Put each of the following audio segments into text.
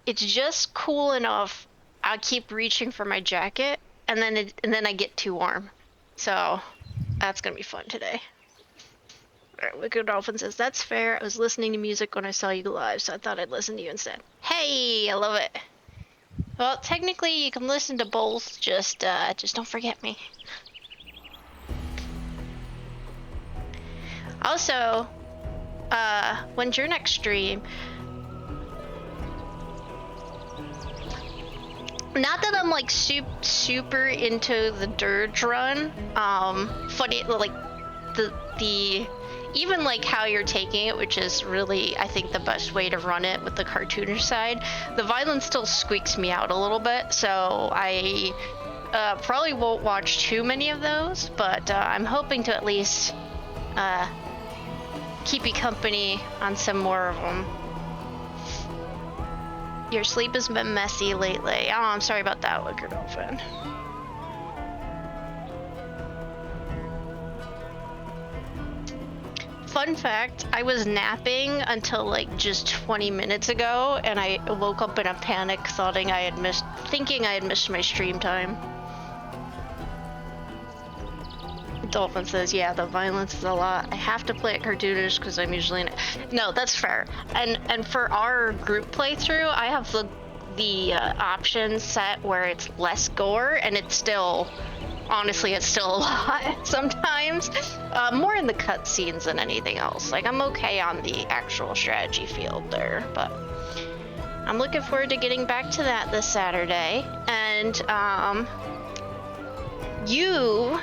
it's just cool enough. I'll keep reaching for my jacket, and then I get too warm. So that's gonna be fun today. All right, Wicked Dolphin says, that's fair. I was listening to music when I saw you live, so I thought I'd listen to you instead. Hey, I love it. Well, technically you can listen to both, just don't forget me. Also, when's your next stream? Not that I'm like super into the dirge run. Funny, like the even like how you're taking it, which is really, I think, the best way to run it with the cartoonish side. The violence still squeaks me out a little bit, so I probably won't watch too many of those, but I'm hoping to at least keep you company on some more of them. Your sleep has been messy lately. Oh, I'm sorry about that, Wicked Dolphin. Fun fact, I was napping until like just 20 minutes ago, and I woke up in a panic thinking I had missed my stream time. Dolphin says, yeah, the violence is a lot. I have to play it cartoonish because I'm usually in it. No, that's fair. And for our group playthrough, I have the option set where it's less gore, and it's still, honestly, it's still a lot sometimes. More in the cutscenes than anything else. Like, I'm okay on the actual strategy field there, but I'm looking forward to getting back to that this Saturday. And you,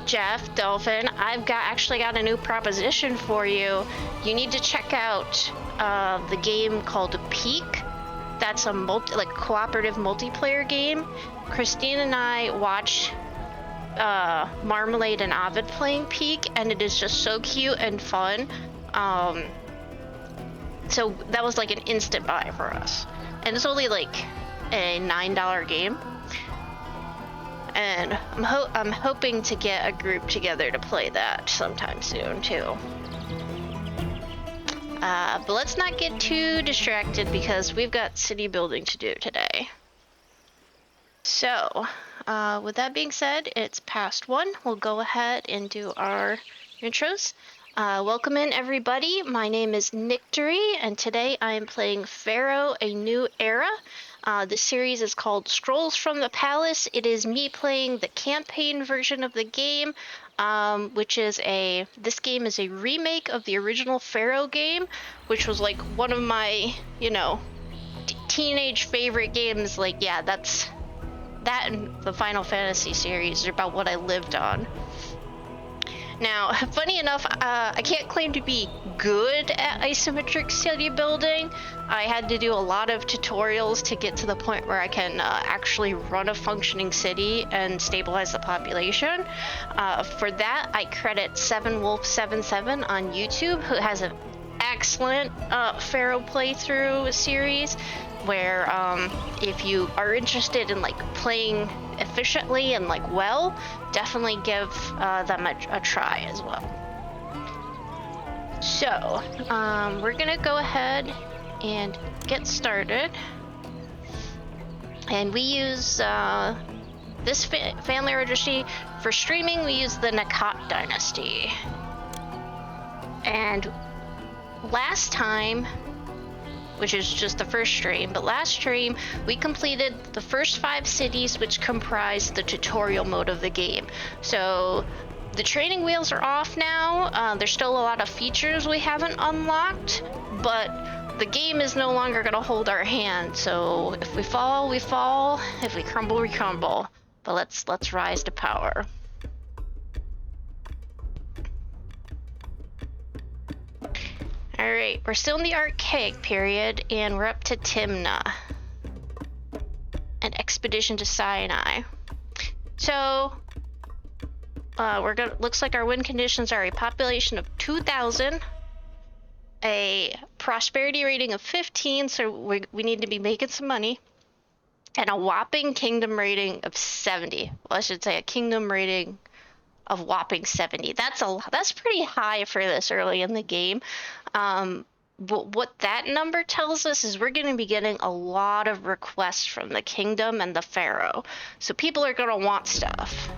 Jeff, Dolphin, I've actually got a new proposition for you. You need to check out the game called Peak. That's a cooperative multiplayer game. Christine and I watched Marmalade and Ovid playing Peak, and it is just so cute and fun. So that was like an instant buy for us, and it's only like a $9 game. And I'm hoping to get a group together to play that sometime soon too. But let's not get too distracted because we've got city building to do today. So, with that being said, it's past 1. We'll go ahead and do our intros. Welcome in, everybody. My name is Nictory, and today I am playing Pharaoh: A New Era. The series is called Scrolls from the Palace. It is me playing the campaign version of the game, this game is a remake of the original Pharaoh game, which was like one of my, teenage favorite games. Like, yeah, that and the Final Fantasy series are about what I lived on. Now, funny enough, I can't claim to be good at isometric city building. I had to do a lot of tutorials to get to the point where I can actually run a functioning city and stabilize the population. For that, I credit 7wolf77 on YouTube, who has an excellent Pharaoh playthrough series, where if you are interested in like playing efficiently and like well, definitely give them a try as well. So we're gonna go ahead and get started, and we use this family registry for streaming. We use the Nakat dynasty, and last time, which is just the first stream, but last stream we completed the first 5 cities, which comprise the tutorial mode of the game. So the training wheels are off now. There's still a lot of features we haven't unlocked, but the game is no longer going to hold our hand. So if we fall, we fall. If we crumble, we crumble. But let's rise to power. Alright, we're still in the archaic period, and we're up to Timna. An expedition to Sinai. So, looks like our win conditions are a population of 2,000, a prosperity rating of 15, so we need to be making some money, and a whopping kingdom rating of 70. Well, I should say a kingdom rating of whopping 70. That's pretty high for this early in the game. But what that number tells us is we're going to be getting a lot of requests from the kingdom and the Pharaoh. So people are going to want stuff.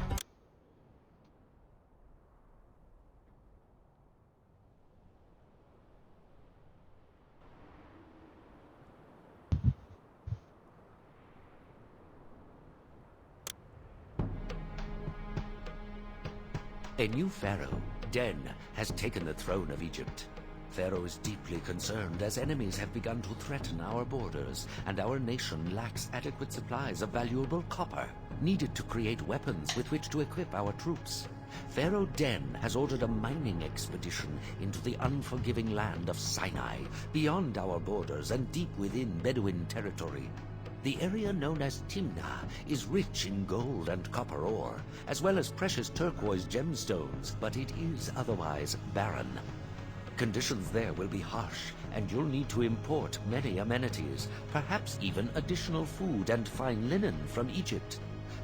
A new pharaoh, Den, has taken the throne of Egypt. Pharaoh is deeply concerned as enemies have begun to threaten our borders, and our nation lacks adequate supplies of valuable copper, needed to create weapons with which to equip our troops. Pharaoh Den has ordered a mining expedition into the unforgiving land of Sinai, beyond our borders and deep within Bedouin territory. The area known as Timna is rich in gold and copper ore, as well as precious turquoise gemstones, but it is otherwise barren. Conditions there will be harsh, and you'll need to import many amenities, perhaps even additional food and fine linen from Egypt.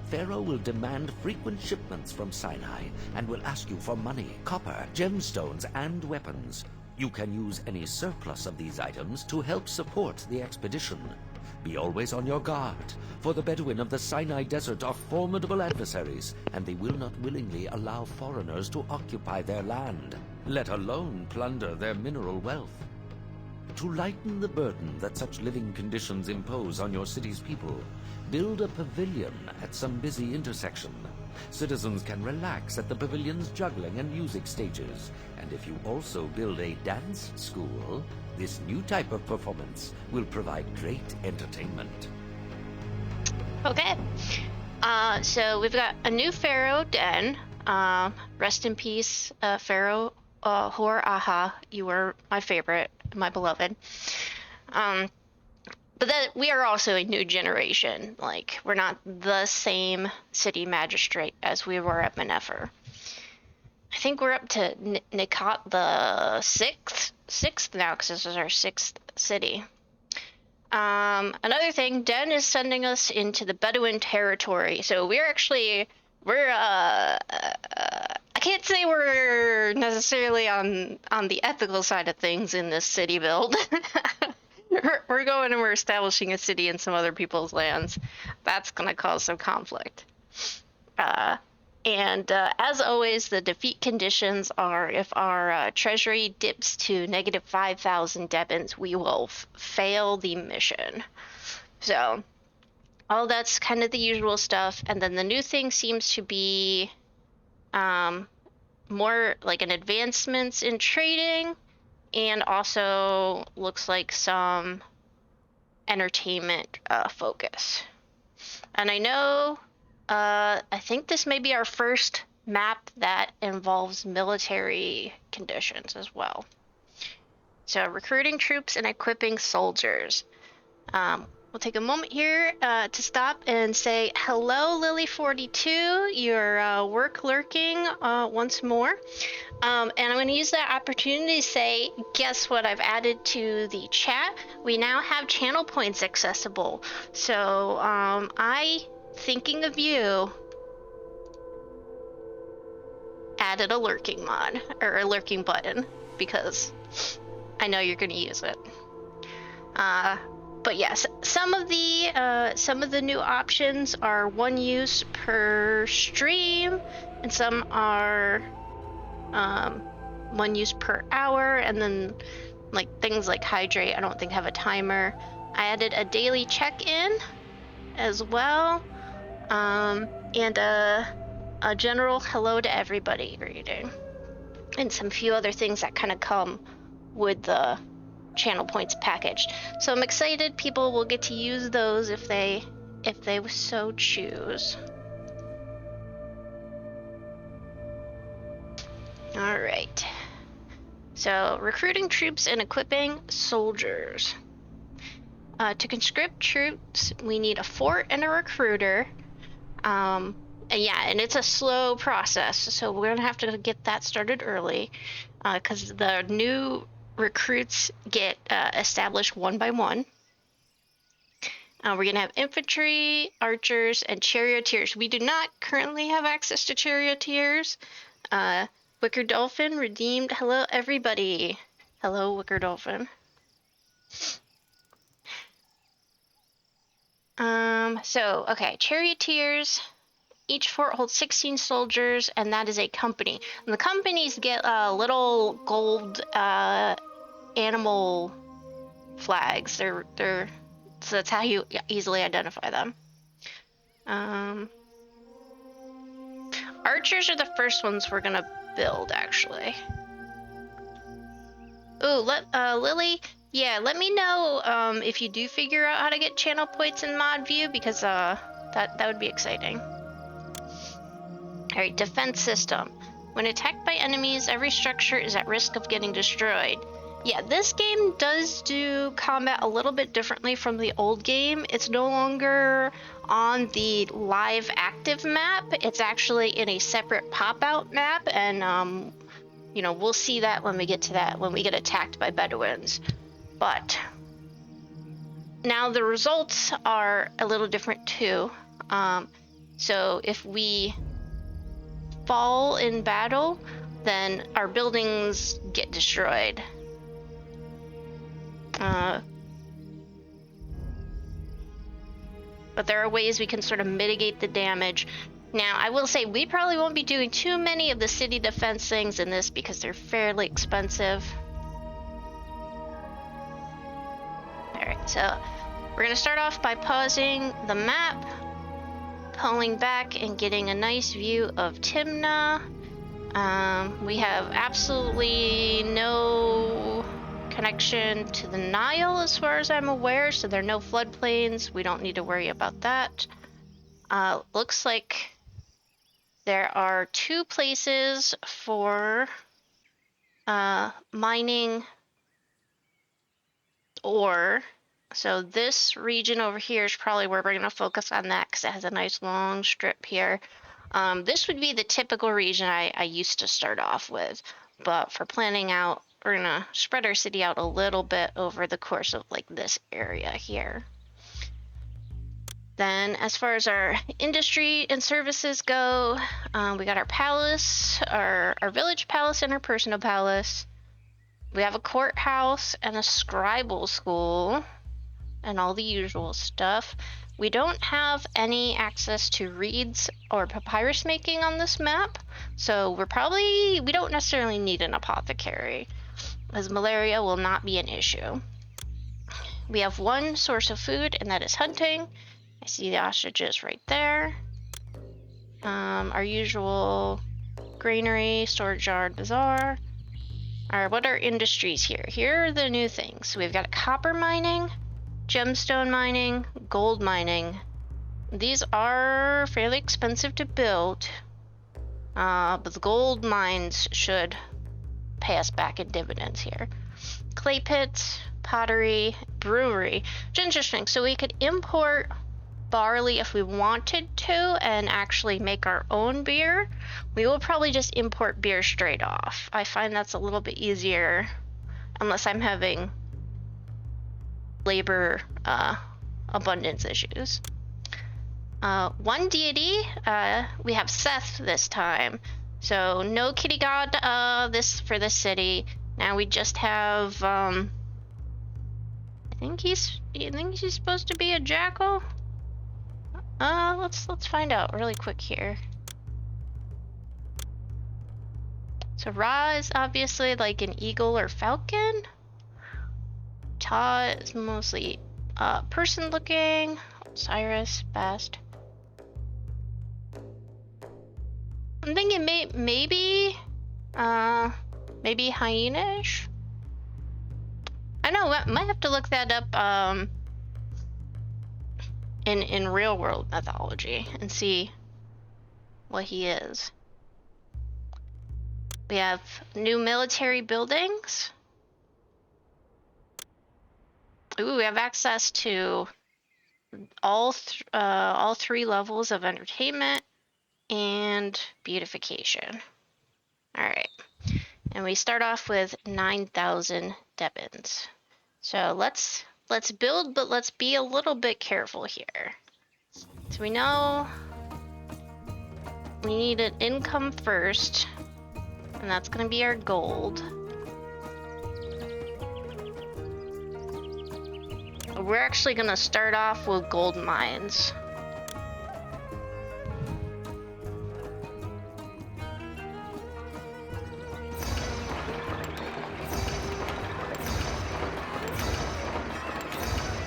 Pharaoh will demand frequent shipments from Sinai, and will ask you for money, copper, gemstones, and weapons. You can use any surplus of these items to help support the expedition. Be always on your guard, for the Bedouin of the Sinai Desert are formidable adversaries, and they will not willingly allow foreigners to occupy their land, let alone plunder their mineral wealth. To lighten the burden that such living conditions impose on your city's people, build a pavilion at some busy intersection. Citizens can relax at the pavilion's juggling and music stages, and if you also build a dance school, this new type of performance will provide great entertainment. Okay. So we've got a new Pharaoh, Den. Rest in peace, Pharaoh Hor-Aha. You were my favorite, my beloved. But then we are also a new generation. Like, we're not the same city magistrate as we were at Menefer. I think we're up to Nikat the sixth now, because this is our 6th city. Another thing, Den is sending us into the Bedouin territory. So I can't say we're necessarily on the ethical side of things in this city build. We're going and we're establishing a city in some other people's lands. That's going to cause some conflict. And as always, the defeat conditions are if our treasury dips to negative 5,000 debins, we will fail the mission. So all that's kind of the usual stuff. And then the new thing seems to be more like an advancements in trading, and also looks like some entertainment focus. And I know, I think this may be our first map that involves military conditions as well. So recruiting troops and equipping soldiers. We'll take a moment here to stop and say hello, Lily42. You're work lurking once more. And I'm going to use that opportunity to say, guess what I've added to the chat? We now have channel points accessible. So thinking of you, added a lurking mod, or a lurking button, because I know you're going to use it. But yes, some of the new options are 1 use per stream, and some are 1 use per hour, and then like things like hydrate, I don't think have a timer. I added a daily check-in as well, and a general hello to everybody reading, and some few other things that kind of come with the channel points package. So I'm excited people will get to use those if they so choose. All right. So recruiting troops and equipping soldiers. To conscript troops, we need a fort and a recruiter. And it's a slow process, so we're gonna have to get that started early, because the new recruits get established one by one. We're gonna have infantry, archers, and charioteers. We do not currently have access to charioteers. Wicker Dolphin redeemed. Hello, everybody. Hello, Wicker Dolphin. Okay, charioteers. Each fort holds 16 soldiers, and that is a company. And the companies get little gold animal flags. They're so that's how you easily identify them. Archers are the first ones we're gonna build, actually. Ooh, Lily, yeah, let me know if you do figure out how to get channel points in mod view, because that would be exciting. All right, defense system. When attacked by enemies, every structure is at risk of getting destroyed. Yeah, this game does do combat a little bit differently from the old game. It's no longer on the live active map. It's actually in a separate pop-out map, and you know, we'll see that when we get to that, when we get attacked by Bedouins. But now the results are a little different too. So if we fall in battle, then our buildings get destroyed. But there are ways we can sort of mitigate the damage. Now, I will say we probably won't be doing too many of the city defense things in this because they're fairly expensive. Alright, so we're going to start off by pausing the map, pulling back and getting a nice view of Timna. We have absolutely no connection to the Nile as far as I'm aware, so there are no floodplains. We don't need to worry about that. Looks like there are 2 places for mining ore. So this region over here is probably where we're going to focus on that because it has a nice long strip here. This would be the typical region I used to start off with, but for planning out, we're going to spread our city out a little bit over the course of like this area here. Then as far as our industry and services go, we got our palace, our village palace and our personal palace. We have a courthouse and a scribal school and all the usual stuff. We don't have any access to reeds or papyrus making on this map, so we don't necessarily need an apothecary, as malaria will not be an issue. We have 1 source of food, and that is hunting. I see the ostriches right there. Our usual granary, storage yard, bazaar. Alright, what are industries here? Here are the new things. So we've got copper mining, gemstone mining, gold mining. These are fairly expensive to build, but the gold mines should pay us back in dividends here. Clay pits, pottery, brewery. It's interesting. So we could import barley if we wanted to and actually make our own beer. We will probably just import beer straight off. I find that's a little bit easier unless I'm having labor abundance issues. 1 deity, we have Seth this time. So no kitty god for this city. Now we just have I think he's supposed to be a jackal. Let's find out really quick here. So Ra is obviously like an eagle or falcon. Ta is mostly person looking. Cyrus, Bast. I'm thinking maybe hyena-ish? I know, I might have to look that up in real world mythology and see what he is. We have new military buildings. Ooh, we have access to all 3 levels of entertainment and beautification. All right, and we start off with 9,000 Debins. So let's build, but let's be a little bit careful here. So we know we need an income first, and that's going to be our gold. We're actually gonna start off with gold mines.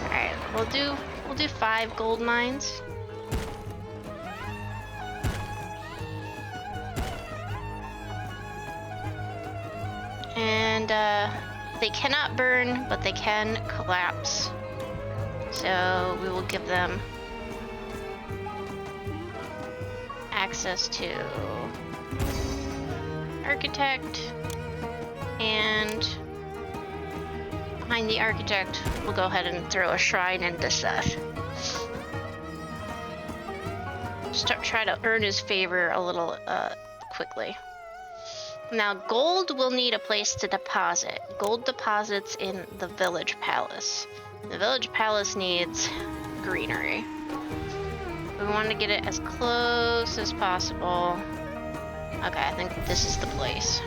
Alright, we'll do 5 gold mines. And they cannot burn, but they can collapse. So we will give them access to architect, and behind the architect we'll go ahead and throw a shrine into Seth. Try to earn his favor a little quickly. Now gold will need a place to deposit. Gold deposits in the village palace. The village palace needs greenery. We want to get it as close as possible. Okay, I think this is the place.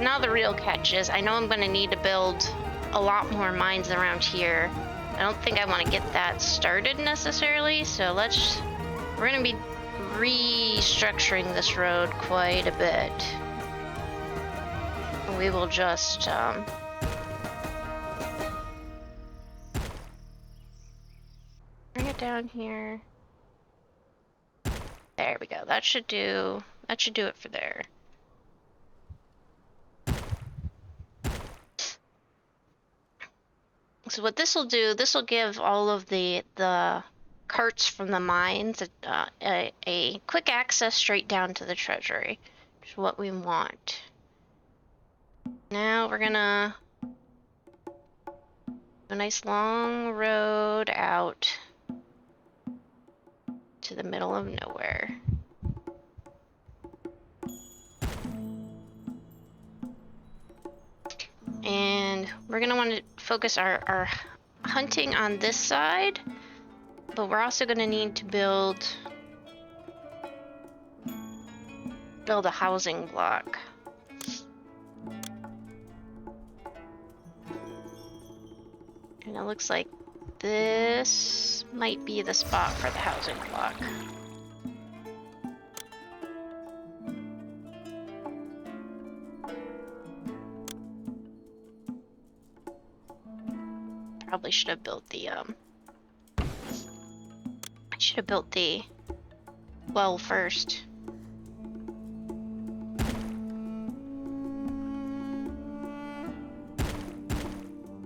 Now the real catch is, I know I'm going to need to build a lot more mines around here. I don't think I want to get that started necessarily, so we're going to be restructuring this road quite a bit. We will just bring it down here. There we go. That should do it for there. So what this will do, this will give all of the carts from the mines a quick access straight down to the treasury, which is what we want. Now we're gonna a nice long road out to the middle of nowhere. And we're gonna want to focus our hunting on this side, but we're also gonna need to build a housing block. And it looks like this might be the spot for the housing block. Probably should have built the well first.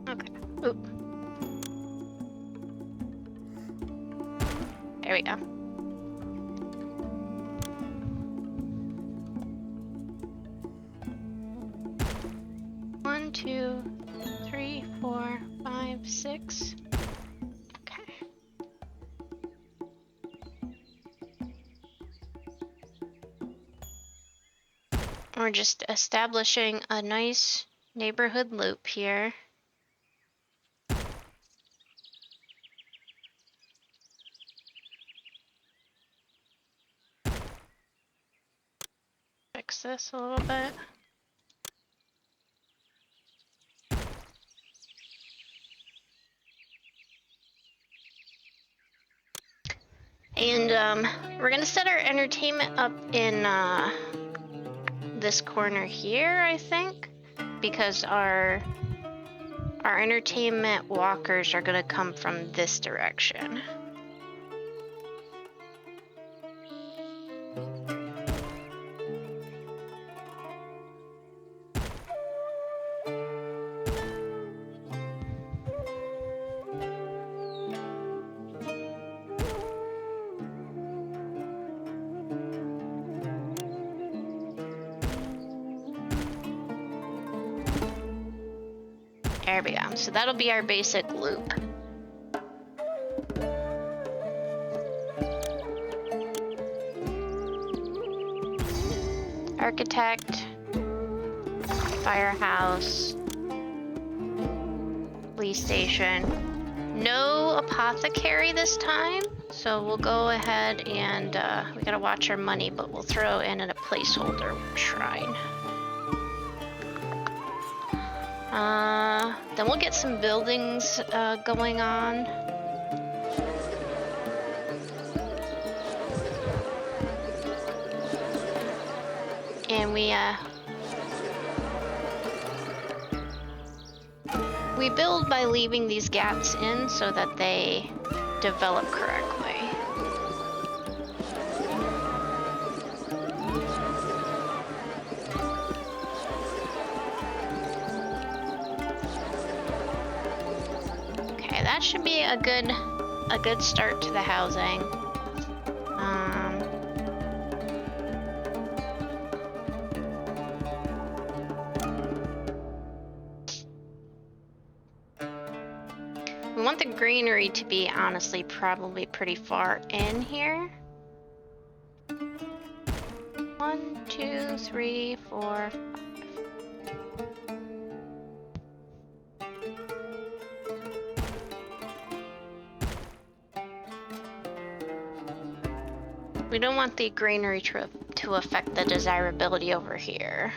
Okay. Oop. There we go. One, two, 3, 4, 5, 6. Okay. We're just establishing a nice neighborhood loop here. Fix this a little bit. And we're gonna set our entertainment up in this corner here, I think, because our entertainment walkers are gonna come from this direction. There we go. So that'll be our basic loop. Architect, firehouse, police station. No apothecary this time. So we'll go ahead and we gotta watch our money, but we'll throw in a placeholder shrine. Then we'll get some buildings going on. And we build by leaving these gaps in so that they develop correctly. Okay, that should be a good start to the housing. We want the greenery to be honestly probably pretty far in here. 1, 2, 3, 4, 5. We don't want the greenery to affect the desirability over here.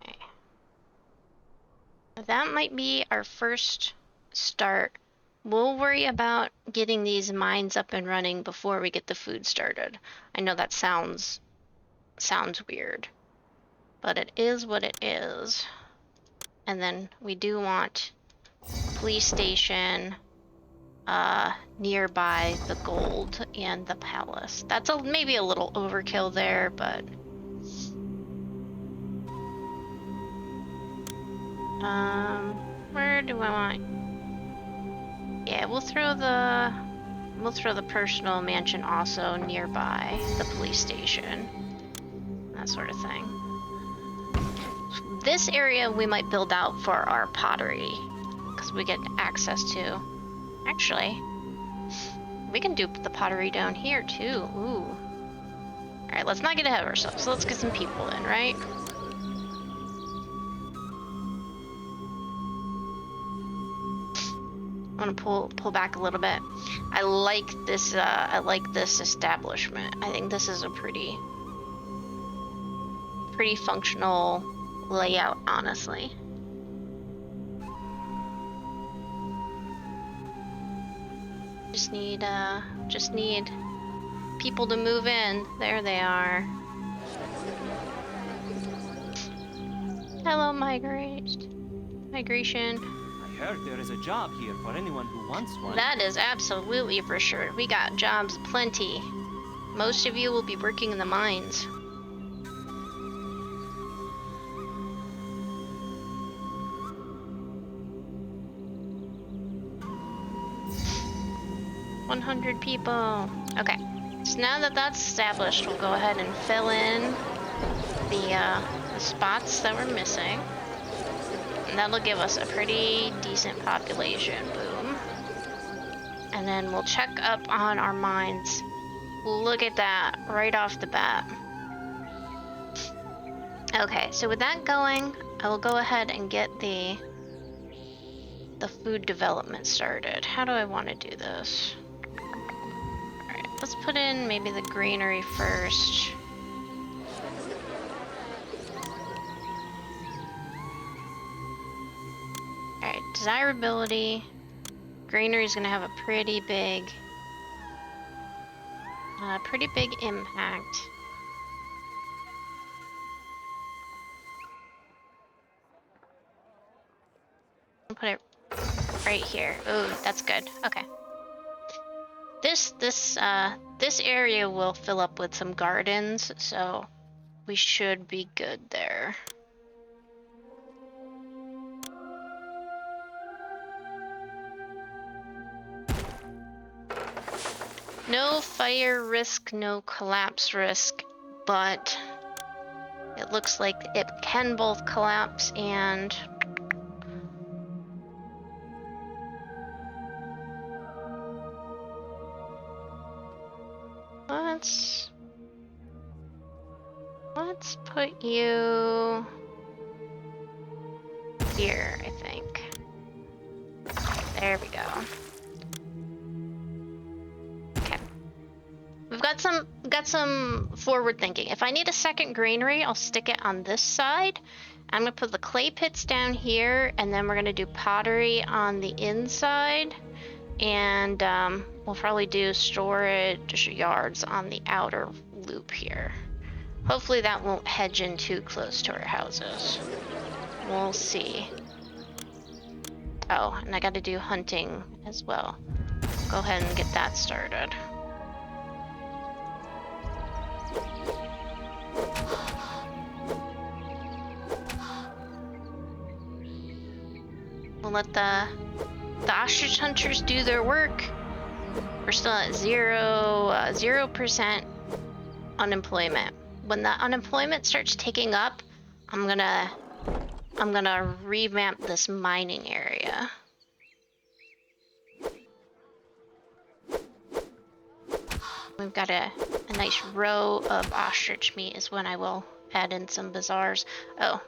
Okay. That might be our first start. We'll worry about getting these mines up and running before we get the food started. I know that sounds weird, but it is what it is. And then we do want a police station nearby the gold and the palace. That's maybe a little overkill there, but where do I want? Yeah, we'll throw the personal mansion also nearby the police station. That sort of thing. This area we might build out for our pottery, because we get access to. Actually, we can do the pottery down here too. Ooh. Alright, let's not get ahead of ourselves. So let's get some people in, right? I'm gonna pull back a little bit. I like this establishment. I think this is a pretty functional layout, honestly. Just need people to move in. There they are. Hello, migration. I heard there is a job here for anyone who wants one. That is absolutely for sure. We got jobs plenty. Most of you will be working in the mines. $100 people. Okay, so now that that's established, we'll go ahead and fill in the spots that we're missing. And that'll give us a pretty decent population. Boom. And then we'll check up on our mines. Look at that, right off the bat. Okay, so with that going, I will go ahead and get the food development started. How do I want to do this? Alright, let's put in maybe the greenery first. Alright, desirability. Greenery is going to have a pretty big impact. I'll put it right here. Oh, that's good. Okay. This area will fill up with some gardens, so we should be good there. No fire risk, no collapse risk, but it looks like it can both collapse and let's put you here, I think. There we go. Okay. We've got some forward thinking. If I need a second granary, I'll stick it on this side. I'm gonna put the clay pits down here, and then we're gonna do pottery on the inside. And we'll probably do storage yards on the outer loop here. Hopefully that won't hedge in too close to our houses. We'll see. Oh, and I gotta do hunting as well. Go ahead and get that started. We'll let the ostrich hunters do their work. We're still at 0% unemployment. When the unemployment starts ticking up, I'm gonna revamp this mining area. We've got a nice row of ostrich meat is when I will add in some bazaars. Oh.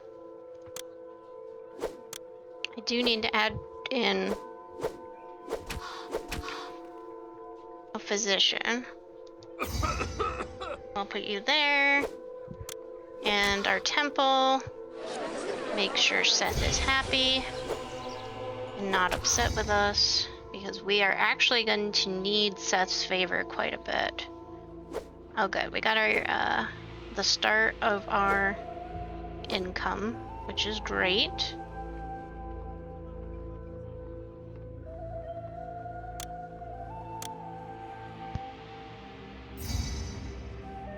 I do need to add in a physician. I'll put you there. And our temple. Make sure Seth is happy and not upset with us, because we are actually going to need Seth's favor quite a bit. Oh good, we got our the start of our income, which is great.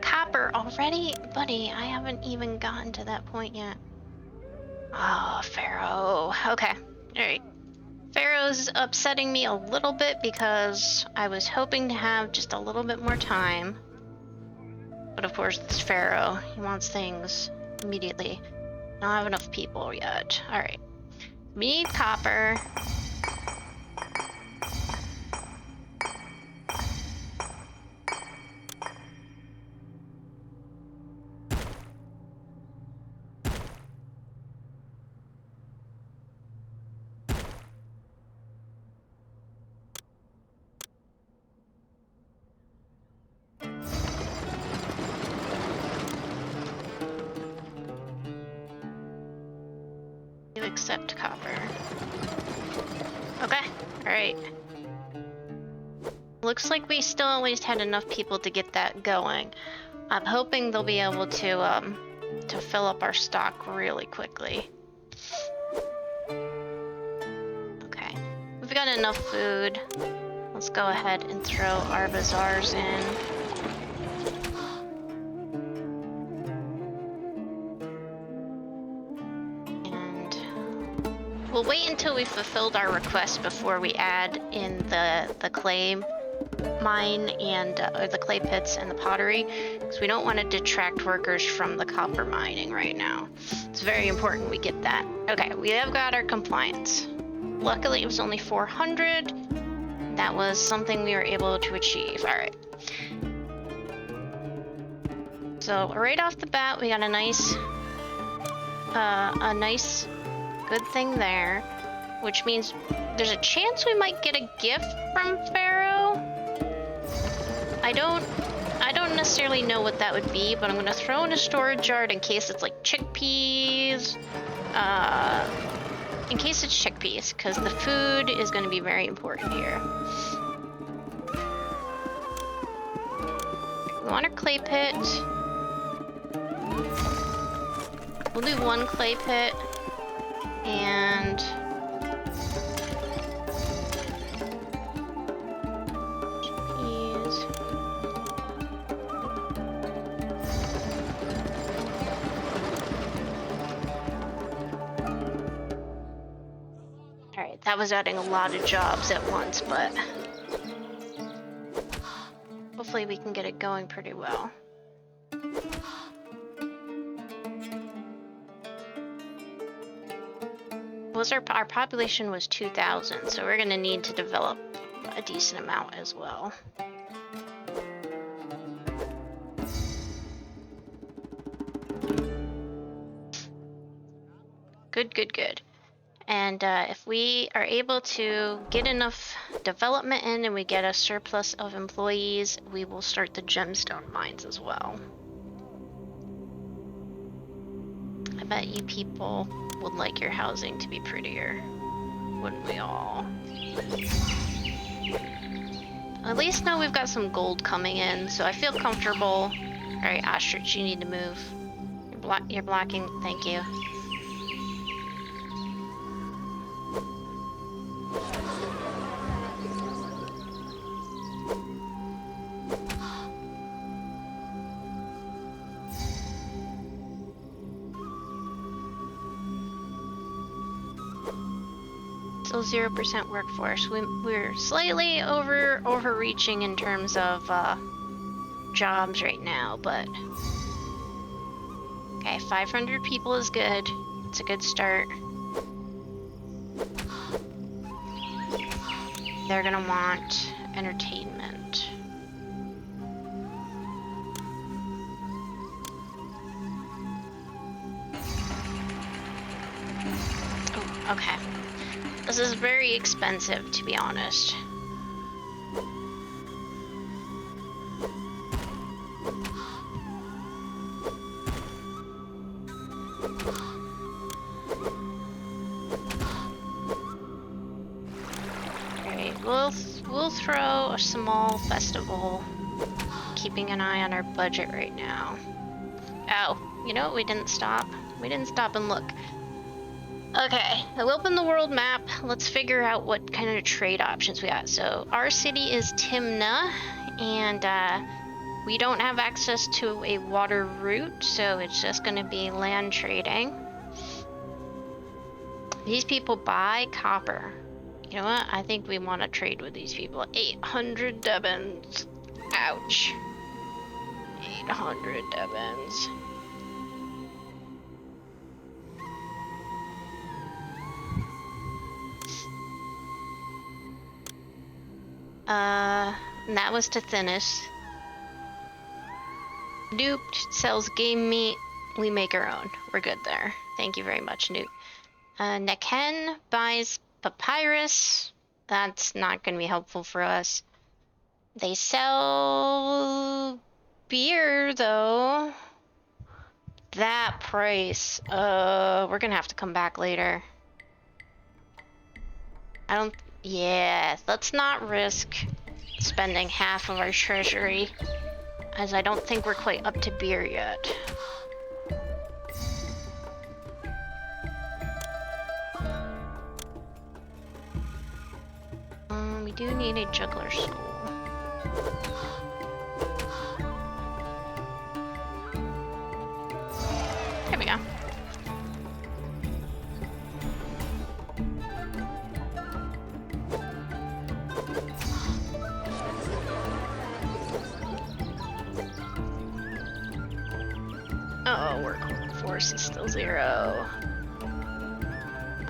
Copper already? Buddy, I haven't even gotten to that point yet. Oh, Pharaoh. Okay, alright. Pharaoh's upsetting me a little bit because I was hoping to have just a little bit more time. But of course, it's Pharaoh. He wants things immediately. I don't have enough people yet. Alright. We need copper. You accept copper. Okay, alright. Looks like we still at least had enough people to get that going. I'm hoping they'll be able to fill up our stock really quickly. Okay, we've got enough food. Let's go ahead and throw our bazaars in. We'll wait until we've fulfilled our request before we add in the clay mine and or the clay pits and the pottery, because we don't want to detract workers from the copper mining right now. It's very important we get that. Okay, we have got our compliance. Luckily, it was only 400. That was something we were able to achieve. All right. So right off the bat, we got a nice good thing there, which means there's a chance we might get a gift from Pharaoh. I don't necessarily know what that would be, but I'm gonna throw in a storage yard in case it's like chickpeas. In case it's chickpeas, because the food is gonna be very important here. We want a clay pit. We'll do one clay pit. And alright, that was adding a lot of jobs at once, but hopefully we can get it going pretty well. Our population was 2,000, so we're gonna need to develop a decent amount as well. Good. And if we are able to get enough development in and we get a surplus of employees, we will start the gemstone mines as well. I bet you people would like your housing to be prettier, wouldn't we all? At least now we've got some gold coming in, so I feel comfortable. Alright, ostrich, you need to move. You're blocking. Thank you. Still 0% workforce. We're slightly overreaching in terms of jobs right now, but okay, 500 people is good. It's a good start. They're gonna want entertainment. Oh, okay. This is very expensive, to be honest. Alright, we'll throw a small festival, keeping an eye on our budget right now. Oh, you know what? We didn't stop. We didn't stop and look. Okay, I'll open the world map. Let's figure out what kind of trade options we got. So our city is Timna, and we don't have access to a water route, so it's just going to be land trading. These people buy copper. You know what? I think we want to trade with these people. 800 Devons. Ouch. 800 Devons. And that was to thinnest. Newt sells game meat. We make our own. We're good there. Thank you very much, Newt. Neken buys papyrus. That's not going to be helpful for us. They sell beer, though. That price. We're going to have to come back later. Yeah, let's not risk spending half of our treasury, as I don't think we're quite up to beer yet. We do need a juggler school. There we go. Uh-oh, workforce is still 0.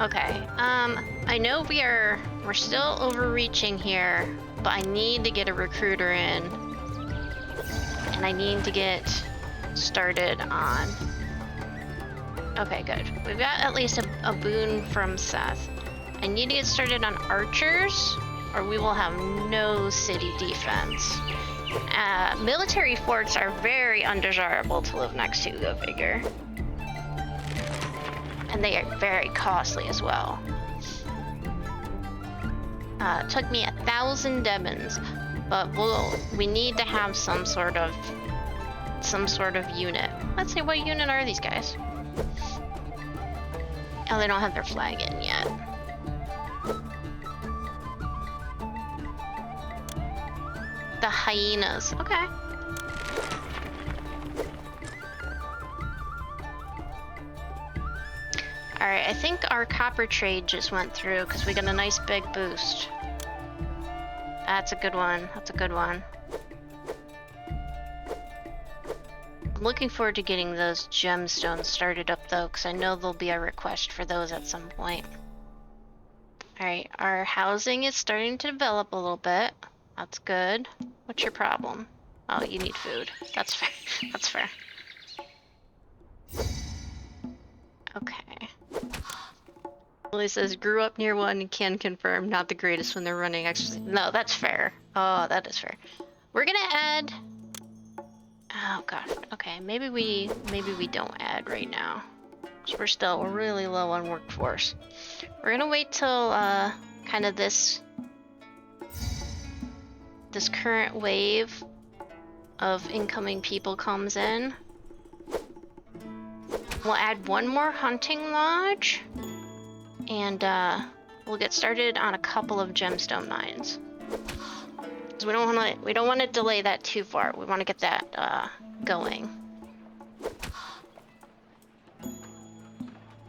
Okay, I know we're still overreaching here, but I need to get a recruiter in. And I need to get started on... Okay, good. We've got at least a boon from Seth. I need to get started on archers, or we will have no city defense. Military forts are very undesirable to live next to, go figure. And they are very costly as well. It took me 1,000 demons, but we need to have some sort of unit. Let's see, what unit are these guys? Oh, they don't have their flag in yet. The hyenas. Okay. Alright, I think our copper trade just went through because we got a nice big boost. That's a good one. That's a good one. I'm looking forward to getting those gemstones started up though, because I know there'll be a request for those at some point. Alright, our housing is starting to develop a little bit. That's good. What's your problem? Oh, you need food. That's fair. That's fair. Okay. Lily says, grew up near one and can confirm, not the greatest when they're running exercise. No, that's fair. Oh, that is fair. We're gonna add... Oh gosh, okay, maybe we don't add right now. Because we're really low on workforce. We're gonna wait till kind of this current wave of incoming people comes in. We'll add one more hunting lodge, and we'll get started on a couple of gemstone mines. Because we don't want to delay that too far. We want to get that going.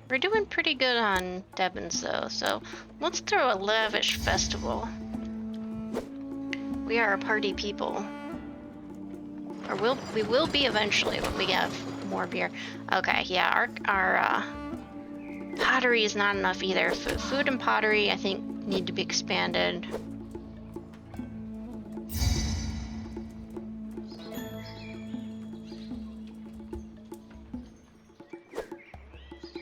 We're doing pretty good on Devons though, so let's throw a lavish festival. We are a party people. Or we will be eventually when we get more beer. Okay, yeah, our pottery is not enough either. Food and pottery, I think, need to be expanded.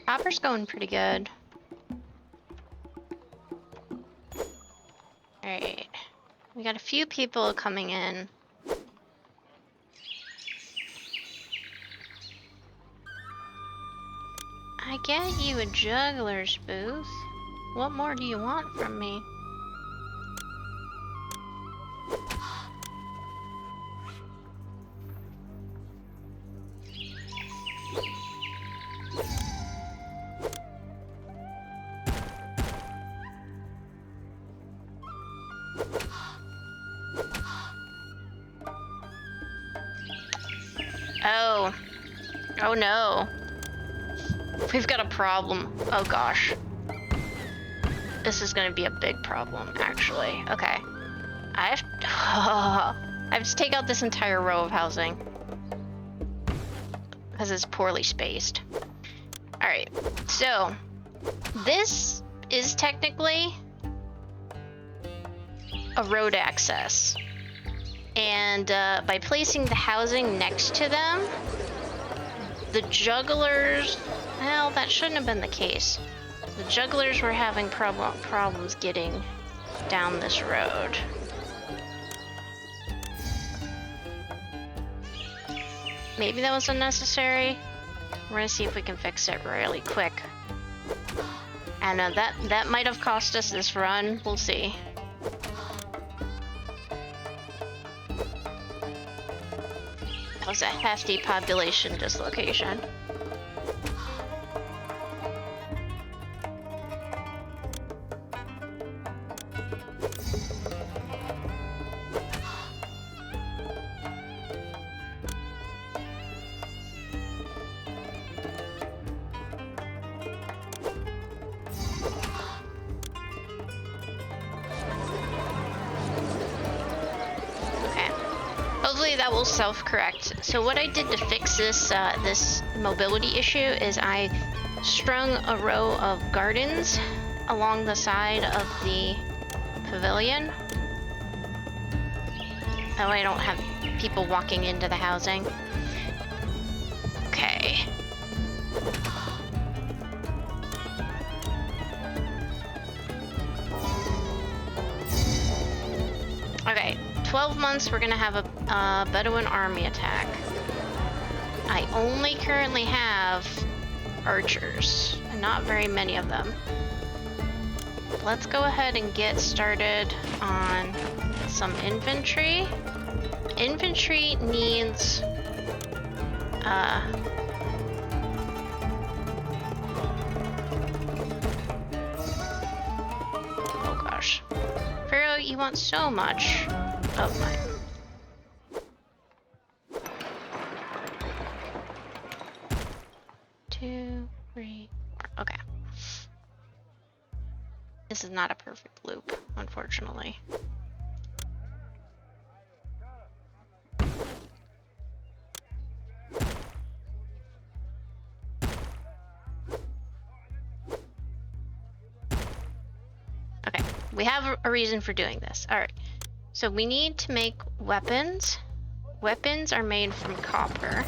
Copper's going pretty good. Alright. We got a few people coming in. I get you a juggler's booth. What more do you want from me? Oh. Oh no. We've got a problem. Oh gosh. This is gonna be a big problem, actually. Okay. I have to take out this entire row of housing. Because it's poorly spaced. Alright, so this is technically a road access. And by placing the housing next to them, the jugglers, well, that shouldn't have been the case. The jugglers were having problems getting down this road. Maybe that was unnecessary. We're gonna see if we can fix it really quick. And that might have cost us this run. We'll see. That was a hefty population dislocation. That will self-correct. So what I did to fix this this mobility issue is I strung a row of gardens along the side of the pavilion. That way I don't have people walking into the housing. Okay. Okay. 12 months, we're gonna have a Bedouin army attack. I only currently have archers, and not very many of them. Let's go ahead and get started on some infantry. Infantry needs oh gosh. Pharaoh, you want so much of mine. Two, three, four. Okay. This is not a perfect loop, unfortunately. Okay, we have a reason for doing this. All right. So we need to make weapons. Weapons are made from copper.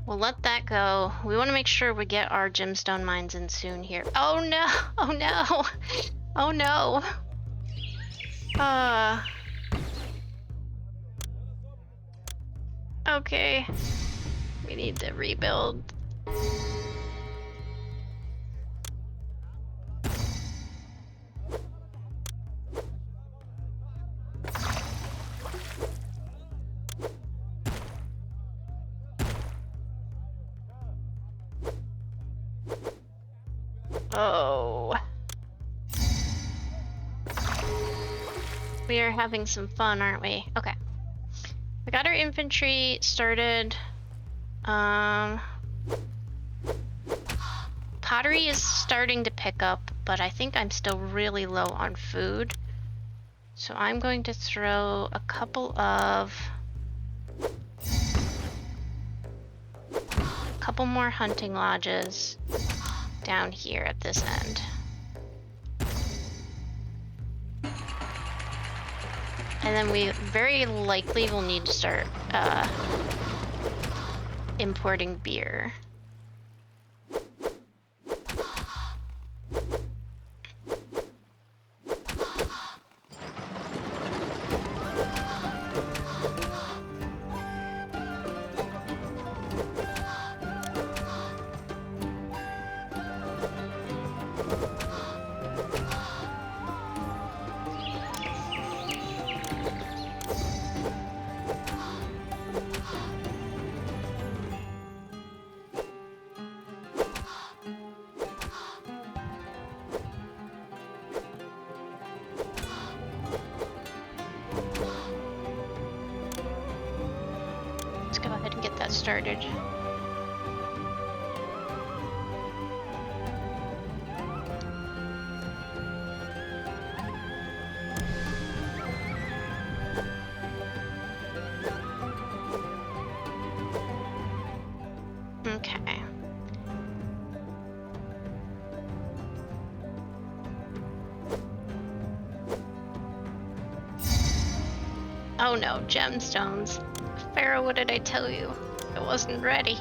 We'll let that go. We want to make sure we get our gemstone mines in soon here. Oh no! Oh no! Oh no! Okay. We need to rebuild. Oh. We are having some fun, aren't we? Okay. We got our infantry started. Pottery is starting to pick up, but I think I'm still really low on food. So I'm going to throw a couple more hunting lodges down here at this end. And then we very likely will need to start importing beer. Go ahead and get that started. Okay. Oh no, gemstones. Pharaoh, what did I tell you? I wasn't ready.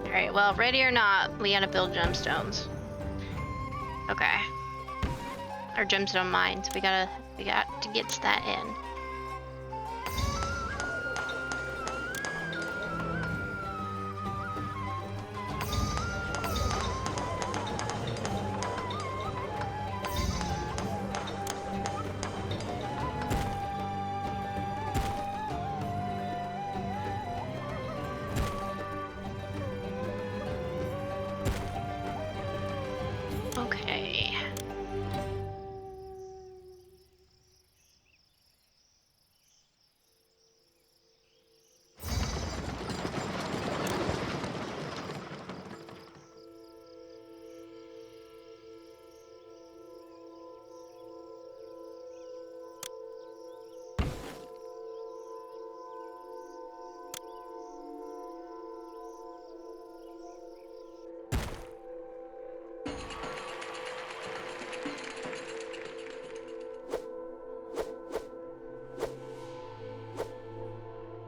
Alright, well, ready or not, we gotta build gemstones. Okay. Our gemstone mines. We got to get that in. Okay.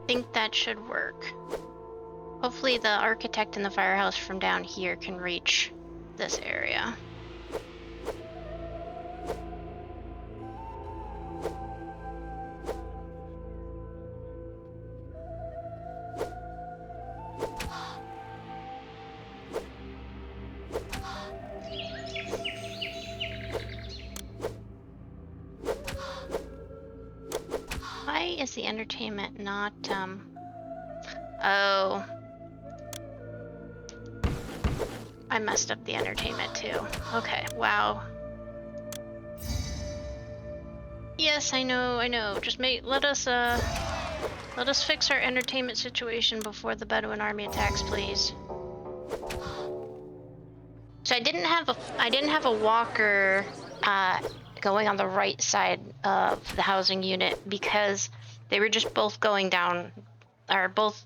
Think that should work. Hopefully the architect in the firehouse from down here can reach this area. Why is the entertainment not, oh. I messed up the entertainment too. Okay, wow. Yes, I know. Just let us fix our entertainment situation before the Bedouin army attacks, please. So I didn't have a walker going on the right side of the housing unit because they were just both going down, or both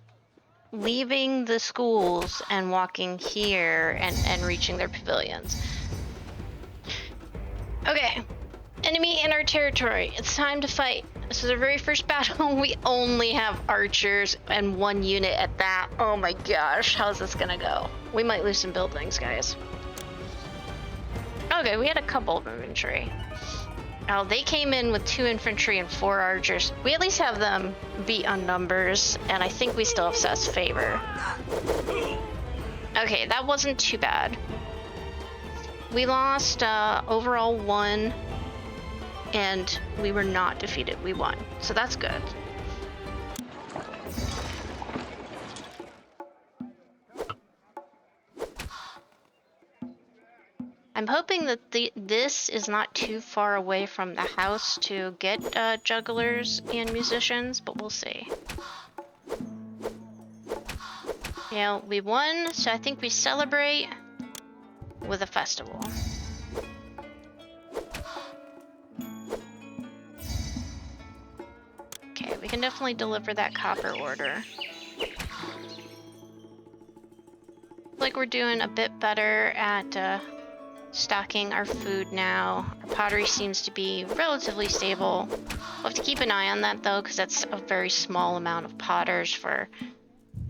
leaving the schools and walking here and reaching their pavilions. Okay, enemy in our territory. It's time to fight. This is our very first battle. We only have archers and 1 unit at that. Oh my gosh, how's this gonna go? We might lose some buildings, guys. Okay, we had a couple of infantry. Oh, they came in with 2 infantry and 4 archers. We at least have them beat on numbers, and I think we still have Seth's favor. Okay, that wasn't too bad. We lost overall 1. And we were not defeated, we won. So that's good. I'm hoping that this is not too far away from the house to get jugglers and musicians, but we'll see. Yeah, we won, so I think we celebrate with a festival. We can definitely deliver that copper order. Like we're doing a bit better at stocking our food now. Our pottery seems to be relatively stable. We'll have to keep an eye on that though, because that's a very small amount of potters for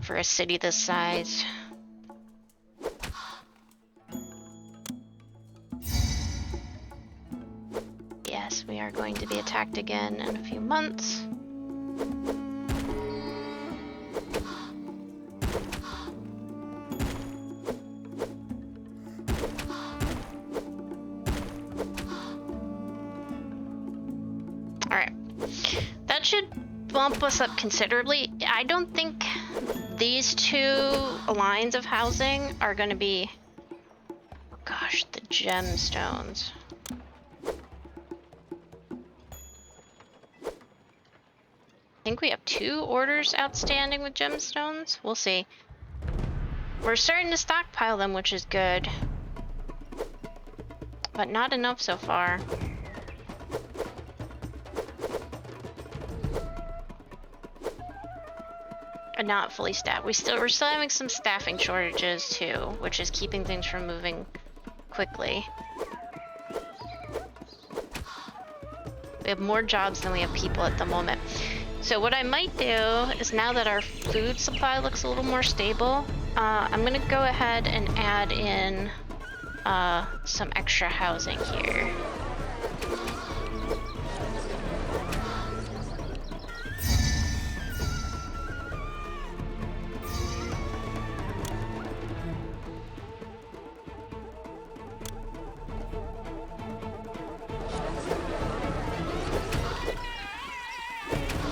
a city this size. Yes, we are going to be attacked again in a few months. Bump us up considerably. I don't think these 2 lines of housing are going to be... Oh gosh, the gemstones. I think we have 2 orders outstanding with gemstones. We'll see. We're starting to stockpile them, which is good. But not enough so far. Not fully staffed. We're still having some staffing shortages too, which is keeping things from moving quickly. We have more jobs than we have people at the moment. So what I might do is, now that our food supply looks a little more stable, I'm gonna go ahead and add in some extra housing here.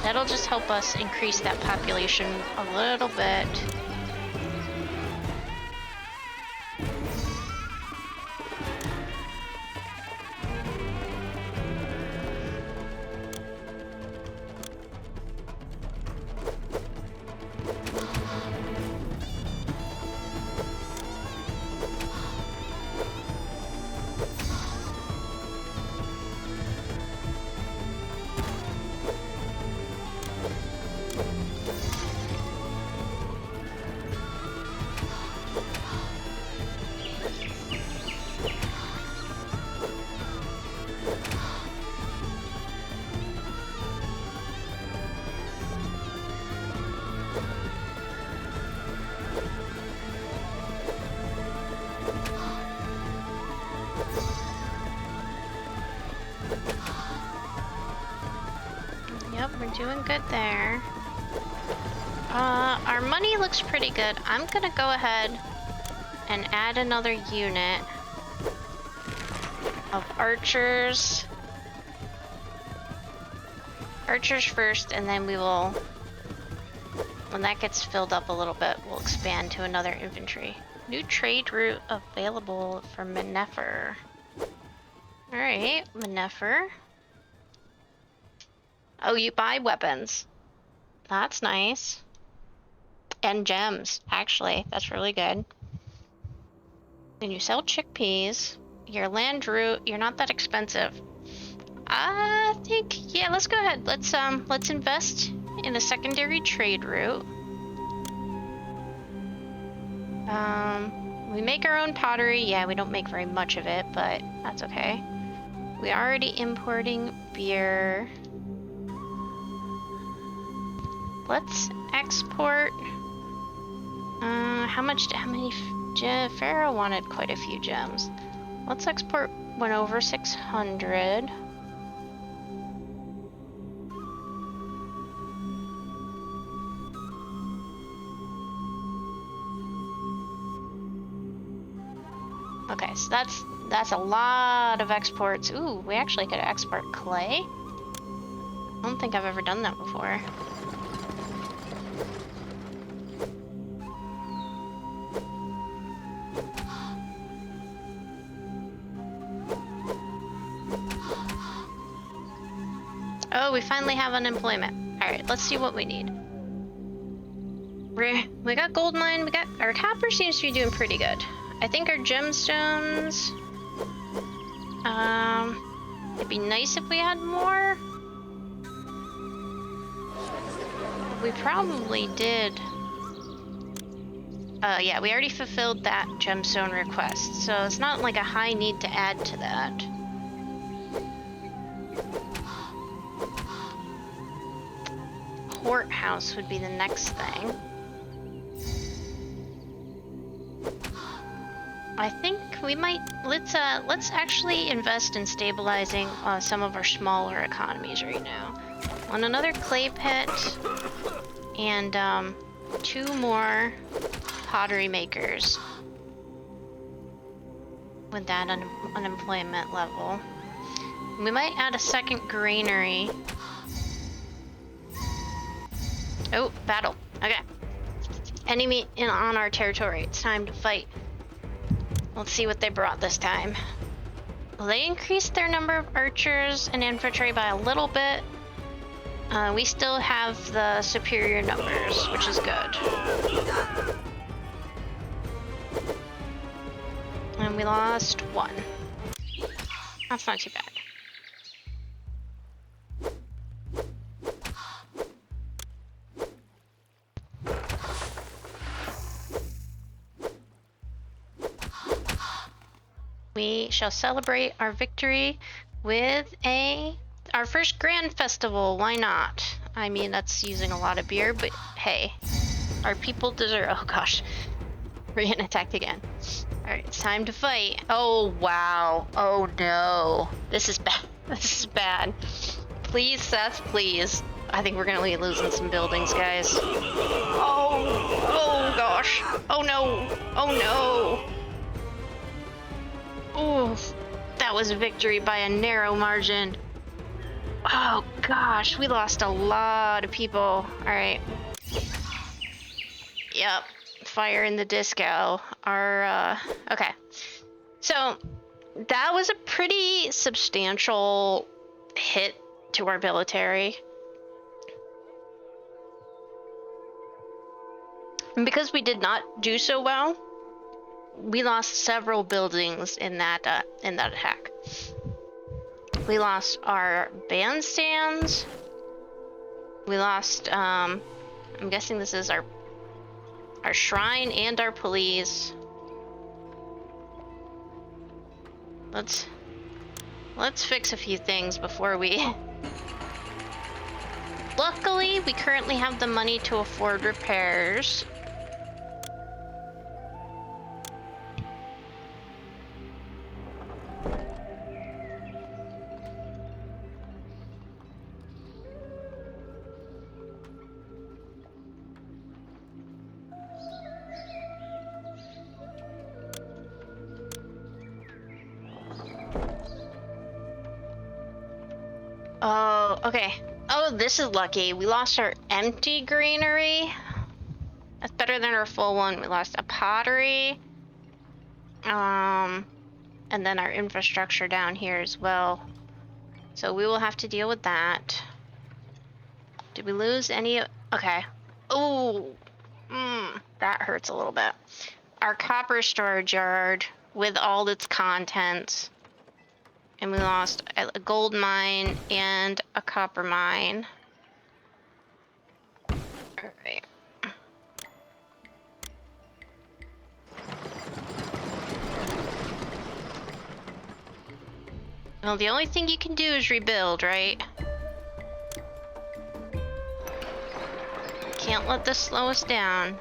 That'll just help us increase that population a little bit. We're doing good there. Our money looks pretty good. I'm gonna go ahead and add another unit of archers. Archers first, and then we will, when that gets filled up a little bit, we'll expand to another infantry. New trade route available for Menefer. Alright, Menefer. Oh, you buy weapons. That's nice. And gems, actually. That's really good. And you sell chickpeas. Your land route, you're not that expensive. I think, yeah, let's go ahead. Let's invest in a secondary trade route. We make our own pottery. Yeah, we don't make very much of it, but that's okay. We're already importing beer. let's export. How many? Pharaoh wanted quite a few gems. Let's export one over 600. Okay, so that's a lot of exports. Ooh, we actually could export clay. I don't think I've ever done that before. Oh, we finally have unemployment. All right, let's see what we need. We got gold mine. We got our copper seems to be doing pretty good. I think our gemstones. It'd be nice if we had more. We probably did. Yeah, we already fulfilled that gemstone request, so it's not like a high need to add to that. Courthouse would be the next thing. I think we might let's actually invest in stabilizing some of our smaller economies right now. On another clay pit and 2 more pottery makers with that unemployment level. We might add a second granary. Oh, battle. Okay. Enemy on our territory. It's time to fight. Let's see what they brought this time. Well, they increased their number of archers and infantry by a little bit. We still have the superior numbers, which is good. And we lost 1. That's not too bad. We shall celebrate our victory with our first grand festival. Why not? I mean, that's using a lot of beer, but hey, our people deserve. Oh gosh, we're getting attacked again. All right, it's time to fight. Oh wow. Oh no, this is bad. This is bad. Please, Seth, please. I think we're gonna be losing some buildings, guys. Oh gosh. Oh no. Oh no. Ooh, that was a victory by a narrow margin. Oh gosh, we lost a lot of people. All right. Yep, fire in the disco. Okay. So that was a pretty substantial hit to our military. And because we did not do so well, we lost several buildings in that attack. We lost our bandstands. We lost I'm guessing this is our shrine and our police. Let's fix a few things before we Luckily, we currently have the money to afford repairs. Oh, okay. Oh, this is lucky. We lost our empty granary. That's better than our full one. We lost a pottery. And then our infrastructure down here as well. So we will have to deal with that. Did we lose any? Okay. Oh, that hurts a little bit. Our copper storage yard with all its contents. And we lost a gold mine and a copper mine. Alright. Well, the only thing you can do is rebuild, right? Can't let this slow us down.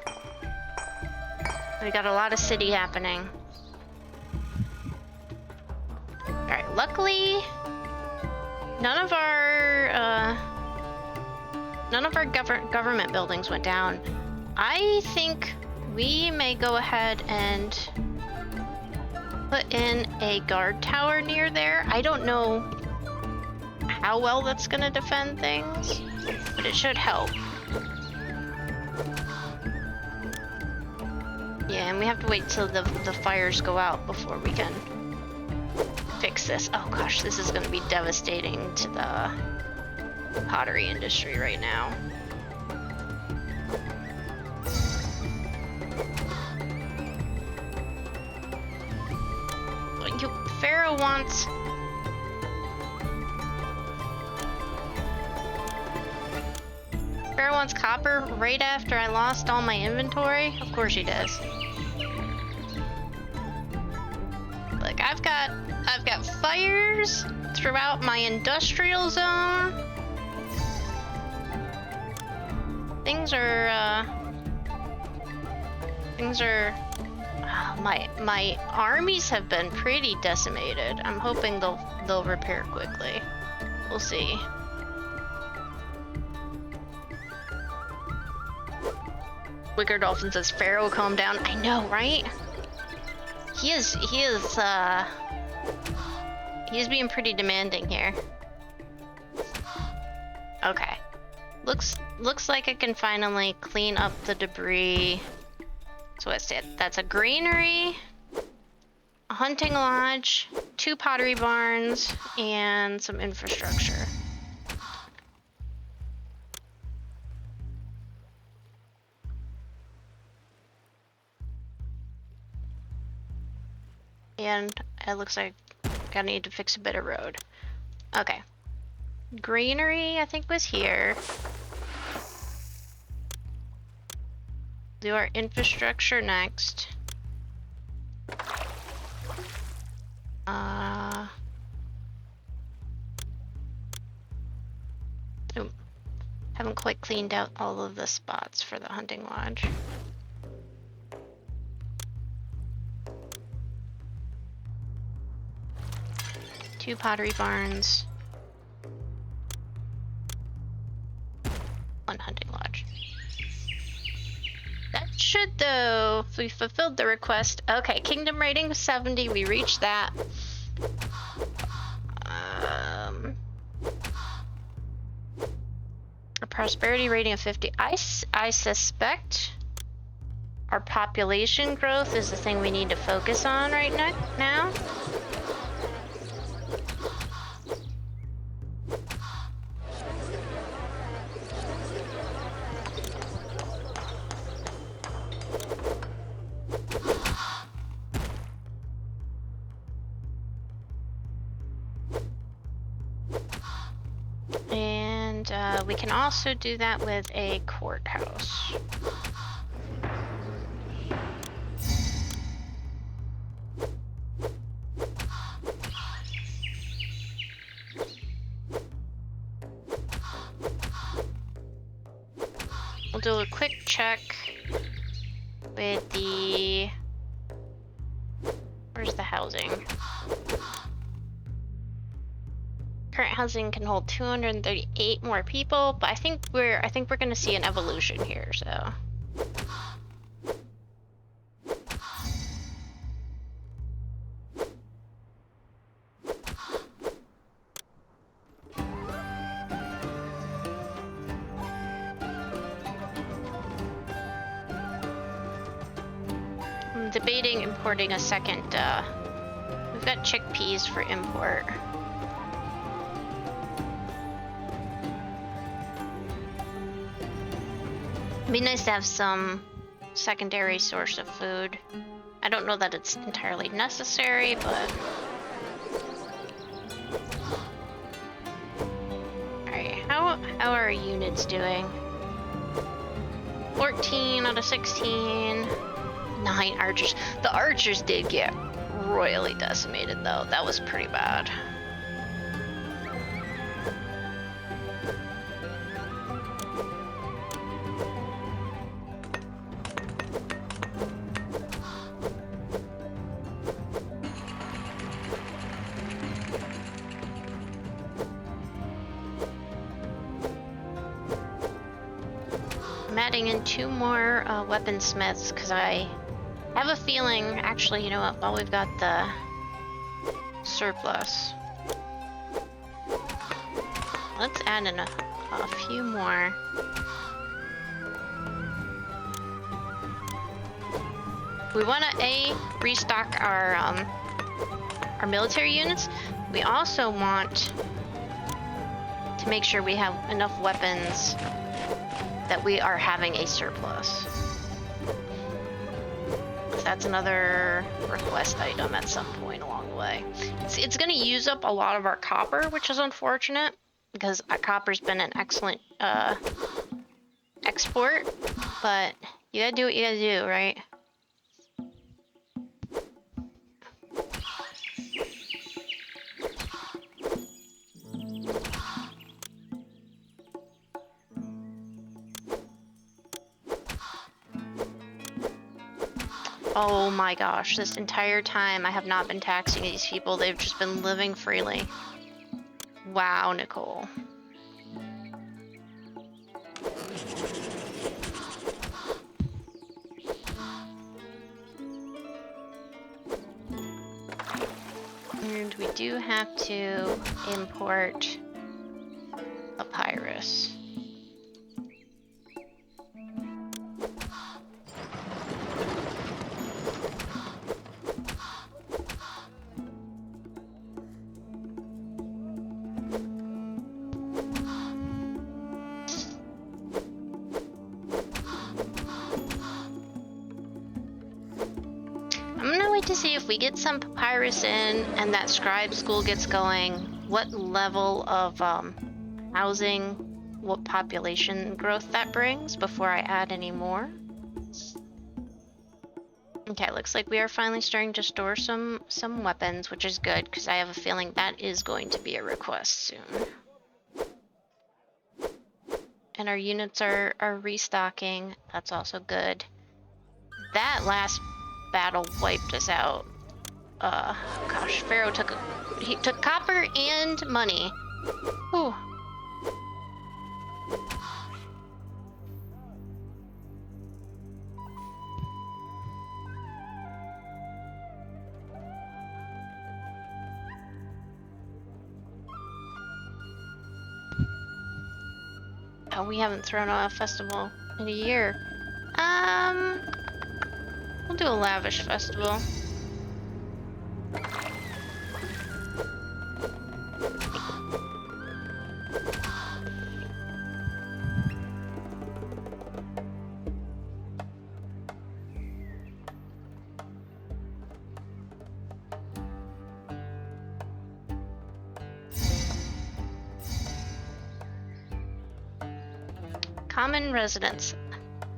We got a lot of city happening. Alright, luckily, none of our government buildings went down. I think we may go ahead and put in a guard tower near there. I don't know how well that's gonna defend things, but it should help. Yeah, and we have to wait till the fires go out before we can fix this. Oh gosh, this is gonna be devastating to the pottery industry right now. Pharaoh wants copper right after I lost all my inventory? Of course he does. Look, I've got fires throughout my industrial zone. Things are my armies have been pretty decimated. I'm hoping they'll repair quickly. We'll see. Wicker Dolphin says, Pharaoh, calm down. I know, right? He is being pretty demanding here. Okay. Looks like I can finally clean up the debris. So what's it? That's a granary, a hunting lodge, 2 pottery barns, and some infrastructure. And it looks like I need to fix a bit of road. Okay. Granary, I think, was here. Do our infrastructure next. Oh, haven't quite cleaned out all of the spots for the hunting lodge. Two pottery barns. One hunting lodge. That should, though, if we fulfilled the request. Okay, kingdom rating 70, we reached that. A prosperity rating of 50. I suspect our population growth is the thing we need to focus on right now. We can also do that with a courthouse. We'll do a quick check with the... Where's the housing? Current housing can hold 238 more people, but I think we're going to see an evolution here, so. I'm debating importing a second, we've got chickpeas for import. It'd be nice to have some secondary source of food. I don't know that it's entirely necessary, but... Alright, how are our units doing? 14 out of 16. 9 archers. The archers did get royally decimated, though. That was pretty bad. I'm adding in 2 more weaponsmiths because I have a feeling, actually, you know what, while we've got the surplus, let's add in a few more. We want to restock our military units. We also want to make sure we have enough weapons that we are having a surplus. That's another request item at some point along the way. It's going to use up a lot of our copper, which is unfortunate because copper's been an excellent export, but you gotta do what you gotta do, right? Oh my gosh, this entire time I have not been taxing these people. They've just been living freely. Wow, Nicole. And we do have to import papyrus. To see if we get some papyrus in and that scribe school gets going, what level of housing, what population growth that brings before I add any more. Okay, looks like we are finally starting to store some weapons, which is good because I have a feeling that is going to be a request soon. And our units are restocking. That's also good. That last battle wiped us out. Gosh, Pharaoh took copper and money. Ooh. Oh, we haven't thrown a festival in a year. We'll do a lavish festival. Common residence.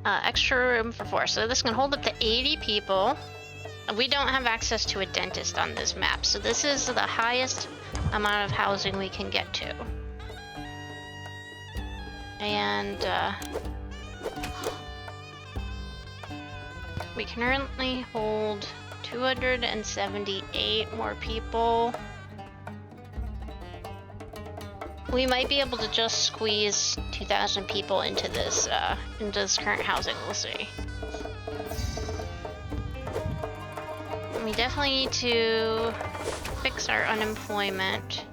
Extra room for 4. So this can hold up to 80 people. We don't have access to a dentist on this map, so this is the highest amount of housing we can get to. And we can currently hold 278 more people. We might be able to just squeeze 2,000 people into this current housing. We'll see. We definitely need to fix our unemployment.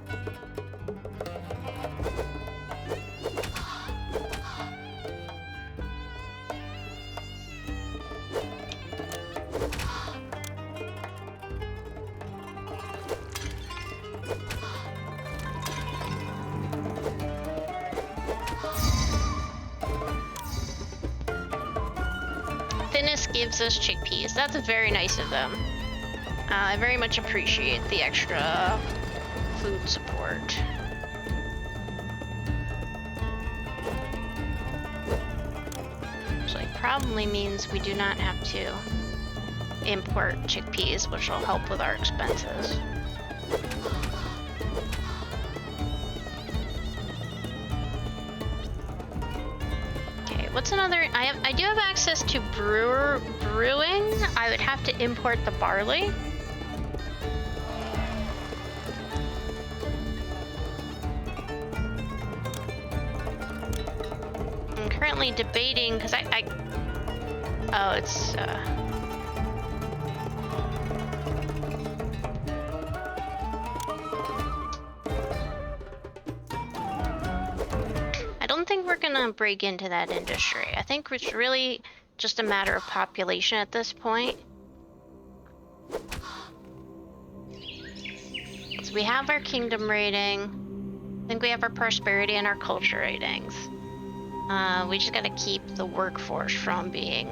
Gives us chickpeas. That's very nice of them. I very much appreciate the extra food support. So it probably means we do not have to import chickpeas, which will help with our expenses. What's another? I do have access to brewing. I would have to import the barley. And currently debating because oh, it's I don't think we're gonna break into that industry. I think it's really just a matter of population at this point. So we have our kingdom rating. I think we have our prosperity and our culture ratings. We just gotta keep the workforce from being...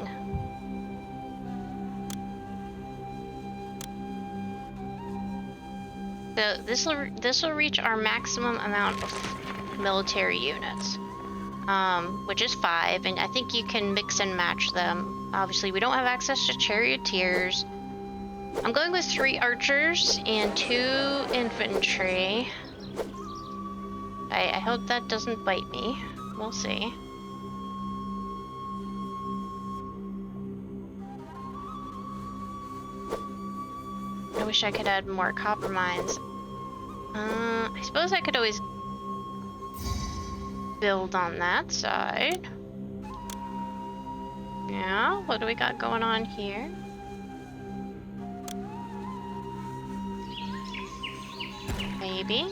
So this will reach our maximum amount of military units, which is 5, and I think you can mix and match them. Obviously, we don't have access to charioteers. I'm going with 3 archers and 2 infantry. I hope that doesn't bite me. We'll see. I wish I could add more copper mines. I suppose I could always build on that side. Yeah, what do we got going on here? Maybe.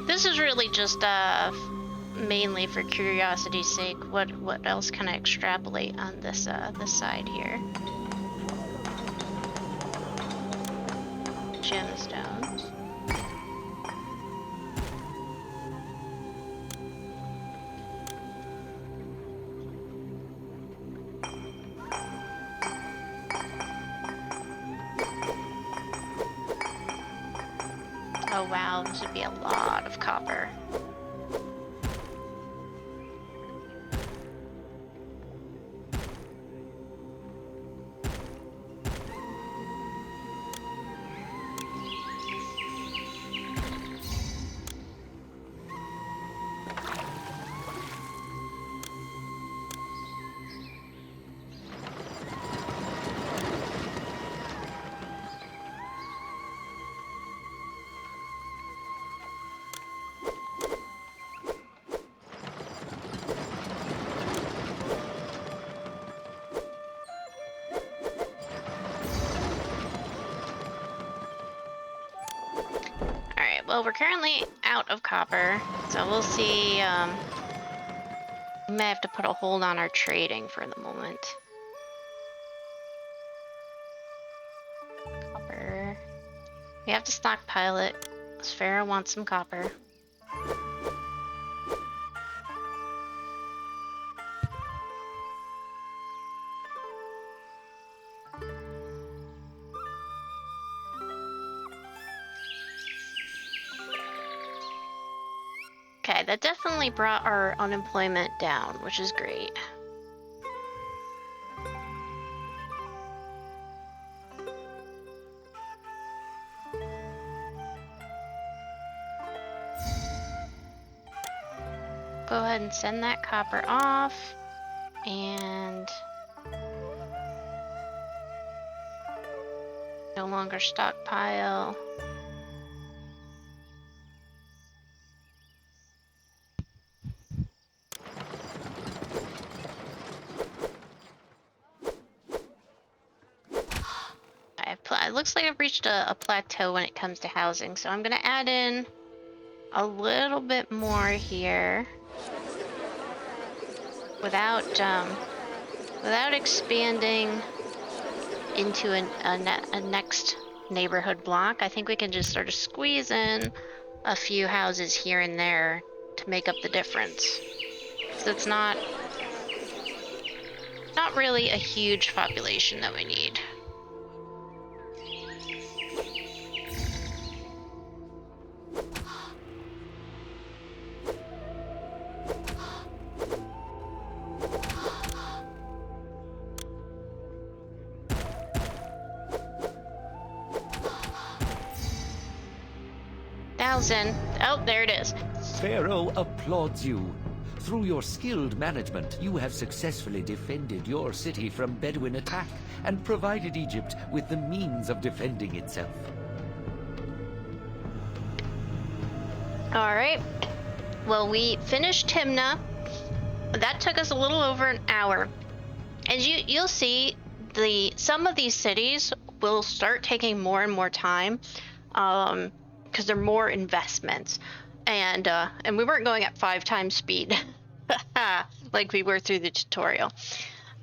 This is really just mainly for curiosity's sake. What else can I extrapolate on this this side here? Gemstones. Oh wow, this would be a lot of copper. Well, we're currently out of copper, so we'll see. We may have to put a hold on our trading for the moment. Copper. We have to stockpile it, because Pharaoh wants some copper. Okay, that definitely brought our unemployment down, which is great. Go ahead and send that copper off, and no longer stockpile. It looks like I've reached a plateau when it comes to housing, so I'm gonna add in a little bit more here without expanding into a next neighborhood block. I think we can just sort of squeeze in a few houses here and there to make up the difference. So it's not really a huge population that we need. Oh, there it is. Pharaoh applauds you. Through your skilled management, you have successfully defended your city from Bedouin attack and provided Egypt with the means of defending itself. Alright. Well, we finished Timna. That took us a little over an hour. And you'll see some of these cities will start taking more and more time, because they're more investments. And we weren't going at 5 times speed like we were through the tutorial.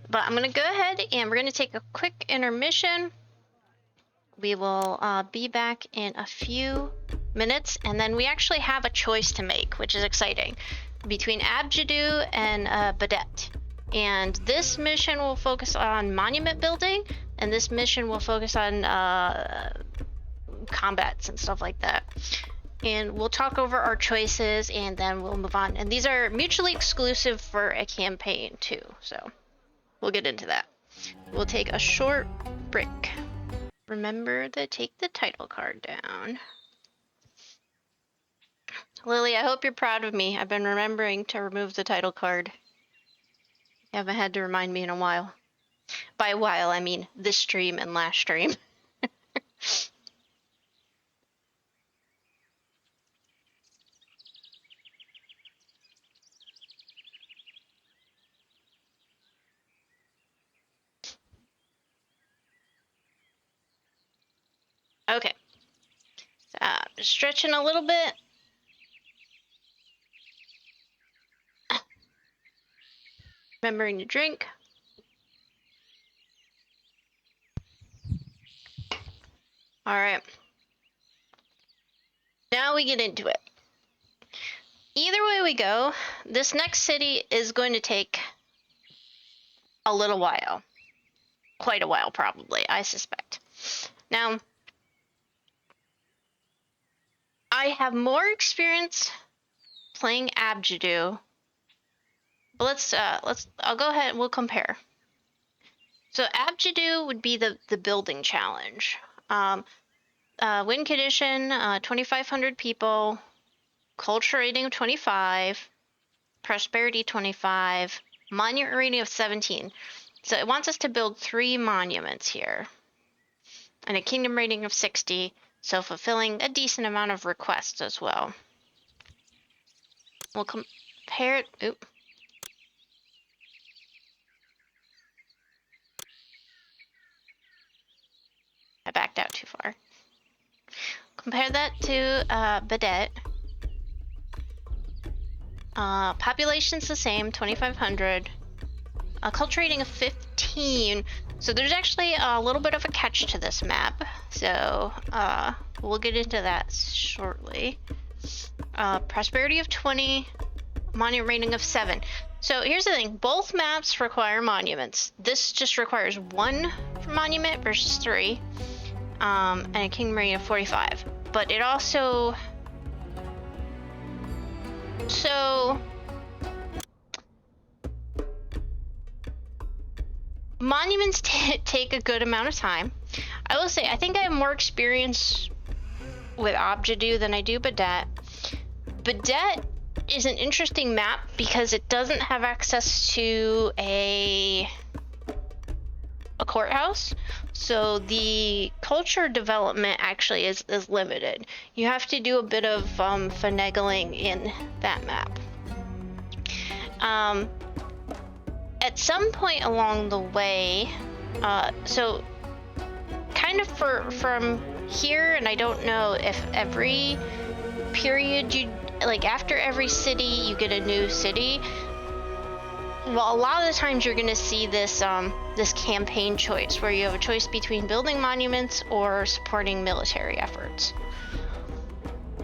But I'm gonna go ahead and we're gonna take a quick intermission. We will be back in a few minutes, and then we actually have a choice to make, which is exciting, between Abedju and Bedet. And this mission will focus on monument building, and this mission will focus on combats and stuff like that. And we'll talk over our choices, and then we'll move on. And these are mutually exclusive for a campaign too, so we'll get into that. We'll take a short break. Remember to take the title card down. Lily, I hope you're proud of me. I've been remembering to remove the title card. You haven't had to remind me in a while. By a while, I mean this stream and last stream. Okay. Stretching a little bit. Remembering to drink. All right. Now we get into it. Either way we go, this next city is going to take a little while. Quite a while, probably, I suspect. Now, I have more experience playing Abedju, but I'll go ahead and we'll compare. So Abedju would be the building challenge. Win condition, 2,500 people, culture rating of 25, prosperity 25, monument rating of 17. So it wants us to build 3 monuments here, and a kingdom rating of 60. So fulfilling a decent amount of requests as well. We'll compare it. Oop. I backed out too far. Compare that to Bedet. Population's the same, 2,500. Culture rating of 15. So there's actually a little bit of a catch to this map. So we'll get into that shortly. Prosperity of 20, monument rating of 7. So here's the thing, both maps require monuments. This just requires 1 monument versus 3, and a kingdom rating of 45. But it also, monuments take a good amount of time. I will say, I think I have more experience with Abedju than I do Bedet. Bedet is an interesting map because it doesn't have access to a courthouse. So the culture development actually is limited. You have to do a bit of finagling in that map. At some point along the way, so kind of from here, and I don't know if every period like after every city you get a new city. Well, a lot of the times you're gonna see this this campaign choice where you have a choice between building monuments or supporting military efforts.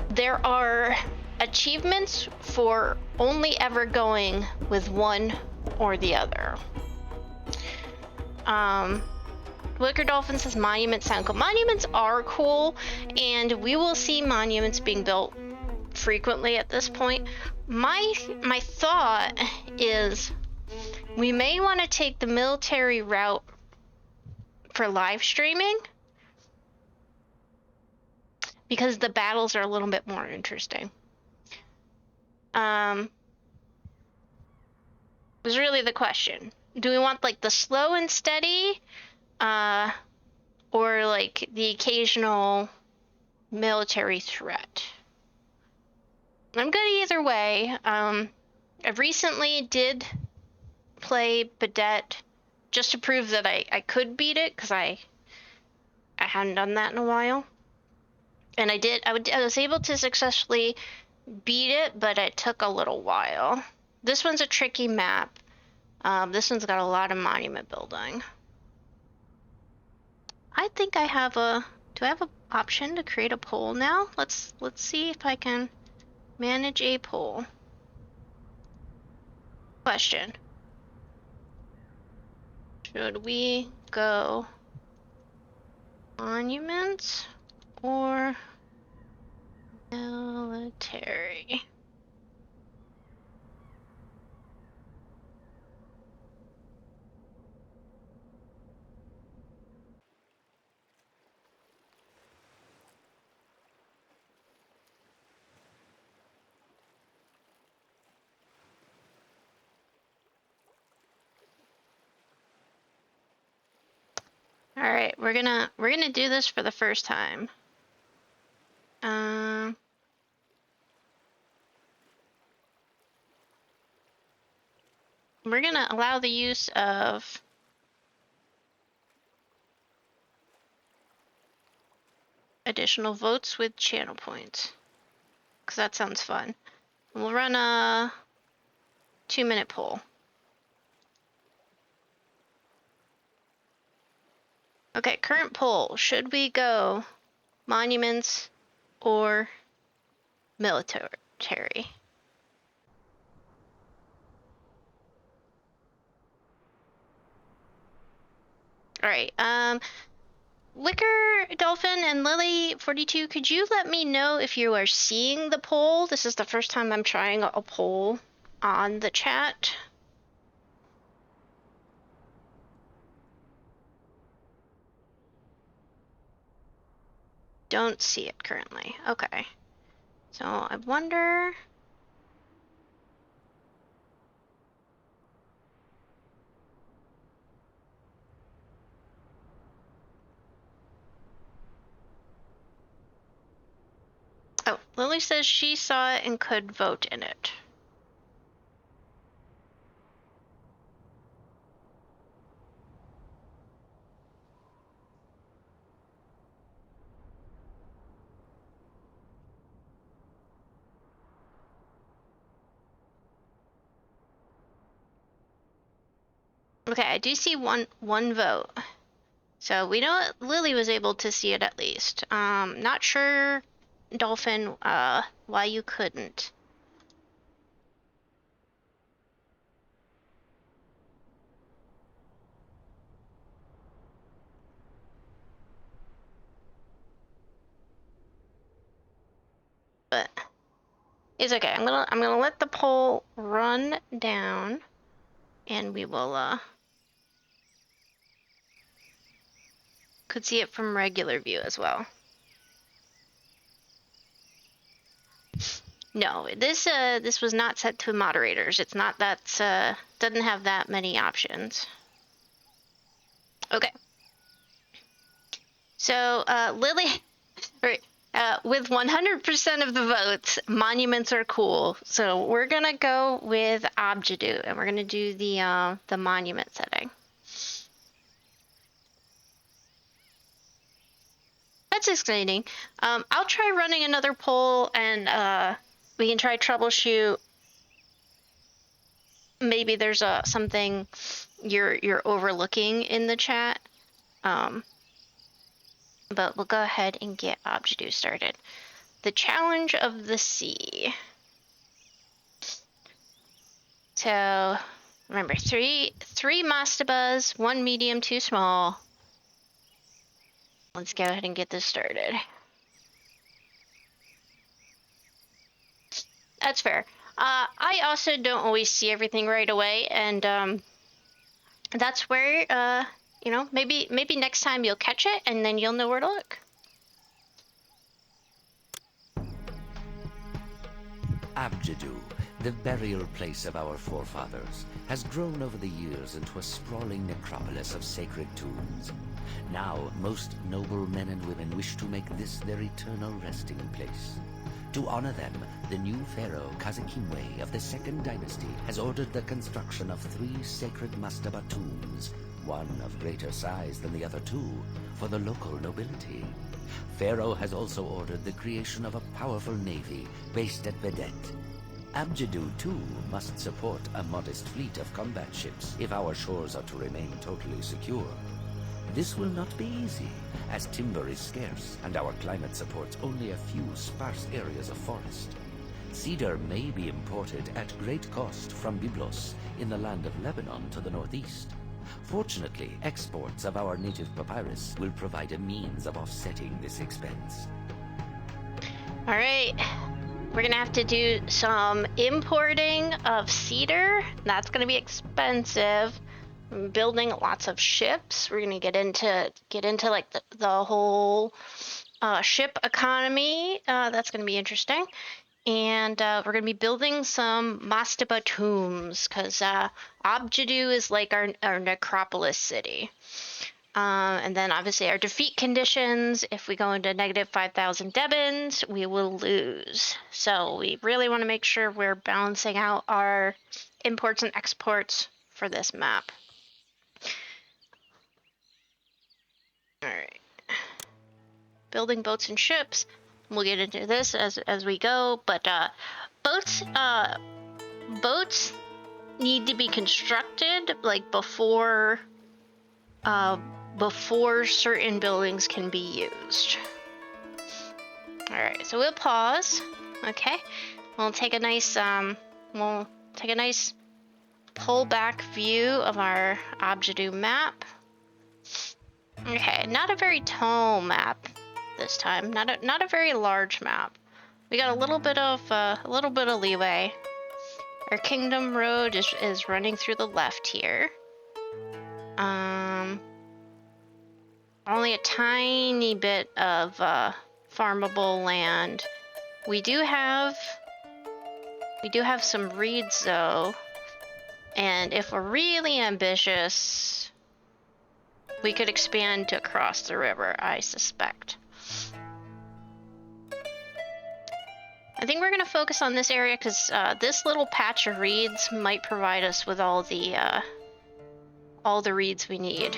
There are achievements for only ever going with one or the other. Wicker Dolphin says monuments sound cool. Monuments are cool, and we will see monuments being built frequently at this point. My thought is we may want to take the military route for live streaming because the battles are a little bit more interesting. is really the question. Do we want like the slow and steady, or like the occasional military threat? I'm good either way. I recently did play Badet just to prove that I could beat it, because I hadn't done that in a while. And I was able to successfully beat it, but it took a little while. This one's a tricky map. This one's got a lot of monument building. I think I have a... Do I have an option to create a poll now? Let's see if I can manage a poll. Question. Should we go monuments or military? All right, we're gonna do this for the first time. We're gonna allow the use of additional votes with channel points, because that sounds fun. We'll run a 2-minute poll. Okay, current poll. Should we go monuments or military? All right. Liquor, Dolphin, and Lily42, could you let me know if you are seeing the poll? This is the first time I'm trying a poll on the chat. Don't see it currently. Okay. So I wonder... Oh, Lily says she saw it and could vote in it. Okay, I do see one vote. So we know Lily was able to see it at least. Not sure, Dolphin, why you couldn't. But it's okay. I'm gonna let the poll run down, and we will could see it from regular view as well. No, this was not set to moderators. It's not that's doesn't have that many options. Okay. So Lily, with 100% of the votes, monuments are cool. So we're gonna go with Abedju, and we're gonna do the monument setting. That's exciting. I'll try running another poll, and we can try troubleshoot. Maybe there's something you're overlooking in the chat. But we'll go ahead and get Abedju started. The Challenge of the Sea. So remember, three mastabas, 1 medium, 2 small. Let's go ahead and get this started. That's fair. I also don't always see everything right away, and that's where you know, maybe next time you'll catch it, and then you'll know where to look. Abedju, The burial place of our forefathers has grown over the years into a sprawling necropolis of sacred tombs. Now, most noble men and women wish to make this their eternal resting place. To honor them, the new pharaoh Kazakimwe of the Second Dynasty has ordered the construction of 3 sacred mastaba tombs, one of greater size than the other 2, for the local nobility. Pharaoh has also ordered the creation of a powerful navy based at Vedet. Abedju, too, must support a modest fleet of combat ships if our shores are to remain totally secure. This will not be easy, as timber is scarce and our climate supports only a few sparse areas of forest. Cedar may be imported at great cost from Byblos in the land of Lebanon to the northeast. Fortunately, exports of our native papyrus will provide a means of offsetting this expense. All right. We're gonna have to do some importing of cedar. That's gonna be expensive. Building lots of ships. We're gonna get into like the whole ship economy. That's gonna be interesting. And we're gonna be building some mastaba tombs because Abedju is like our necropolis city. And then obviously our defeat conditions, if we go into negative 5,000 debins, we will lose. So we really want to make sure we're balancing out our imports and exports for this map. All right. Building boats and ships. We'll get into this as we go, but boats need to be constructed like before certain buildings can be used. All right, so we'll pause. Okay, we'll take a nice pull back view of our Abedju map. Okay, not a very tall map this time. Not a very large map. We got a little bit of leeway. Our kingdom road is running through the left here. Only a tiny bit of farmable land. We do have some reeds though, and if we're really ambitious, we could expand to across the river, I suspect. I think we're gonna focus on this area because this little patch of reeds might provide us with all the reeds we need.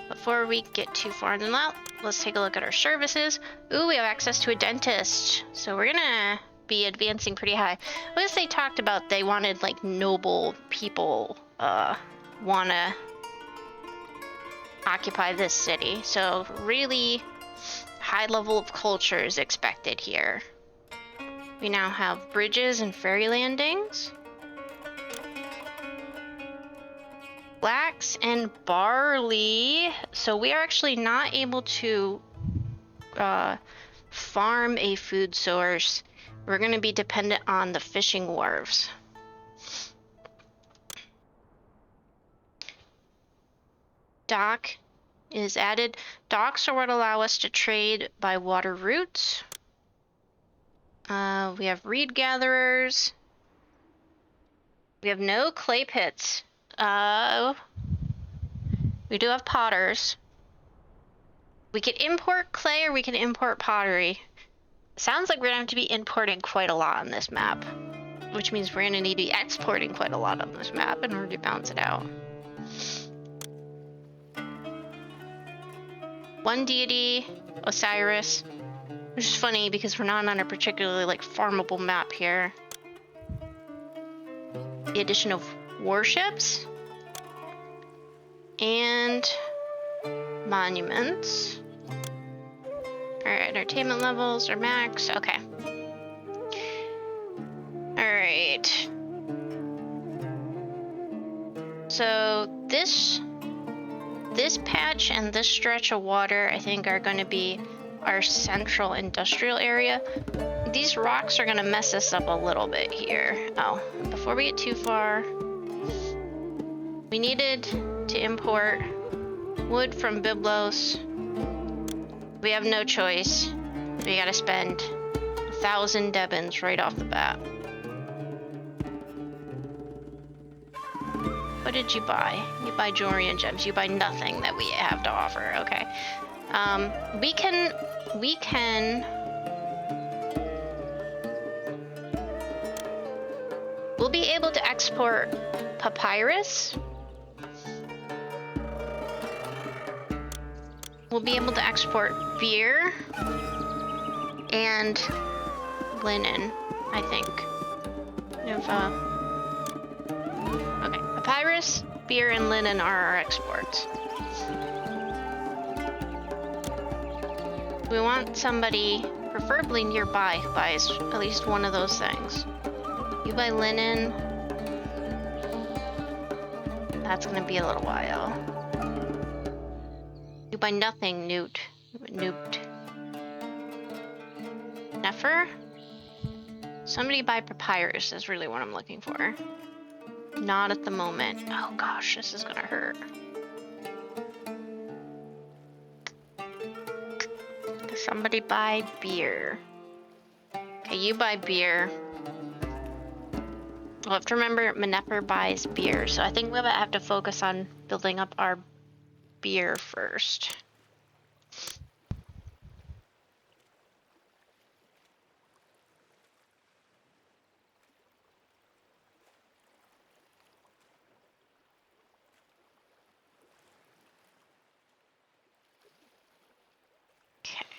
Before we get too far in that, let's take a look at our services. Ooh, we have access to a dentist. So we're gonna be advancing pretty high. What if they talked about they wanted like noble people wanna occupy this city. So really high level of culture is expected here. We now have bridges and ferry landings. Flax and barley. So we are actually not able to farm a food source. We're going to be dependent on the fishing wharves. Dock is added. Docks are what allow us to trade by water routes. We have reed gatherers. We have no clay pits. We do have potters. We could import clay or we can import pottery. Sounds like we're gonna have to be importing quite a lot on this map, which means we're gonna need to be exporting quite a lot on this map in order to balance it out. One deity, Osiris, which is funny because we're not on a particularly like farmable map here. The addition of warships and monuments. Alright, entertainment levels are max. Okay. Alright. So this patch and this stretch of water I think are going to be our central industrial area. These rocks are going to mess us up a little bit here. Oh, before we get too far, we needed to import wood from Byblos. We have no choice. We gotta spend 1,000 debins right off the bat. What did you buy? You buy jewelry and gems. You buy nothing that we have to offer. Okay. We can... We'll be able to export papyrus. We'll be able to export beer and linen, I think. Okay, papyrus, beer, and linen are our exports. We want somebody, preferably nearby, who buys at least one of those things. You buy linen. That's gonna be a little while. You buy nothing, Newt. Nefer? Somebody buy papyrus is really what I'm looking for. Not at the moment. Oh gosh, this is gonna hurt. Somebody buy beer. Okay, you buy beer. We'll have to remember Nefer buys beer, so I think we'll have to focus on building up our beer first.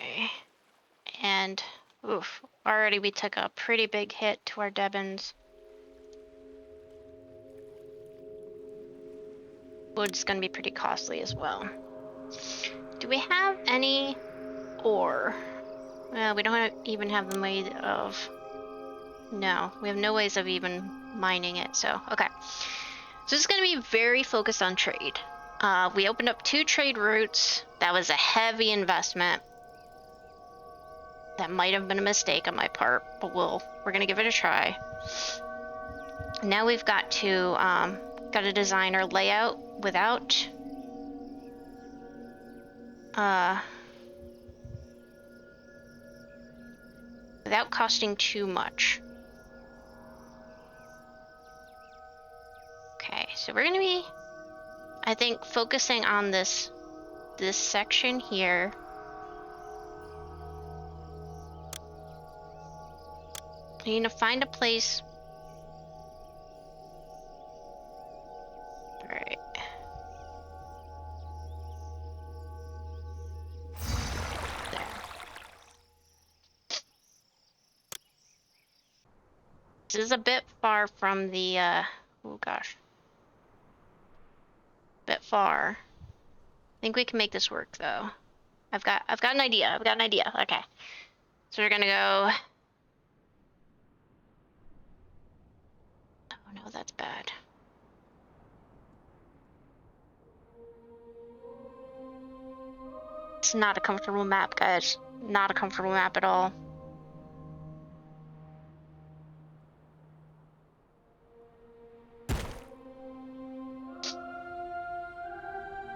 Okay. And, oof, already we took a pretty big hit to our Devons. Wood's gonna be pretty costly as well. Do we have any ore? Well, we don't even have the way of... No, we have no ways of even mining it, so, okay. So this is gonna be very focused on trade. We opened up 2 trade routes. That was a heavy investment. That might have been a mistake on my part, but we're gonna give it a try. Now we've got to design our layout without costing too much. Okay, so we're gonna be, I think, focusing on this section here. You need to find a place. All right. There. This is a bit far from the, oh gosh. Bit far. I think we can make this work though. I've got an idea. Okay. So we're gonna go. Oh no, that's bad. It's not a comfortable map, guys. Not a comfortable map at all.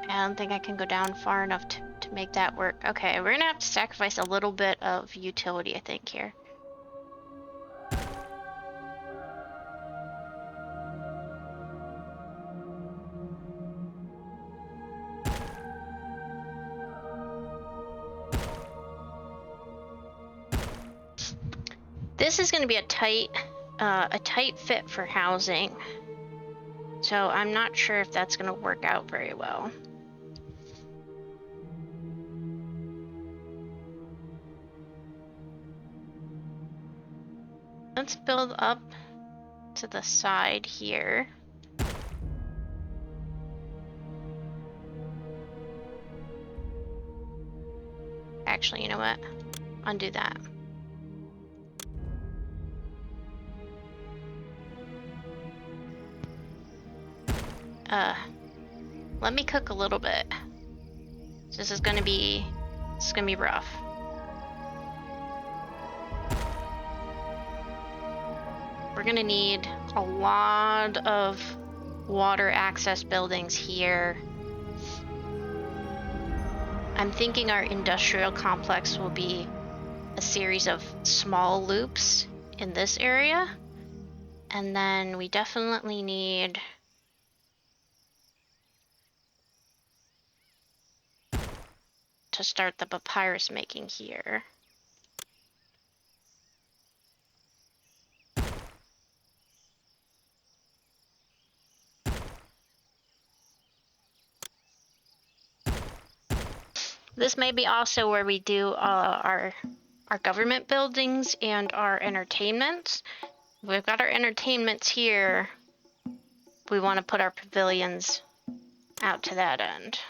I don't think I can go down far enough to make that work. Okay, we're gonna have to sacrifice a little bit of utility, I think, here. This is going to be a tight fit for housing, so I'm not sure if that's going to work out very well. Let's build up to the side here. Actually, you know what? Undo that. Let me cook a little bit. This is gonna be rough. We're gonna need a lot of water access buildings here. I'm thinking our industrial complex will be a series of small loops in this area. And then we definitely need to start the papyrus making here. This may be also where we do our government buildings and our entertainments. We've got our entertainments here. We want to put our pavilions out to that end.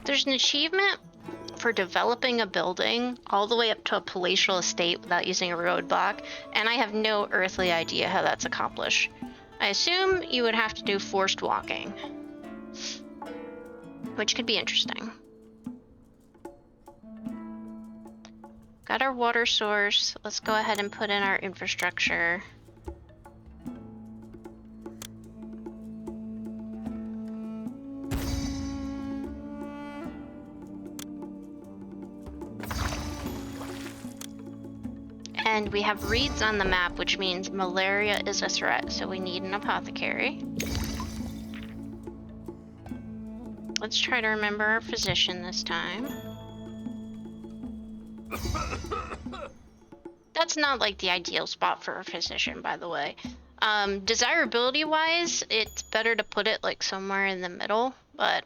There's an achievement for developing a building all the way up to a palatial estate without using a roadblock, and I have no earthly idea how that's accomplished. I assume you would have to do forced walking, which could be interesting. Got our water source. Let's go ahead and put in our infrastructure. And we have reeds on the map, which means malaria is a threat, so we need an apothecary. Let's try to remember our physician this time. That's not like the ideal spot for a physician, by the way. Desirability-wise, it's better to put it like somewhere in the middle, but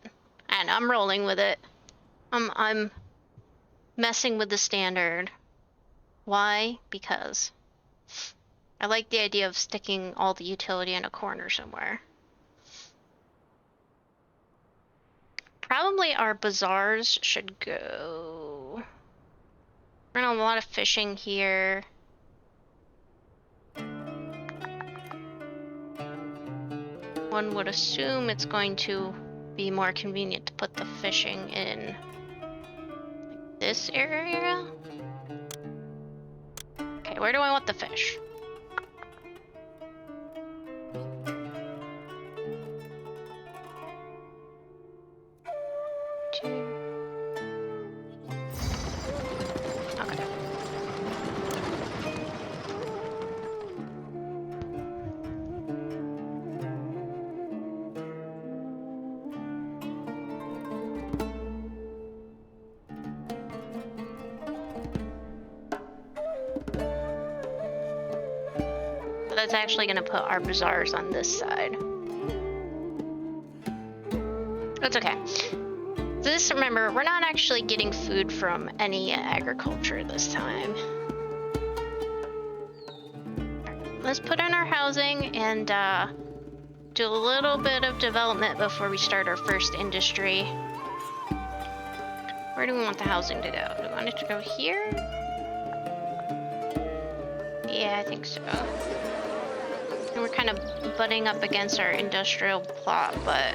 and I'm rolling with it. I'm messing with the standard. Why? Because I like the idea of sticking all the utility in a corner somewhere. Probably our bazaars should go. We're doing a lot of fishing here. One would assume it's going to be more convenient to put the fishing in this area. Okay, where do I want the fish? Okay. That's actually going to put our bazaars on this side. That's okay. This, remember, we're not actually getting food from any agriculture this time. Let's put in our housing and do a little bit of development before we start our first industry. Where do we want the housing to go? Do we want it to go here? Yeah, I think so. And we're kind of butting up against our industrial plot, but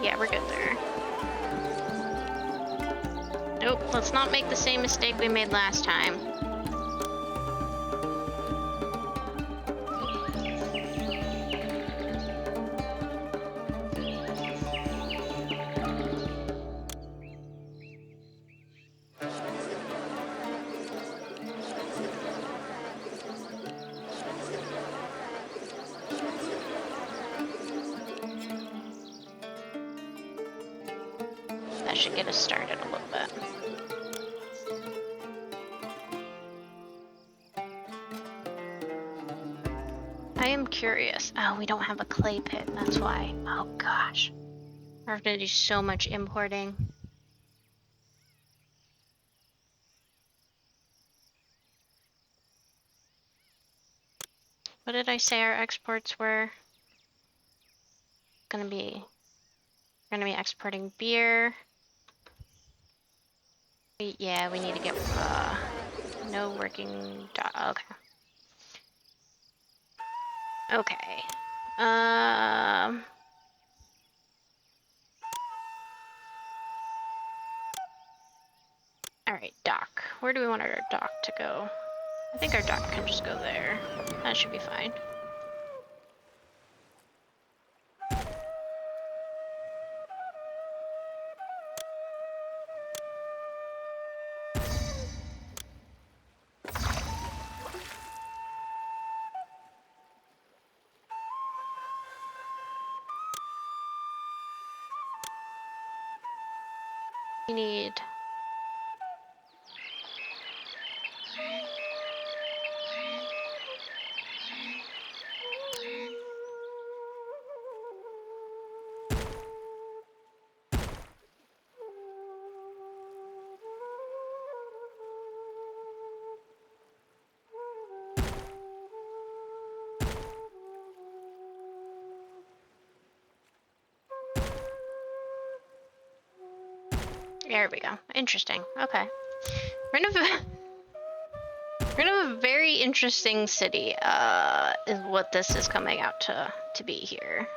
yeah, we're good there. Nope, let's not make the same mistake we made last time. That should get us started a little bit. I am curious. Oh, we don't have a clay pit, that's why. Oh gosh. We're gonna do so much importing. What did I say our exports were? We're gonna be exporting beer. Yeah, we need to get no working dog. Okay. Alright, dock. Where do we want our dock to go? I think our dock can just go there. That should be fine. We need... There we go. Interesting. Okay. We're gonna have a very interesting city, is what this is coming out to be here.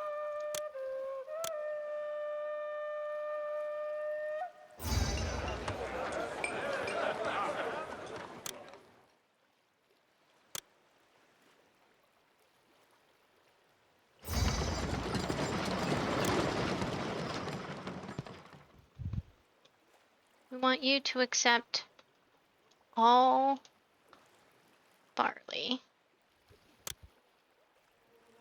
We want you to accept all barley.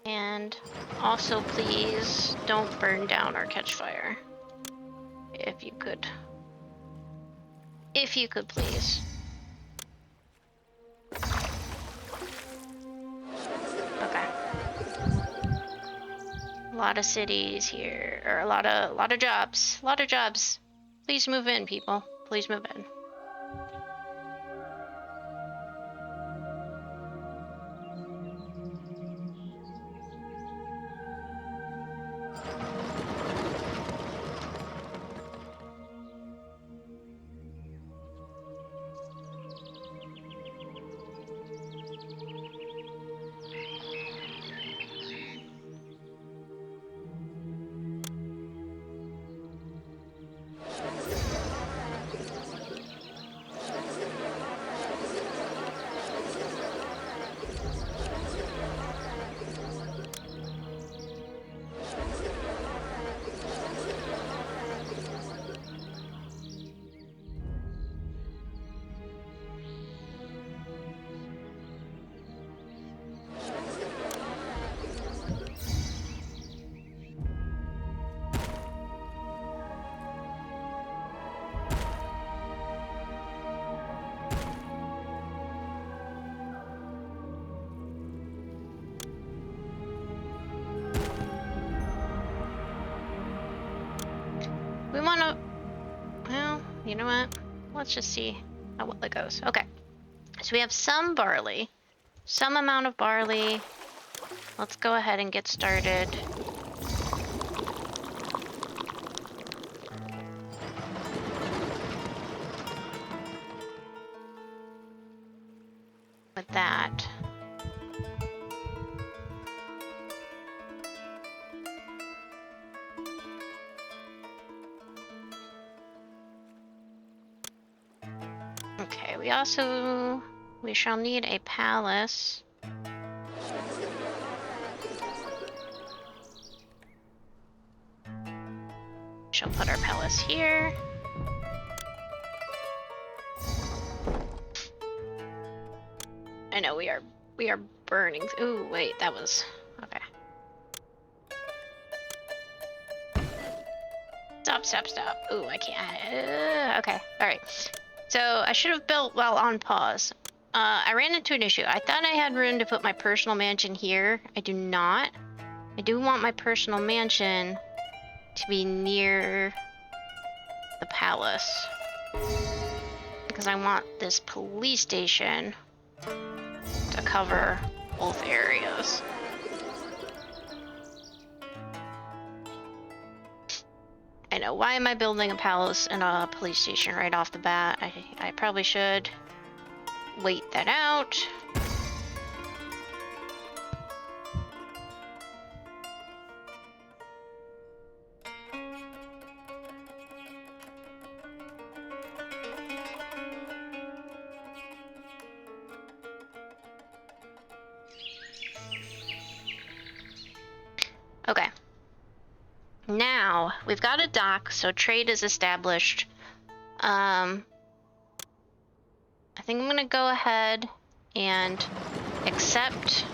And also please don't burn down or catch fire. If you could. If you could please. Okay. A lot of cities here, or a lot of jobs. A lot of jobs. Please move in, people. Please move in. We want to... Well, you know what? Let's just see how well it goes. Okay. So we have some barley. Some amount of barley. Let's go ahead and get started. With that. Okay, we shall need a palace. Shall put our palace here. I know we are burning. Ooh, wait, that was okay. Stop. Ooh, I can't. Okay, all right. So I should have built while on pause. I ran into an issue. I thought I had room to put my personal mansion here. I do not. I do want my personal mansion to be near the palace. Because I want this police station to cover both areas. I know, why am I building a palace and a police station right off the bat? I probably should wait that out. now we've got a dock, so trade is established. I think I'm gonna go ahead and accept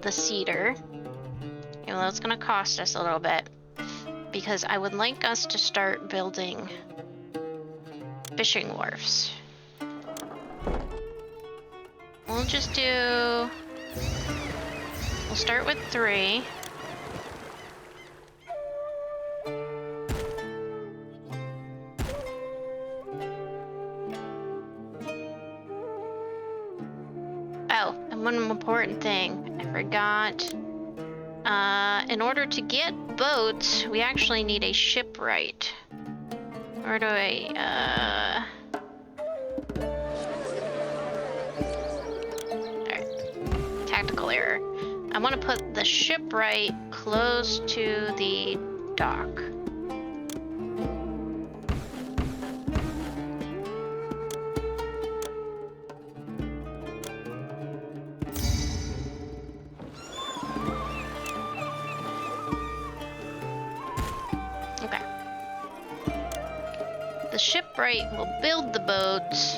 the cedar, even though it's gonna cost us a little bit, because I would like us to start building fishing wharfs. We'll just do... We'll start with 3. Oh, and one important thing I forgot. In order to get boats, we actually need a shipwright. Where do I, Alright. Tactical error. I want to put the shipwright close to the dock. Okay. The shipwright will build the boats.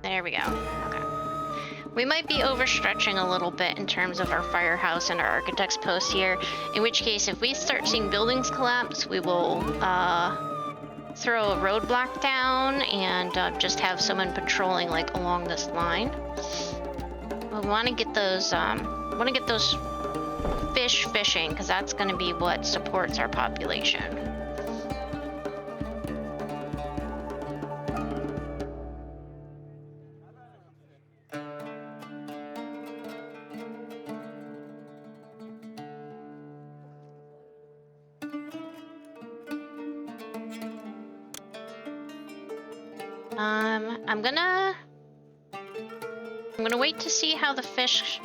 There we go. Okay. We might be overstretching a little bit in terms of our firehouse and our architect's post here, in which case if we start seeing buildings collapse, we will throw a roadblock down and just have someone patrolling like along this line. We want to get those fish fishing, because that's going to be what supports our population. I'm gonna wait to see how the fish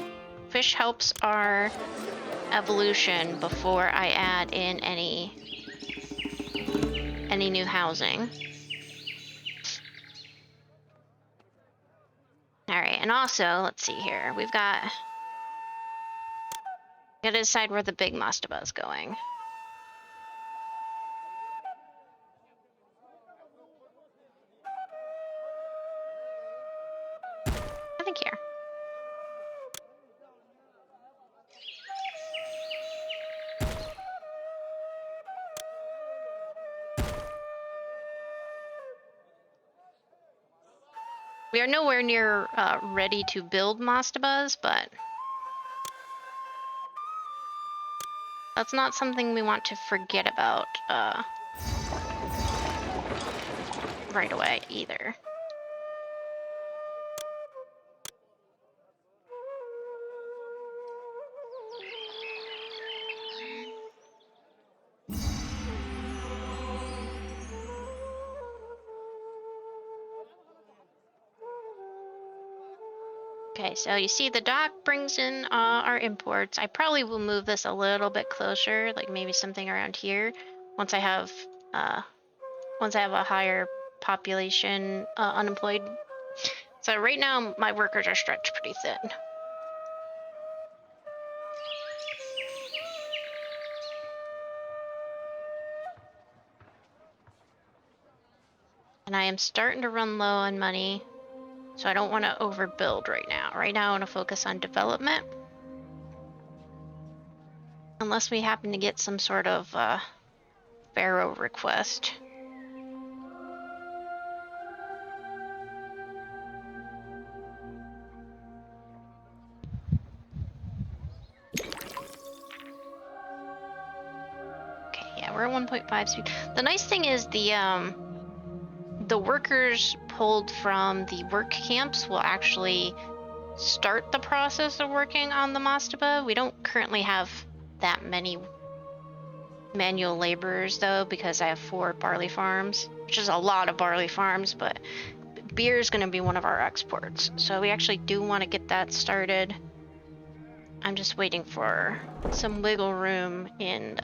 helps our evolution before I add in any new housing. All right, and also let's see here. We gotta decide where the big mastaba is going. I think here. We are nowhere near ready to build mastabas, but that's not something we want to forget about right away either. Okay, so you see the dock brings in our imports. I probably will move this a little bit closer, like maybe something around here, once I have a higher population unemployed. So right now my workers are stretched pretty thin. And I am starting to run low on money. So I don't want to overbuild right now. Right now I want to focus on development. Unless we happen to get some sort of Pharaoh request. Okay, yeah, we're at 1.5 speed. The nice thing is the workers pulled from the work camps will actually start the process of working on the mastaba. We don't currently have that many manual laborers though, because I have 4 barley farms, which is a lot of barley farms, but beer is going to be one of our exports. So we actually do want to get that started. I'm just waiting for some wiggle room in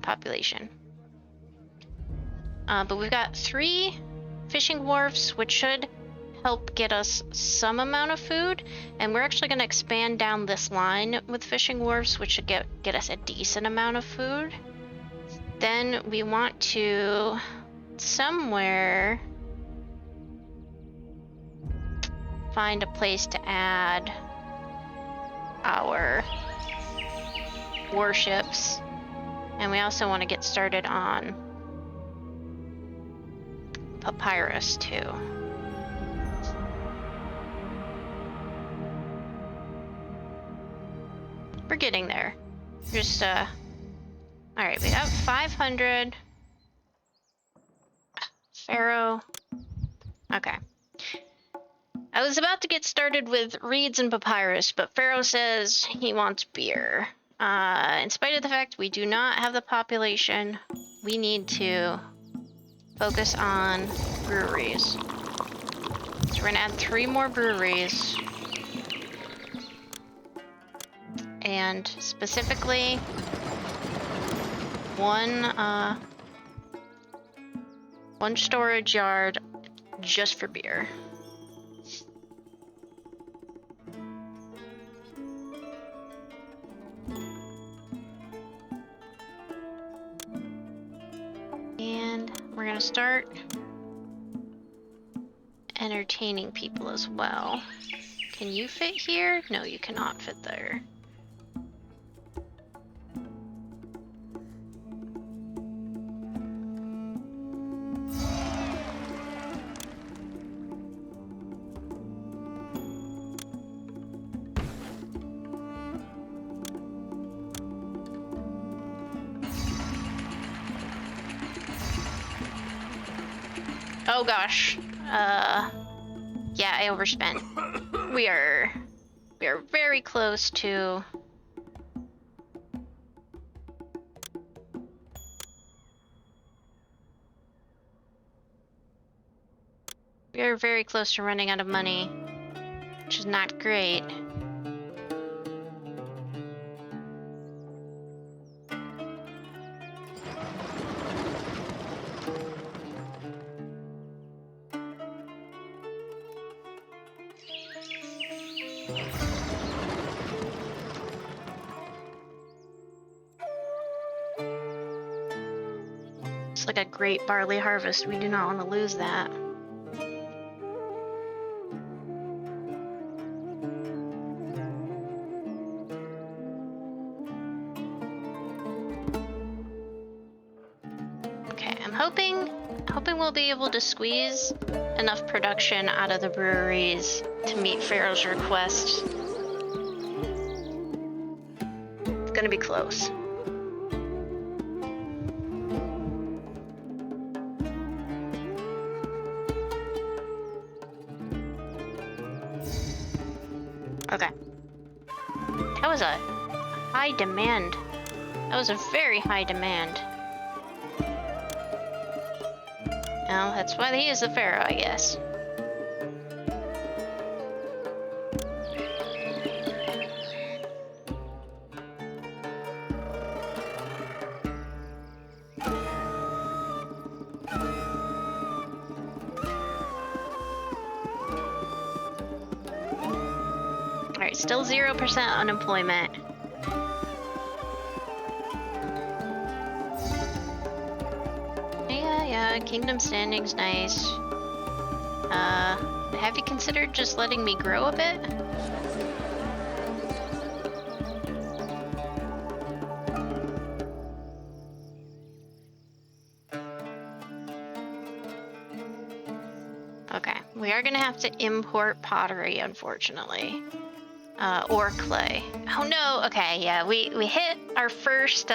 population. But we've got 3 fishing wharfs, which should help get us some amount of food. And we're actually going to expand down this line with fishing wharfs, which should get us a decent amount of food. Then we want to somewhere find a place to add our warships. And we also want to get started on papyrus too. We're getting there. Just alright, we got 500. Pharaoh. Okay. I was about to get started with reeds and papyrus, but Pharaoh says he wants beer. In spite of the fact we do not have the population, we need to focus on breweries. So we're gonna add 3 more breweries. And specifically, one storage yard just for beer. And we're gonna start entertaining people as well. Can you fit here? No, you cannot fit there. Oh gosh. Yeah, I overspent. We are very close to running out of money, which is not great. It's like a great barley harvest. We do not want to lose that. Okay, I'm hoping we'll be able to squeeze enough production out of the breweries to meet Pharaoh's request. It's gonna be close. Okay. That was a high demand. That was a very high demand. Well, that's why he is the Pharaoh, I guess. Alright, still 0% unemployment. Yeah, kingdom standing's nice. Have you considered just letting me grow a bit? Okay, we are gonna have to import pottery, unfortunately. Or clay. Oh no, okay, yeah, we hit our first,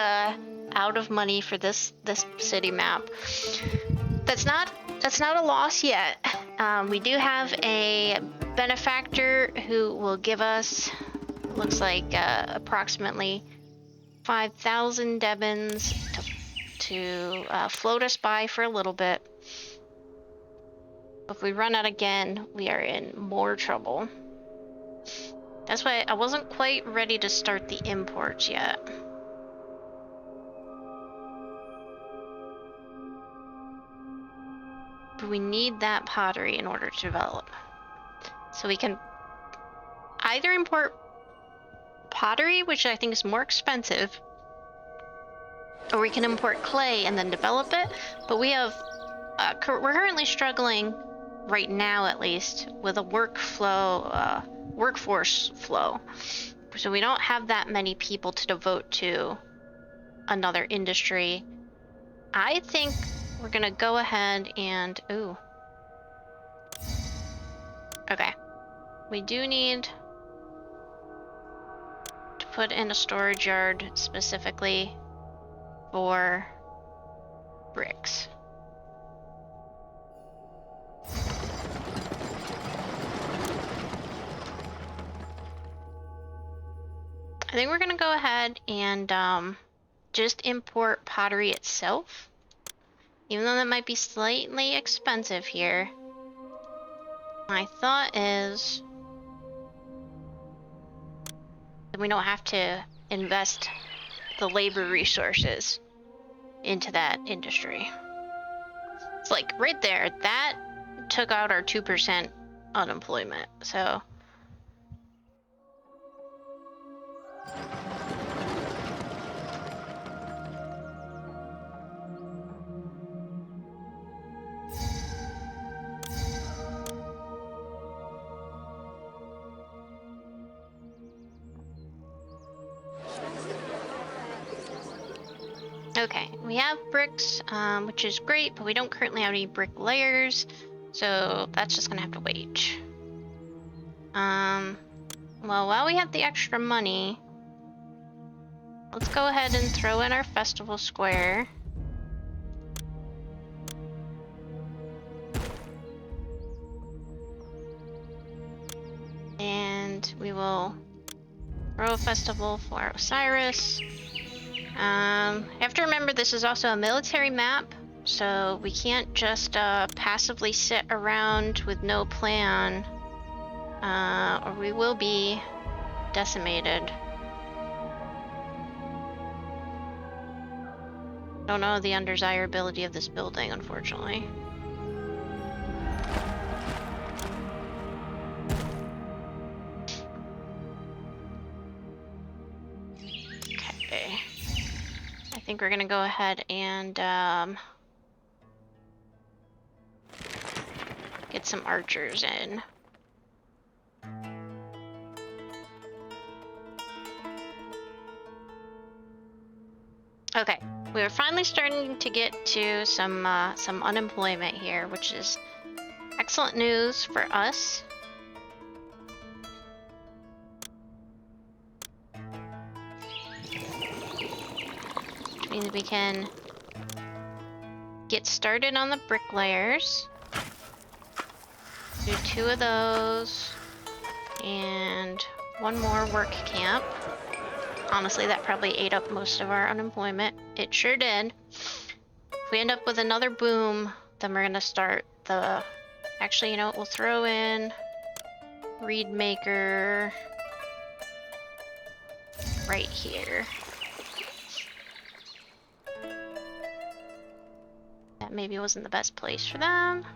out of money for this city map. That's not a loss yet. We do have a benefactor who will give us, looks like approximately 5,000 Debins to float us by for a little bit. If we run out again, we are in more trouble. That's why I wasn't quite ready to start the imports yet. we need that pottery in order to develop. So we can either import pottery, which I think is more expensive, or we can import clay and then develop it. But we have, we're currently struggling, right now at least, with a workforce flow. So we don't have that many people to devote to another industry. I think we're gonna go ahead and, ooh. Okay. We do need to put in a storage yard specifically for bricks. I think we're gonna go ahead and just import pottery itself. Even though that might be slightly expensive here. My thought is that we don't have to invest the labor resources into that industry. It's like right there, that took out our 2% unemployment, so. Okay, we have bricks, which is great, but we don't currently have any brick layers, so that's just gonna have to wait. Well, while we have the extra money, let's go ahead and throw in our festival square. And we will throw a festival for Osiris. You have to remember this is also a military map, so we can't just passively sit around with no plan, or we will be decimated. Don't know the undesirability of this building, unfortunately. Okay. I think we're gonna go ahead and get some archers in. Okay, we're finally starting to get to some unemployment here, which is excellent news for us. Which means we can get started on the bricklayers. Do 2 of those and 1 more work camp. Honestly, that probably ate up most of our unemployment. It sure did. If we end up with another boom, then we're gonna start the... Actually, you know what? We'll throw in reed maker right here. That maybe wasn't the best place for them.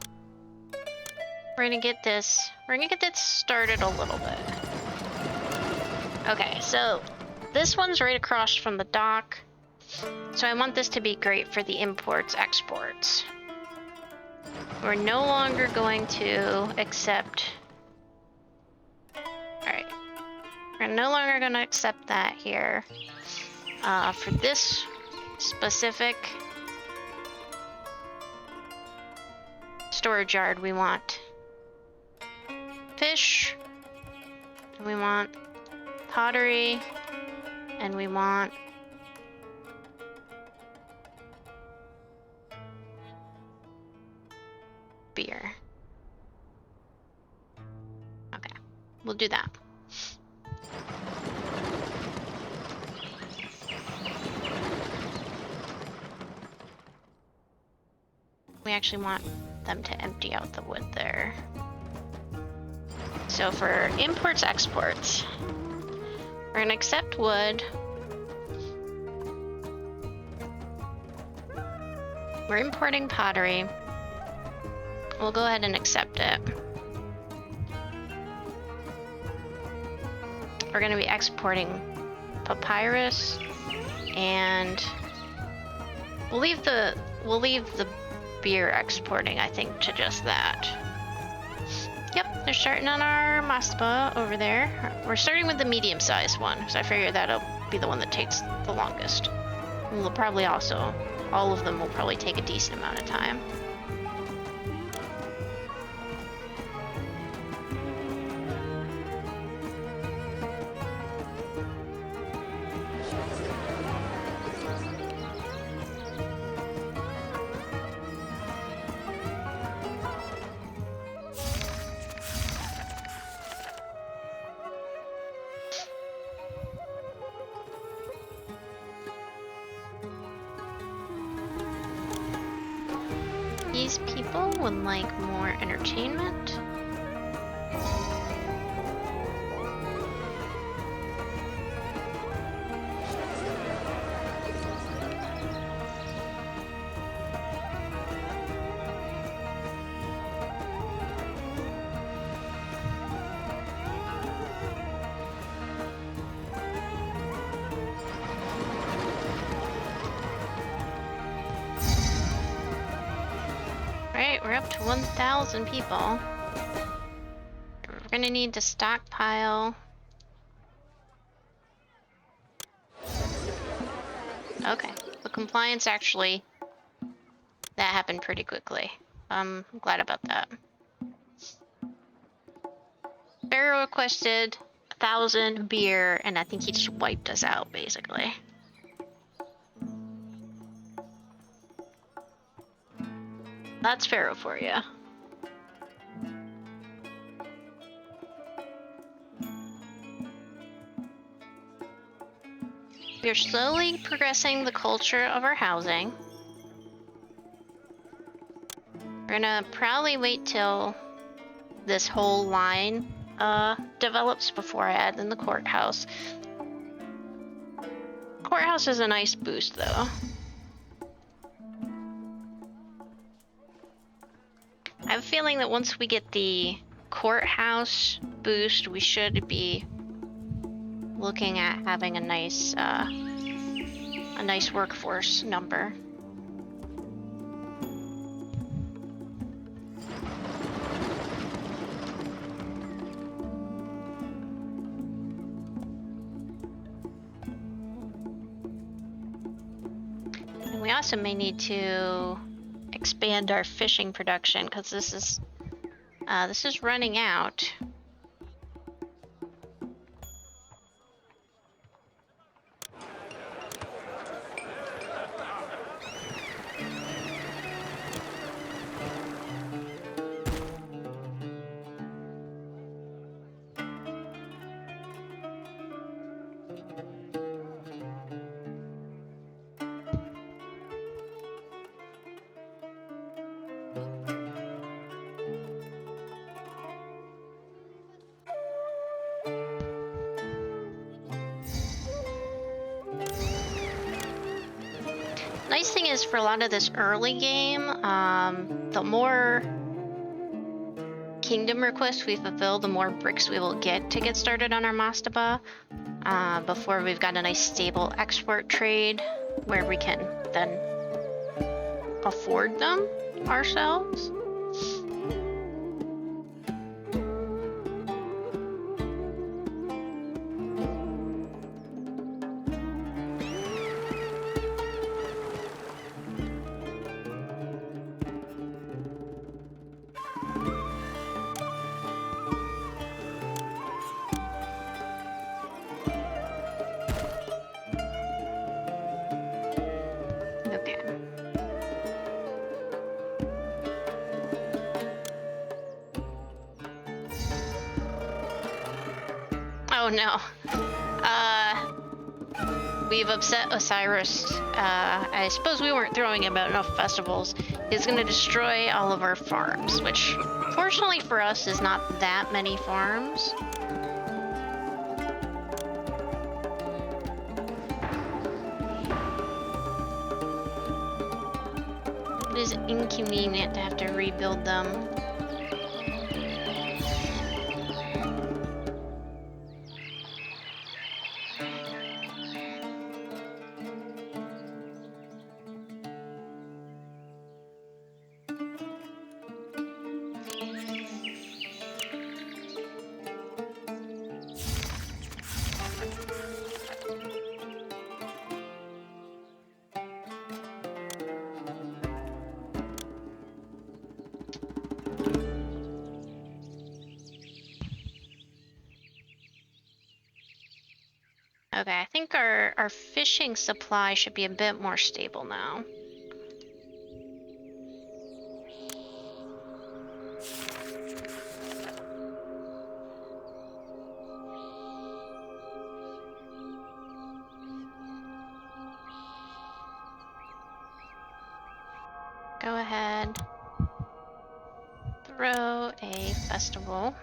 We're gonna get this started a little bit. Okay, so this one's right across from the dock. So I want this to be great for the imports, exports. We're no longer going to accept... Alright. We're no longer going to accept that here. For this specific storage yard, we want fish, and we want pottery, and we want beer. Okay, we'll do that. We actually want them to empty out the wood there. So for imports, exports, we're gonna accept wood. We're importing pottery. we'll go ahead and accept it. We're gonna be exporting papyrus, and we'll leave the beer exporting, I think, to just that. Yep, they're starting on our mastaba over there. We're starting with the medium-sized one, so I figure that'll be the one that takes the longest. And we'll probably also, all of them will probably take a decent amount of time. These people would like more entertainment. We're up to 1,000 people. We're gonna need to stockpile. Okay, the compliance actually, that happened pretty quickly. I'm glad about that. Pharaoh requested 1,000 beer, and I think he just wiped us out, basically. That's Pharaoh for you. We're slowly progressing the culture of our housing. We're gonna probably wait till this whole line develops before I add in the courthouse. Courthouse is a nice boost, though. I have a feeling that once we get the courthouse boost, we should be looking at having a nice workforce number. And we also may need to expand our fishing production, because this is running out. Nice thing is, for a lot of this early game, the more kingdom requests we fulfill, the more bricks we will get to get started on our mastaba, before we've got a nice stable export trade where we can then afford them ourselves. Oh no. We've upset Osiris. I suppose we weren't throwing him out enough festivals. He's gonna destroy all of our farms, which fortunately for us is not that many farms. It is inconvenient to have to rebuild them. Okay, I think our fishing supply should be a bit more stable now. Go ahead. Throw a festival.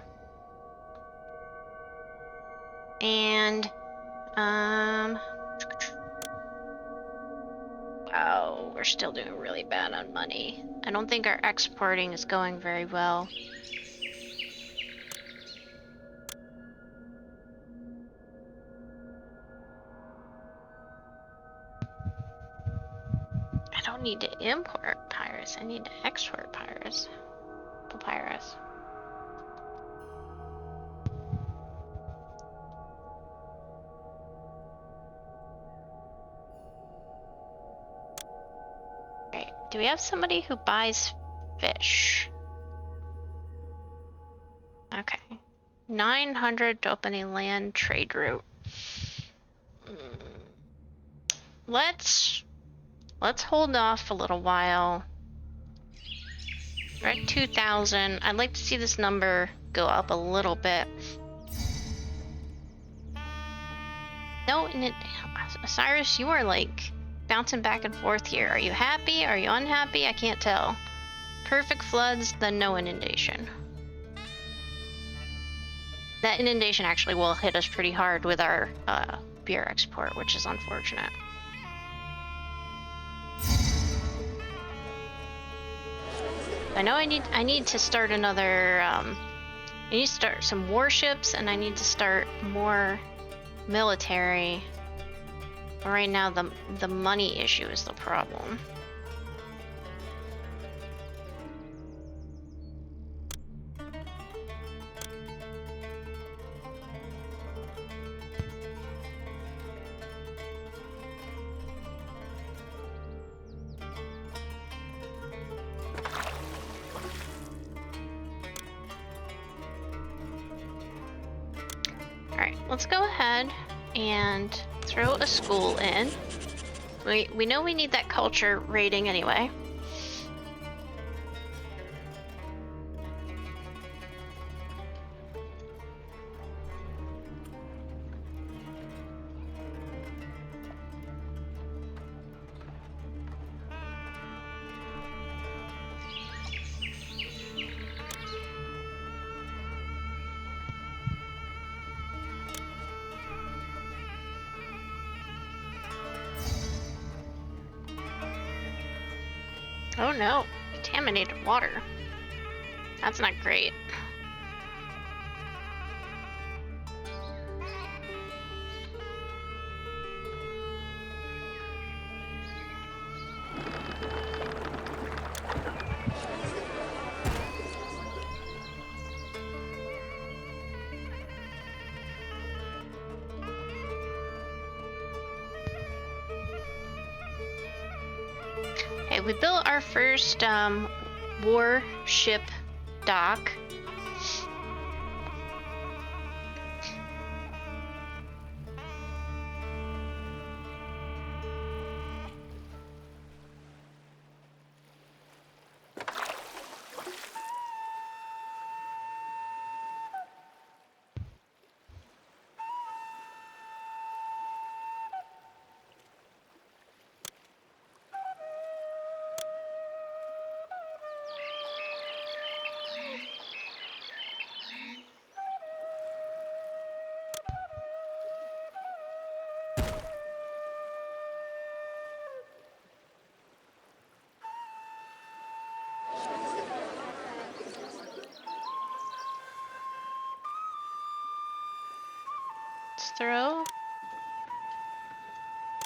And, wow, we're still doing really bad on money. I don't think our exporting is going very well. I don't need to import papyrus, I need to export papyrus. Right, do we have somebody who buys fish? Okay. 900 to open a land trade route. Let's hold off a little while. We're at 2,000. I'd like to see this number go up a little bit. No, Cyrus, you are like bouncing back and forth here. Are you happy? Are you unhappy? I can't tell. Perfect floods, then no inundation. That inundation actually will hit us pretty hard with our beer export, which is unfortunate. I know I need to start another. I need to start some warships, and I need to start more military. But right now, the money issue is the problem. Alright, let's go ahead and throw a school in. We know we need that culture rating anyway. Oh no, contaminated water. That's not great. Okay, we built our first warship dock. throw.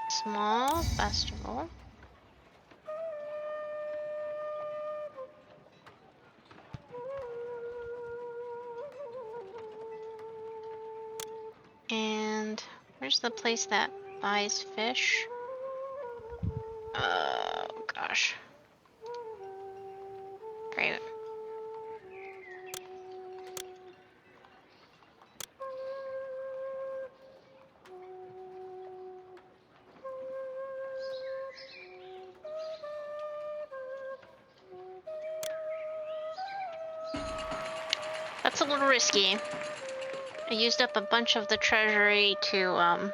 Small festival. And where's the place that buys fish? Oh gosh. Great. That's a little risky. I used up a bunch of the treasury to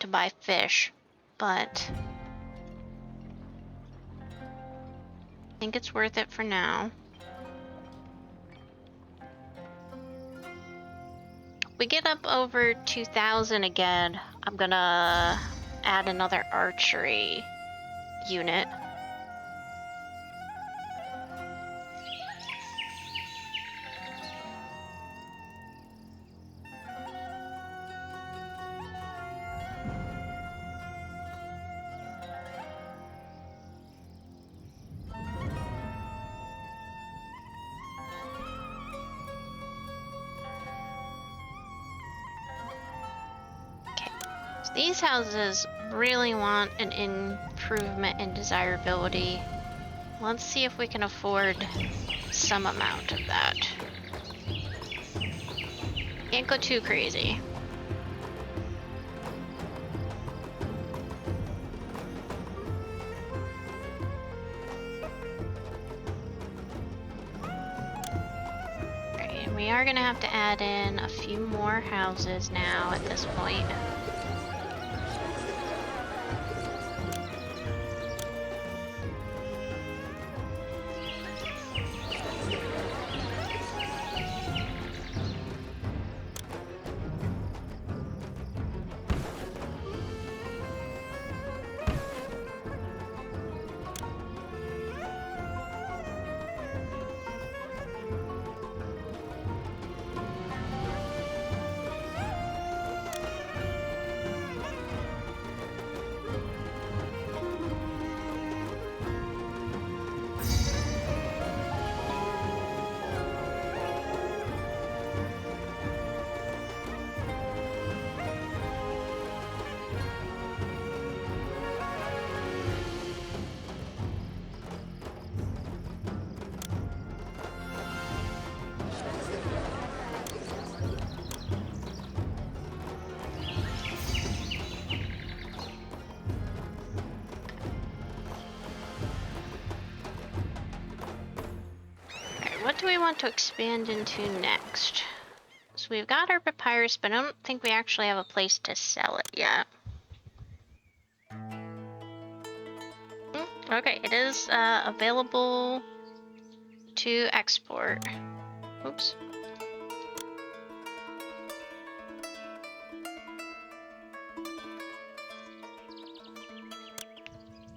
buy fish, but I think it's worth it for now. We get up over 2,000 again, I'm gonna add another archery unit. These houses really want an improvement in desirability. Let's see if we can afford some amount of that. Can't go too crazy. Alright, we are gonna have to add in a few more houses now at this point. What do we want to expand into next? So we've got our papyrus, but I don't think we actually have a place to sell it yet. Okay, it is available to export. Oops.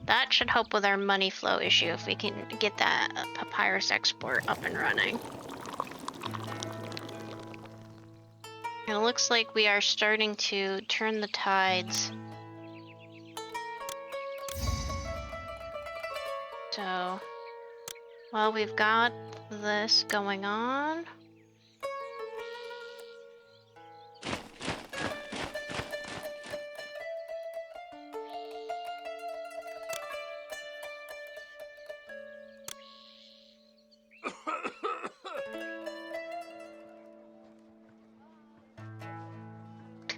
That should help with our money flow issue if we can get that papyrus export up and running. And it looks like we are starting to turn the tides. So, well, we've got this going on.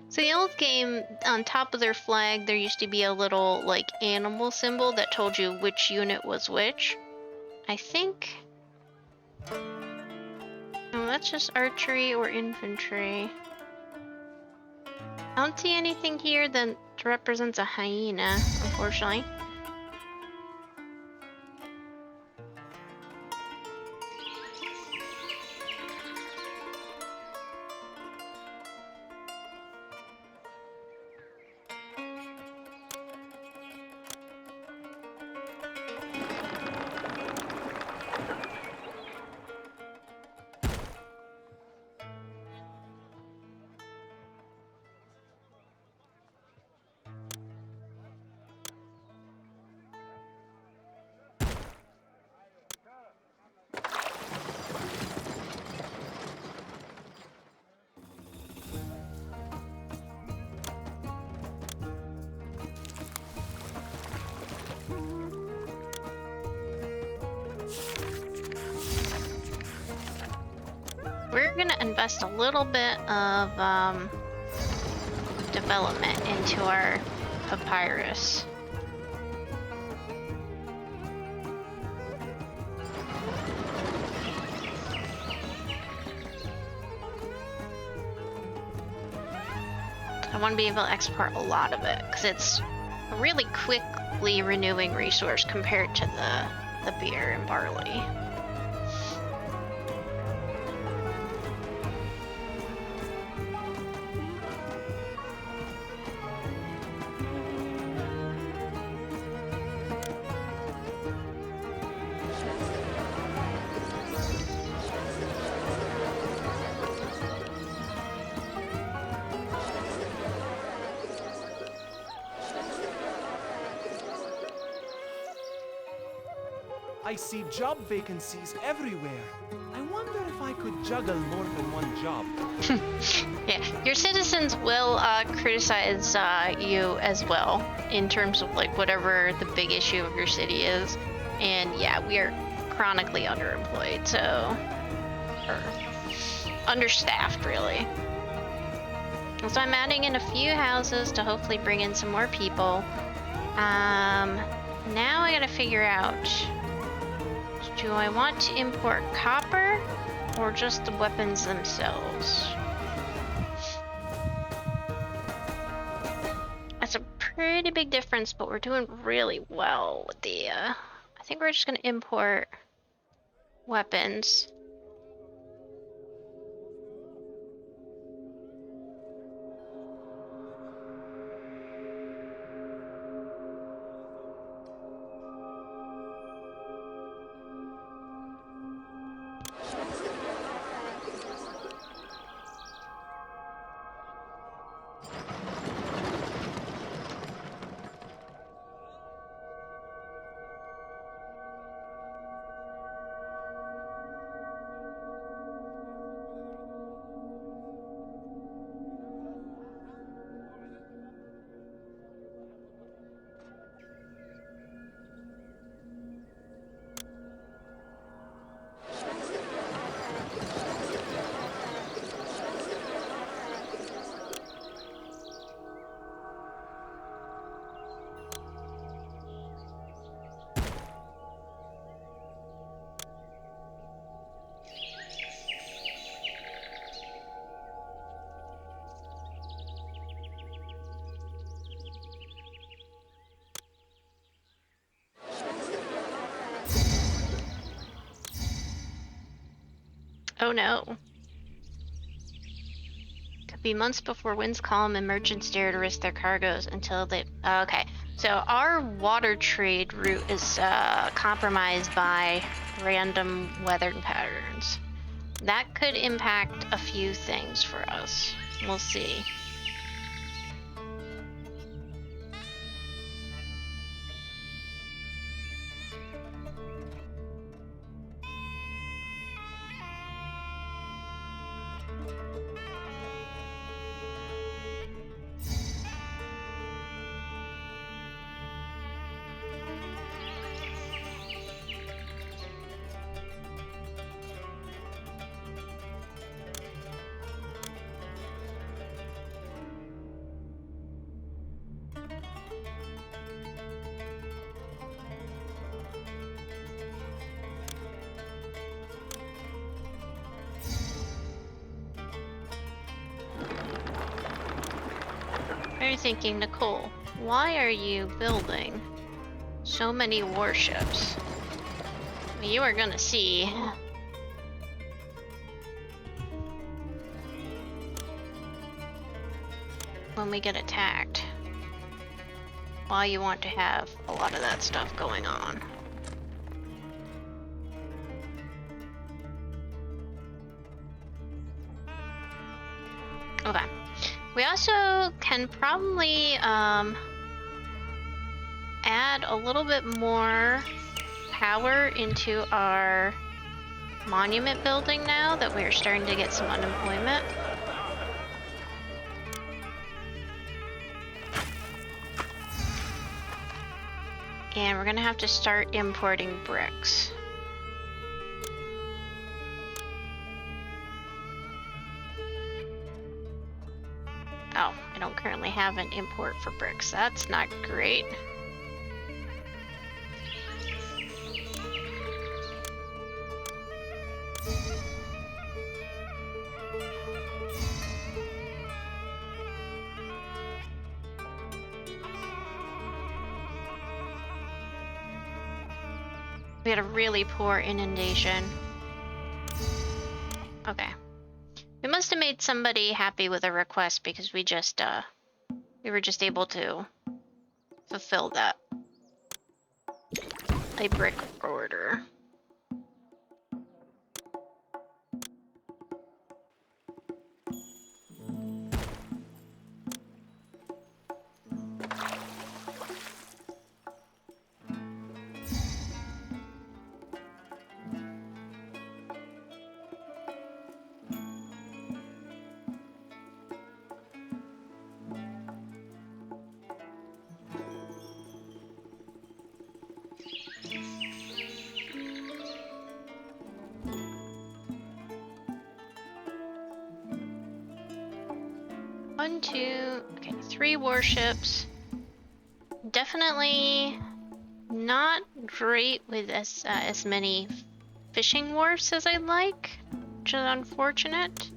So the old game, on top of their flag, there used to be a little, like, animal symbol that told you which unit was which. I think... No, that's just archery or infantry. I don't see anything here that represents a hyena, unfortunately. we're gonna invest a little bit of development into our papyrus. I want to be able to export a lot of it because it's a really quickly renewing resource compared to the beer and barley. I see job vacancies everywhere. I wonder if I could juggle more than one job. Yeah, your citizens will criticize you as well in terms of like whatever the big issue of your city is. And yeah, we are chronically underemployed, so or understaffed really. And so I'm adding in a few houses to hopefully bring in some more people. Now I gotta figure out, do I want to import copper or just the weapons themselves? That's a pretty big difference, but we're doing really well with the, I think we're just gonna import weapons. Oh no. Could be months before winds calm and merchants dare to risk their cargoes until they... Okay, so our water trade route is compromised by random weather patterns. That could impact a few things for us. We'll see. What are you thinking, Nicole? Why are you building so many warships? You are gonna see. When we get attacked. Why you want to have a lot of that stuff going on. Okay. We also can probably add a little bit more power into our monument building now that we're starting to get some unemployment. And we're gonna have to start importing bricks. Oh, I don't currently have an import for bricks. That's not great. We had a really poor inundation. Okay. We must have made somebody happy with a request because we were just able to fulfill that. A brick order. One, two, okay, 3 warships. Definitely not great with as many fishing wharfs as I'd like, which is unfortunate.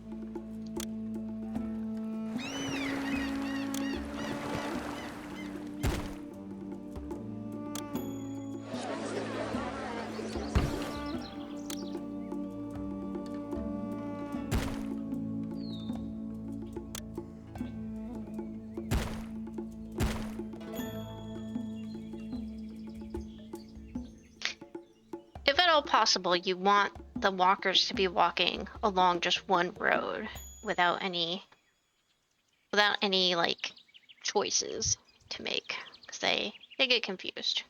If at all possible, you want the walkers to be walking along just one road without any like choices to make, because they get confused.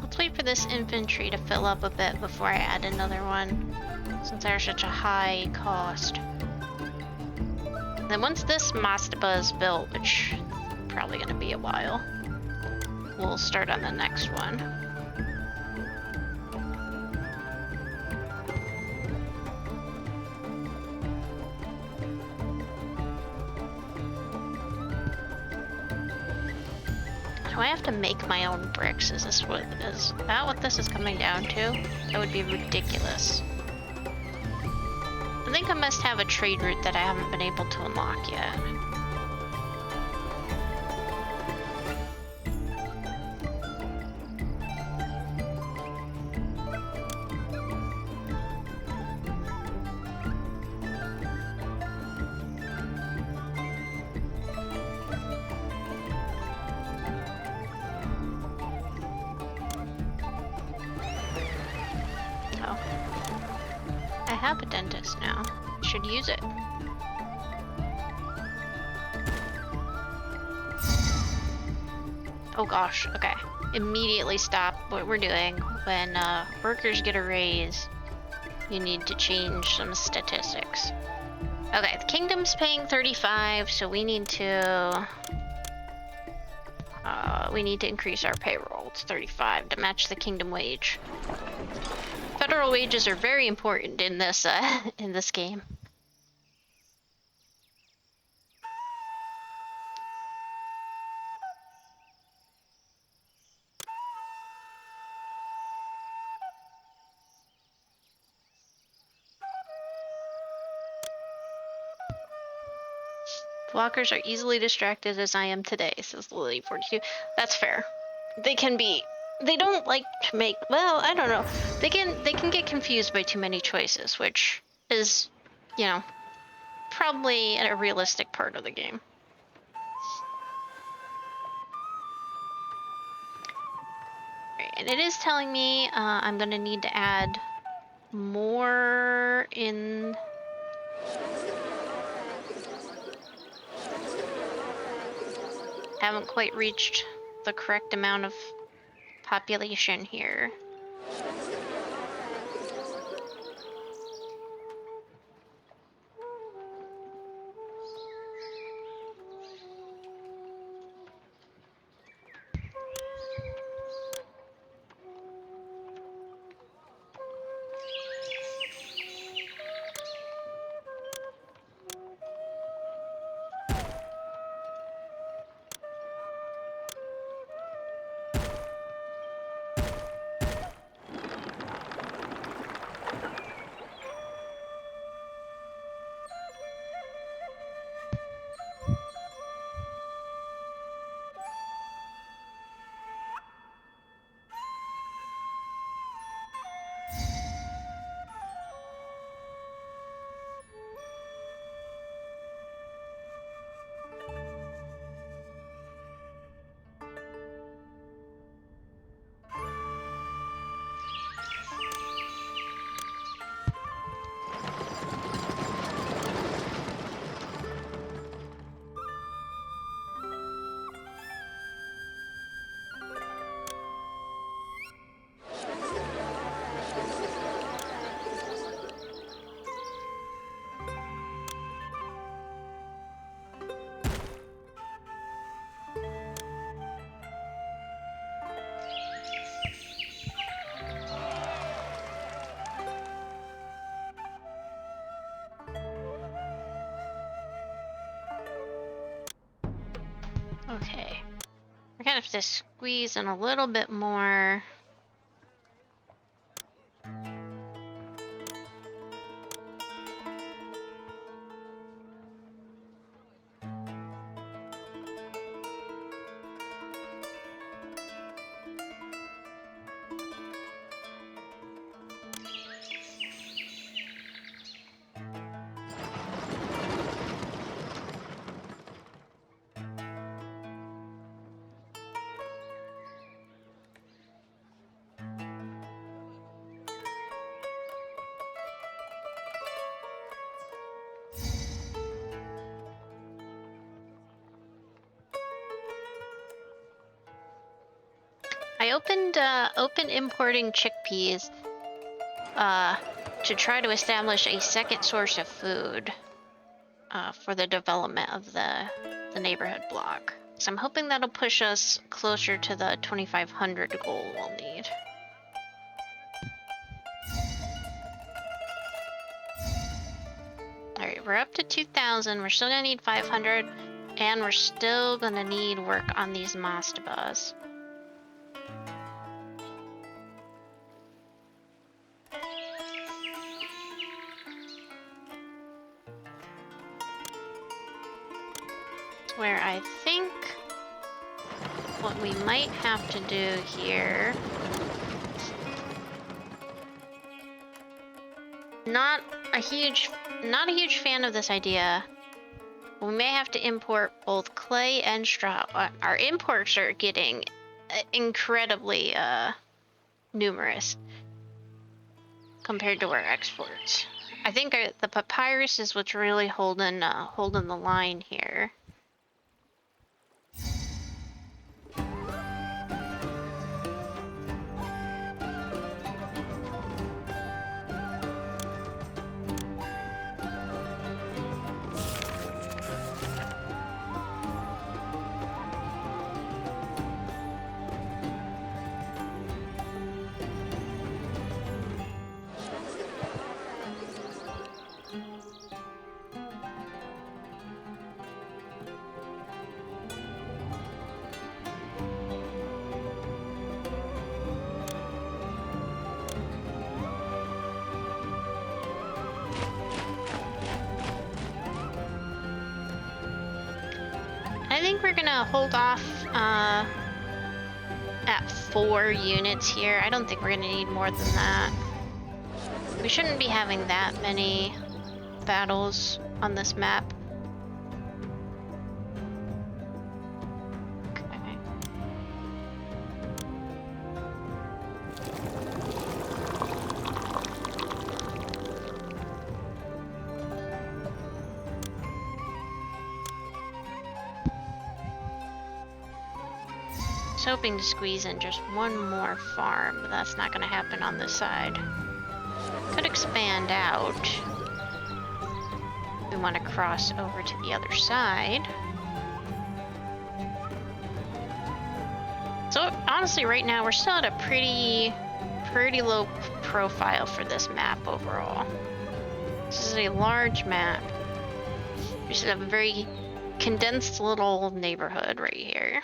Let's wait for this infantry to fill up a bit before I add another one, since they're such a high cost. Then once this mastaba is built, which is probably going to be a while, we'll start on the next one. Do I have to make my own bricks? Is that what this is coming down to? That would be ridiculous. I think I must have a trade route that I haven't been able to unlock yet. I have a dentist now. Should use it. Oh gosh, okay. Immediately stop what we're doing. When workers get a raise, you need to change some statistics. Okay, the kingdom's paying 35, so we need to increase our payroll to 35 to match the kingdom wage. Federal wages are very important in this game. Walkers are easily distracted as I am today, says Lily 42. That's fair. They don't like to make, well, I don't know. They can get confused by too many choices, which is, you know, probably a realistic part of the game. Right. And it is telling me I'm gonna need to add more in. Haven't quite reached the correct amount of population here. Okay. We're gonna have to squeeze in a little bit more. I opened importing chickpeas to try to establish a second source of food for the development of the neighborhood block. So I'm hoping that'll push us closer to the 2,500 goal we'll need. Alright, we're up to 2,000. We're still gonna need 500, and we're still gonna need work on these mastabas. Where I think what we might have to do here, not a huge fan of this idea. We may have to import both clay and straw. Our imports are getting incredibly numerous compared to our exports. I think the papyrus is what's really holding the line here. I think we're gonna hold off at 4 units here. I don't think we're gonna need more than that. We shouldn't be having that many battles on this map. Okay. was hoping to squeeze in just one more farm, but that's not going to happen on this side. Could expand out. We want to cross over to the other side. So honestly, right now we're still at a pretty low profile for this map overall. This is a large map. We should have a very condensed little neighborhood right here.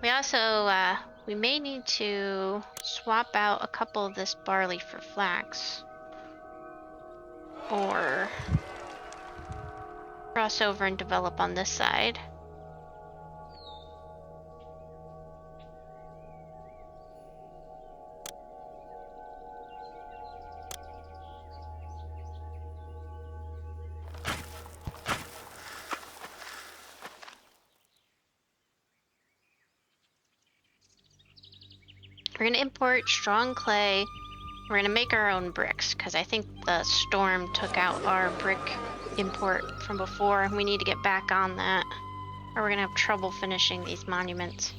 We also, we may need to swap out a couple of this barley for flax. Or cross over and develop on this side. We're gonna import strong clay. We're gonna make our own bricks, because I think the storm took out our brick import from before. We need to get back on that, or we're gonna have trouble finishing these monuments.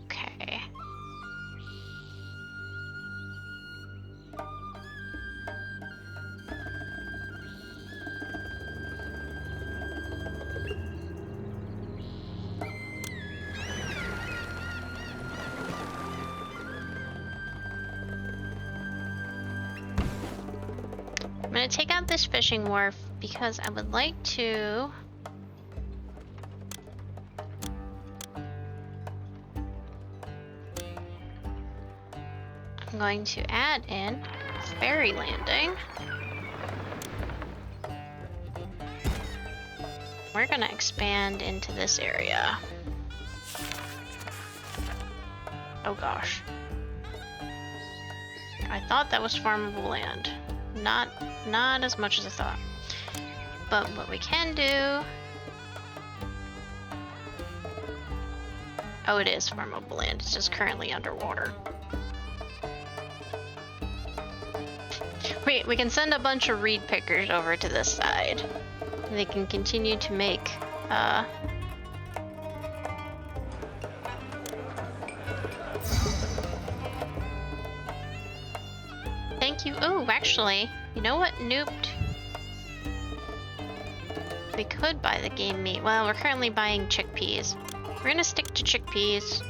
Okay. I'm gonna take out this fishing wharf because I would like to I'm going to add in ferry landing. We're gonna expand into this area. Oh gosh. I thought that was farmable land. Not as much as I thought. But what we can do... Oh, it is farmable land. It's just currently underwater. We can send a bunch of reed pickers over to this side. They can continue to make... Thank you. Oh, actually, you know what? Nooped. We could buy the game meat. Well, we're currently buying chickpeas. We're gonna stick to chickpeas.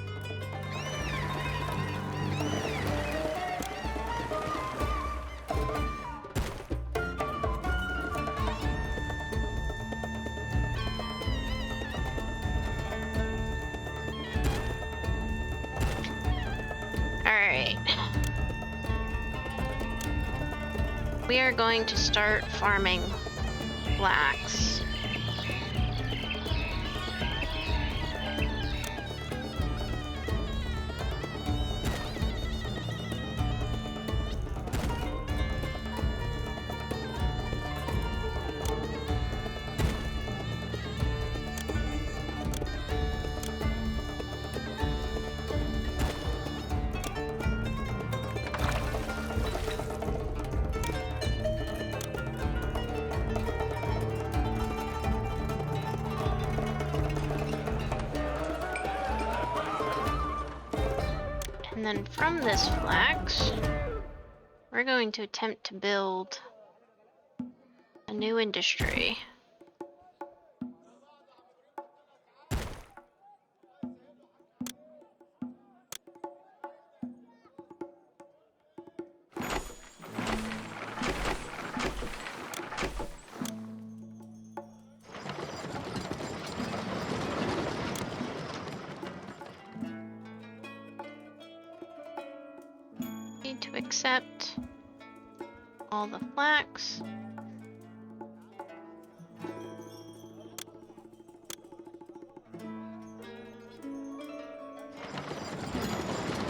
Alright. We are going to start farming flax. And then from this flax, we're going to attempt to build a new industry. accept all the flax.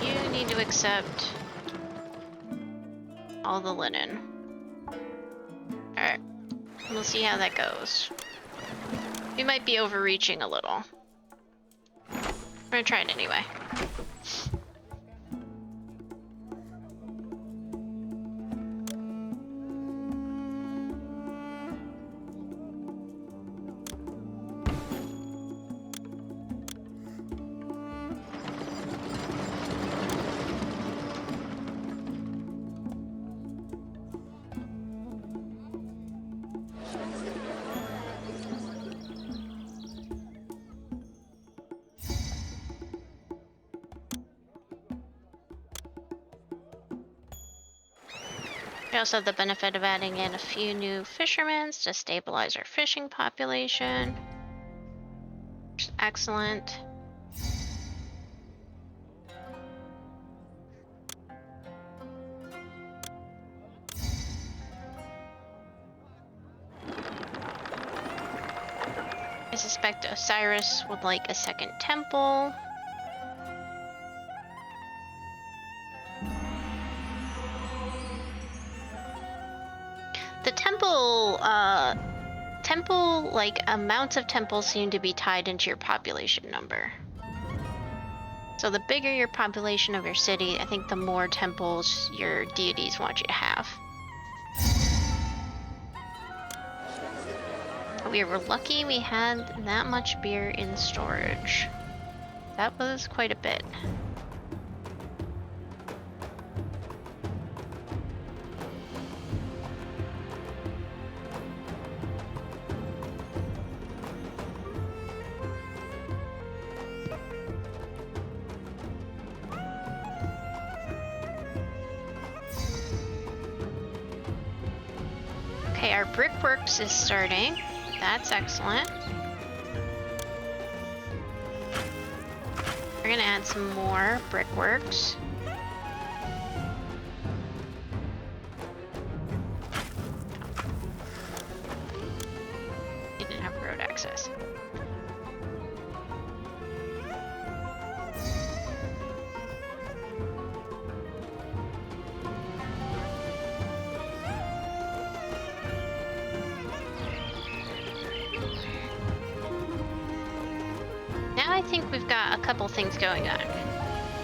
You need to accept all the linen. Alright, we'll see how that goes. We might be overreaching a little. We're gonna try it anyway. We also have the benefit of adding in a few new fishermen to stabilize our fishing population. Which is excellent. I suspect Osiris would like a second temple. The temple, like, amounts of temples seem to be tied into your population number. So the bigger your population of your city, I think the more temples your deities want you to have. We were lucky we had that much beer in storage. That was quite a bit. Okay, our brickworks is starting. That's excellent. We're gonna add some more brickworks. We didn't have road access. I think we've got a couple things going on.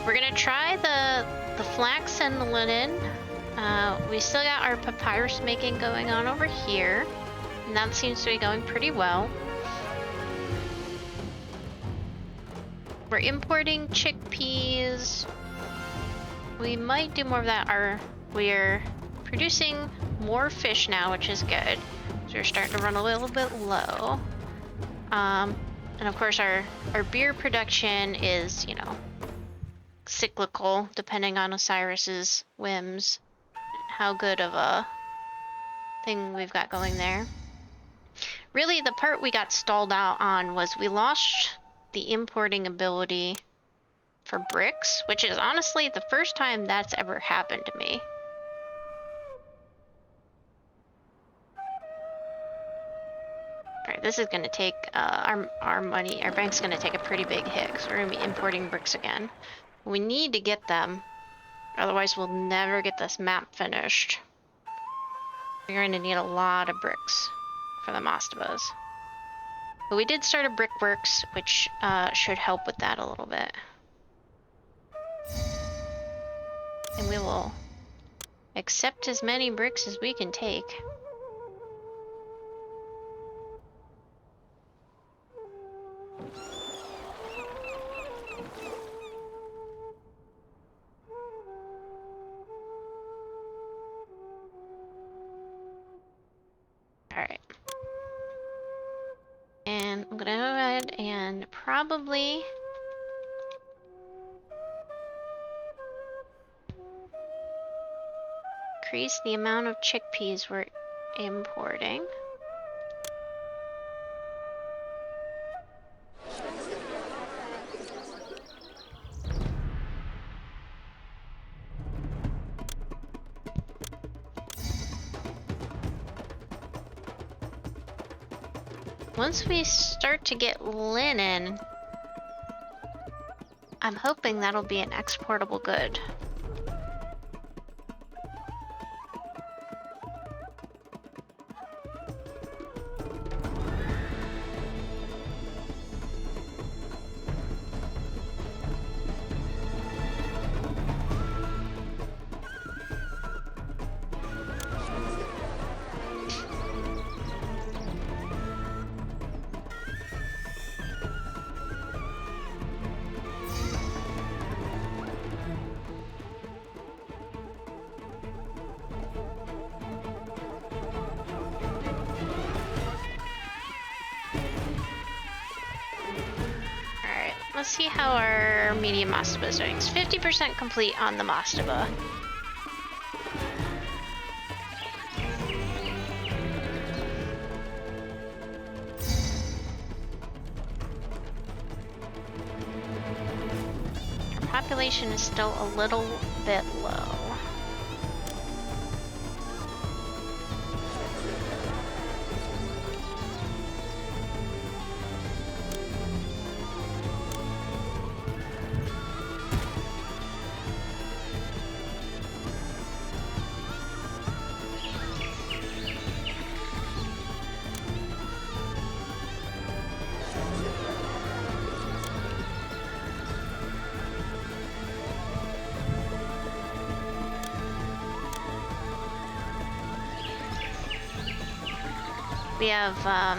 We're gonna try the flax and the linen. We still got our papyrus making going on over here, and that seems to be going pretty well. We're importing chickpeas. We might do more of that. We're producing more fish now, which is good. So we're starting to run a little bit low. And of course our beer production is, you know, cyclical depending on Osiris's whims. How good of a thing we've got going there. Really, the part we got stalled out on was we lost the importing ability for bricks, which is honestly the first time that's ever happened to me. Alright, this is going to take our money, our bank's going to take a pretty big hit because we're going to be importing bricks again. We need to get them, otherwise we'll never get this map finished. We're going to need a lot of bricks for the mastabas. But we did start a brickworks, which should help with that a little bit. And we will accept as many bricks as we can take. Alright. And I'm gonna go ahead and probably increase the amount of chickpeas we're importing. once we start to get linen, I'm hoping that'll be an exportable good. Let's see how our medium mastaba is doing. It's 50% complete on the mastaba. Our population is still a little bit low. We have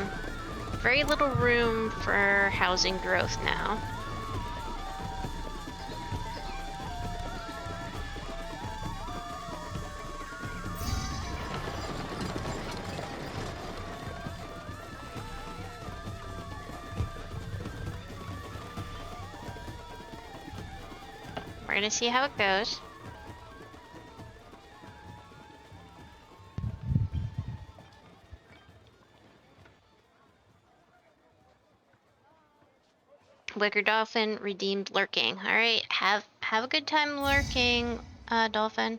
very little room for housing growth now. We're gonna see how it goes. Wicker Dolphin redeemed lurking. All right, have a good time lurking, Dolphin.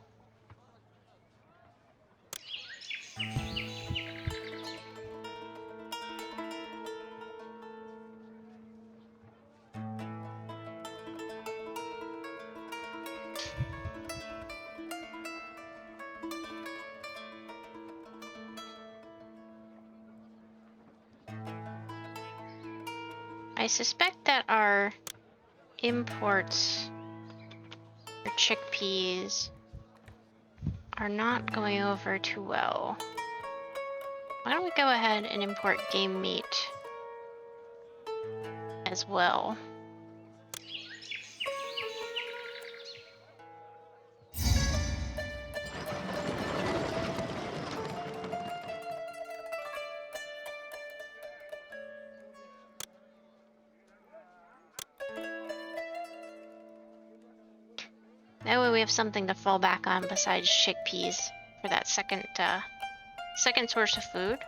I suspect that our imports for chickpeas are not going over too well. Why don't we go ahead and import game meat as well? That way we have something to fall back on besides chickpeas for that second source of food.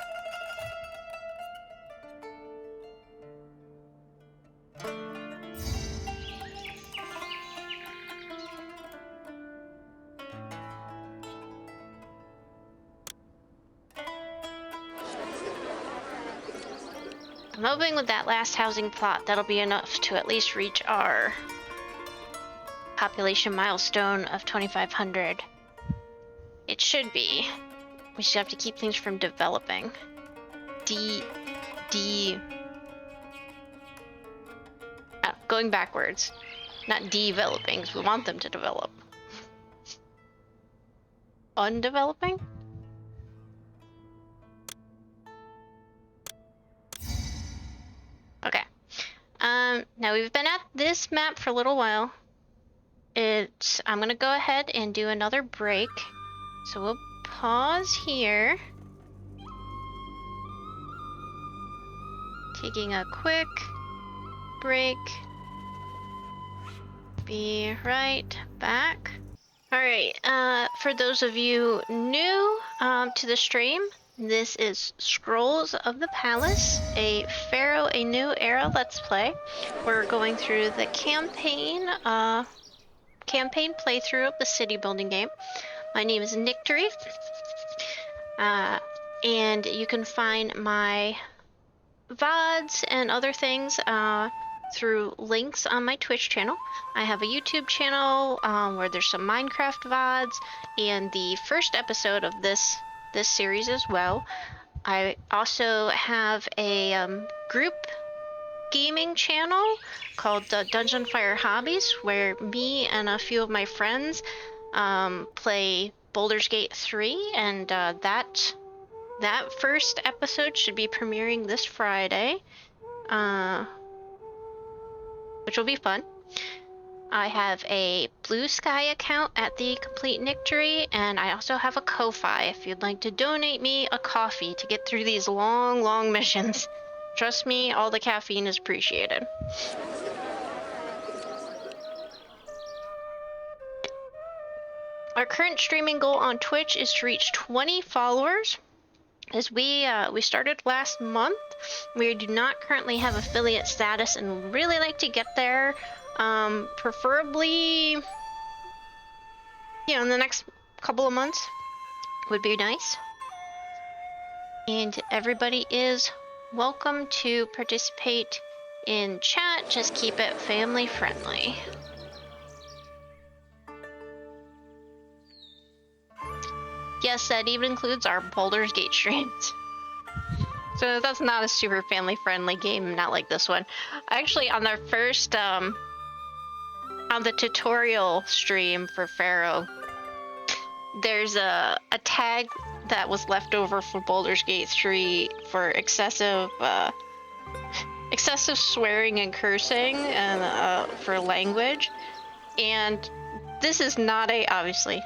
I'm hoping with that last housing plot that'll be enough to at least reach our population milestone of 2,500. It should be. We should have to keep things from developing. Going backwards. Not developing, because we want them to develop. Undeveloping? Okay. Now we've been at this map for a little while. I'm gonna go ahead and do another break. So we'll pause here. Taking a quick break. Be right back. Alright, for those of you new to the stream, this is Scrolls of the Palace, a Pharaoh, a New Era Let's Play. We're going through the campaign playthrough of the city building game. My name is Nictory, and you can find my VODs and other things through links on my Twitch channel. I have a YouTube channel where there's some Minecraft VODs and the first episode of this series as well. I also have a group gaming channel called Dungeon Fire Hobbies, where me and a few of my friends play Baldur's Gate 3, and that first episode should be premiering this Friday, which will be fun. I have a Blue Sky account at the Complete Nictory, and I also have a Ko-Fi if you'd like to donate me a coffee to get through these long missions. Trust me, all the caffeine is appreciated. Our current streaming goal on Twitch is to reach 20 followers. As we started last month, we do not currently have affiliate status and really like to get there. Preferably, in the next couple of months would be nice. And everybody is welcome to participate in chat. Just keep it family friendly. Yes, that even includes our Baldur's Gate streams. So that's not a super family friendly game, not like this one. Actually, on our first, on the tutorial stream for Pharaoh, there's a tag that was left over for Baldur's Gate 3 for excessive swearing and cursing and for language. And this is not obviously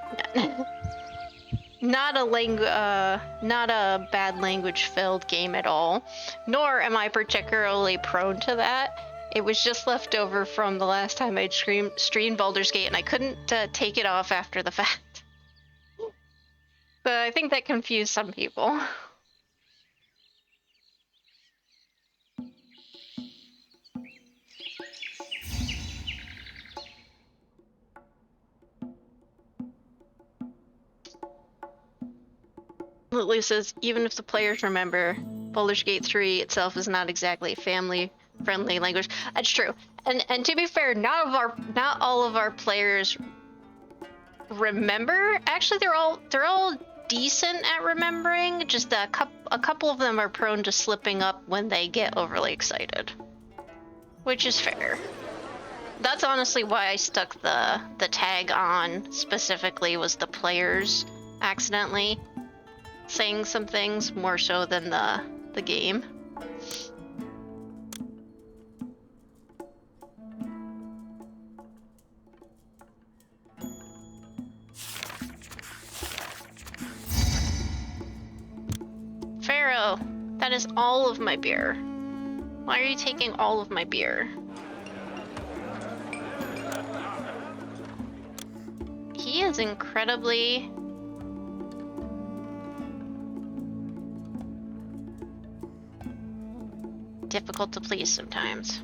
not a bad language filled game at all, nor am I particularly prone to that. It was just left over from the last time I'd streamed Baldur's Gate, and I couldn't take it off after the fact. But I think that confused some people. Lulu says, even if the players remember, Baldur's Gate 3 itself is not exactly family-friendly language. That's true. And to be fair, not all of our players remember. Actually, they're all decent at remembering. Just a couple of them are prone to slipping up when they get overly excited, which is fair. That's honestly why I stuck the tag on specifically, was the players accidentally saying some things more so than the game. Pharaoh, that is all of my beer. Why are you taking all of my beer? He is incredibly difficult to please sometimes.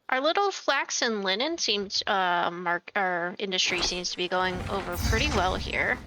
Our little flax and linen seems, our industry seems to be going over pretty well here.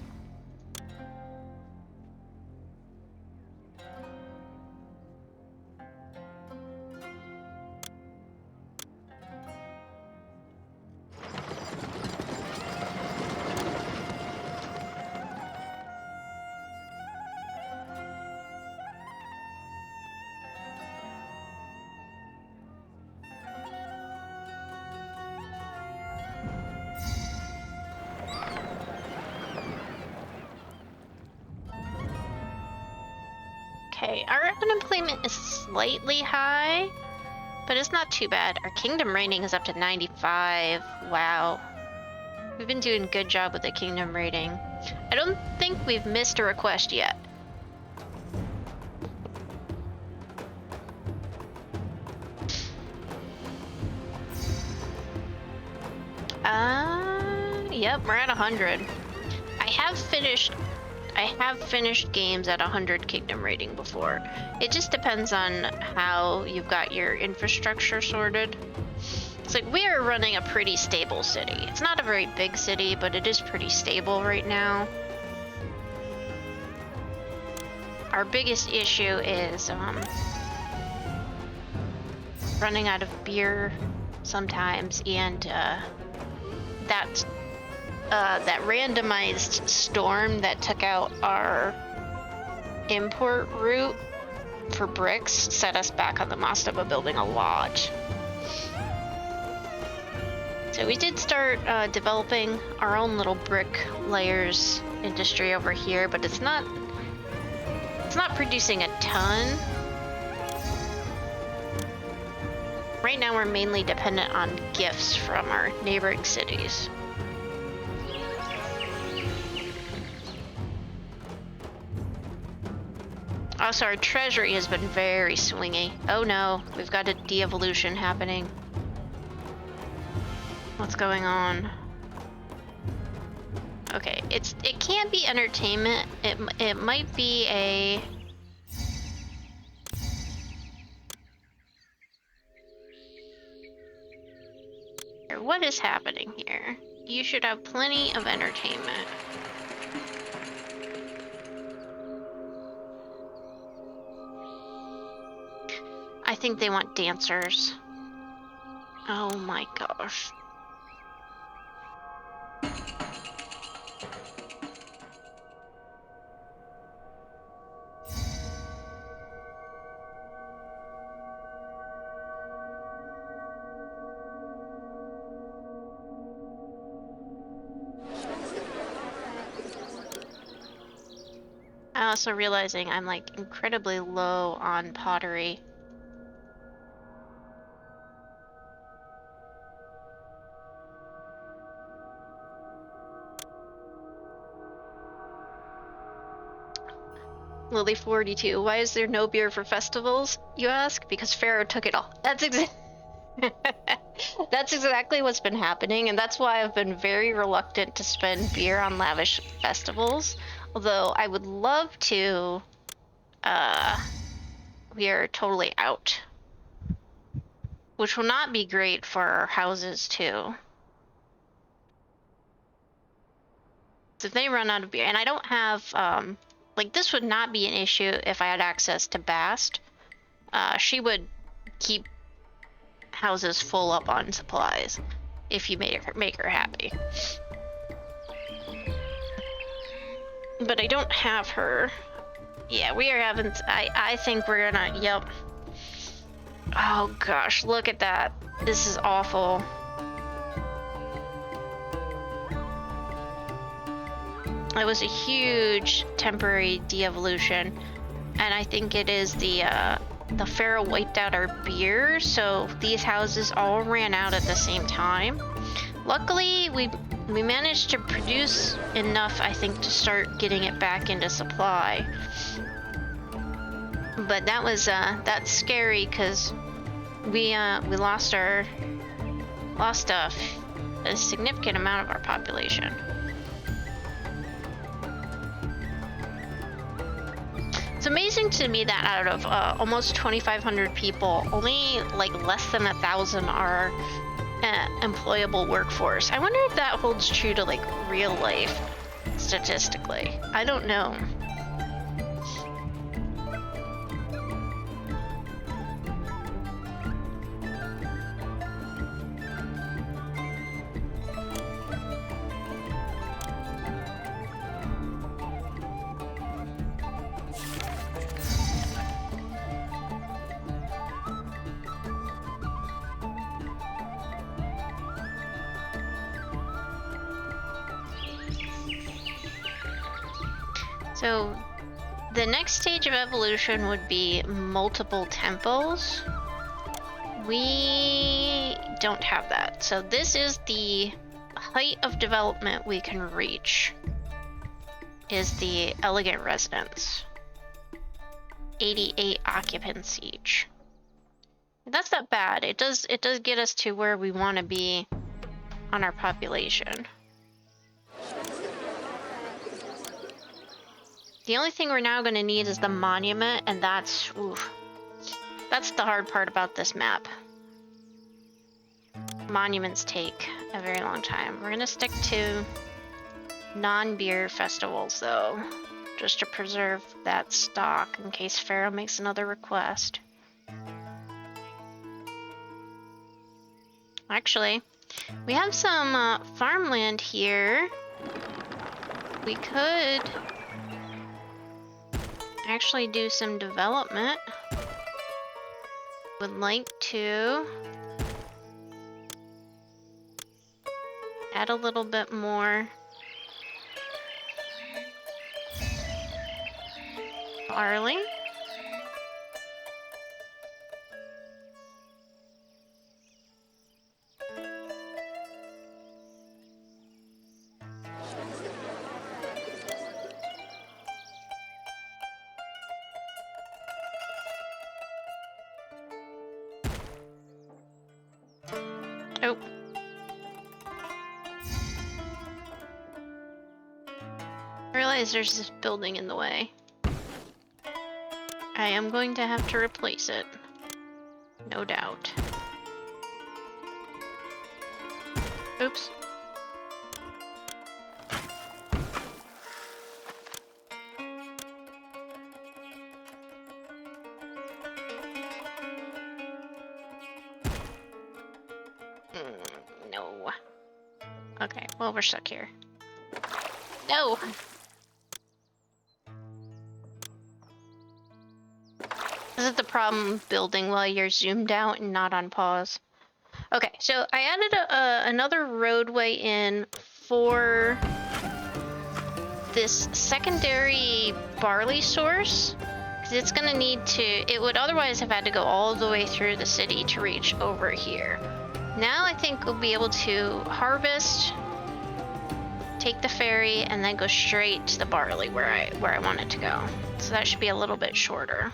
Okay, our unemployment is slightly high, but it's not too bad. Our kingdom rating is up to 95. Wow. We've been doing a good job with the kingdom rating. I don't think we've missed a request yet. Yep, we're at 100. I have finished games at 100 kingdom rating before. It just depends on how you've got your infrastructure sorted. It's like we are running a pretty stable city. It's not a very big city, but it is pretty stable right now. Our biggest issue is running out of beer sometimes, and that randomized storm that took out our import route for bricks set us back on the Mastaba building a lot. So we did start developing our own little brick layers industry over here, but it's not producing a ton. Right now we're mainly dependent on gifts from our neighboring cities. Also, our treasury has been very swingy. Oh no, we've got a de-evolution happening. What's going on? Okay, it can't be entertainment. It might be a... What is happening here? You should have plenty of entertainment. I think they want dancers. Oh my gosh. I'm also realizing I'm like incredibly low on pottery. Lily 42, why is there no beer for festivals, you ask? Because Pharaoh took it all. That's exactly what's been happening, and that's why I've been very reluctant to spend beer on lavish festivals. Although I would love to, we are totally out. Which will not be great for our houses, too. So if they run out of beer, and I don't have, like, this would not be an issue if I had access to Bast. She would keep houses full up on supplies if you make her happy. But I don't have her. Yeah, we are having... I think we're gonna... Yep. Oh gosh, look at that. This is awful. It was a huge temporary de-evolution, and I think it is the Pharaoh wiped out our beer, so these houses all ran out at the same time. Luckily, we managed to produce enough, I think, to start getting it back into supply. But that was that's scary because we lost a significant amount of our population. It's amazing to me that out of almost 2,500 people, only like less than 1,000 are employable workforce. I wonder if that holds true to like real life statistically. I don't know. So the next stage of evolution would be multiple temples. We don't have that. So this is the height of development we can reach, is the elegant residence. 88 occupants each. That's not bad. It does get us to where we want to be on our population. The only thing we're now going to need is the monument, and that's the hard part about this map. monuments take a very long time. We're gonna stick to non-beer festivals though, just to preserve that stock in case Pharaoh makes another request. Actually, we have some farmland here. We could actually do some development. Would like to add a little bit more barley. Oh. I realize there's this building in the way. I am going to have to replace it. No doubt. Oops. No. Okay, well, we're stuck here. No! This is the problem building while you're zoomed out and not on pause. Okay, so I added another roadway in for this secondary barley source. Because it's gonna need to, it would otherwise have had to go all the way through the city to reach over here. Now I think we'll be able to harvest, take the ferry, and then go straight to the barley where I want it to go. So that should be a little bit shorter.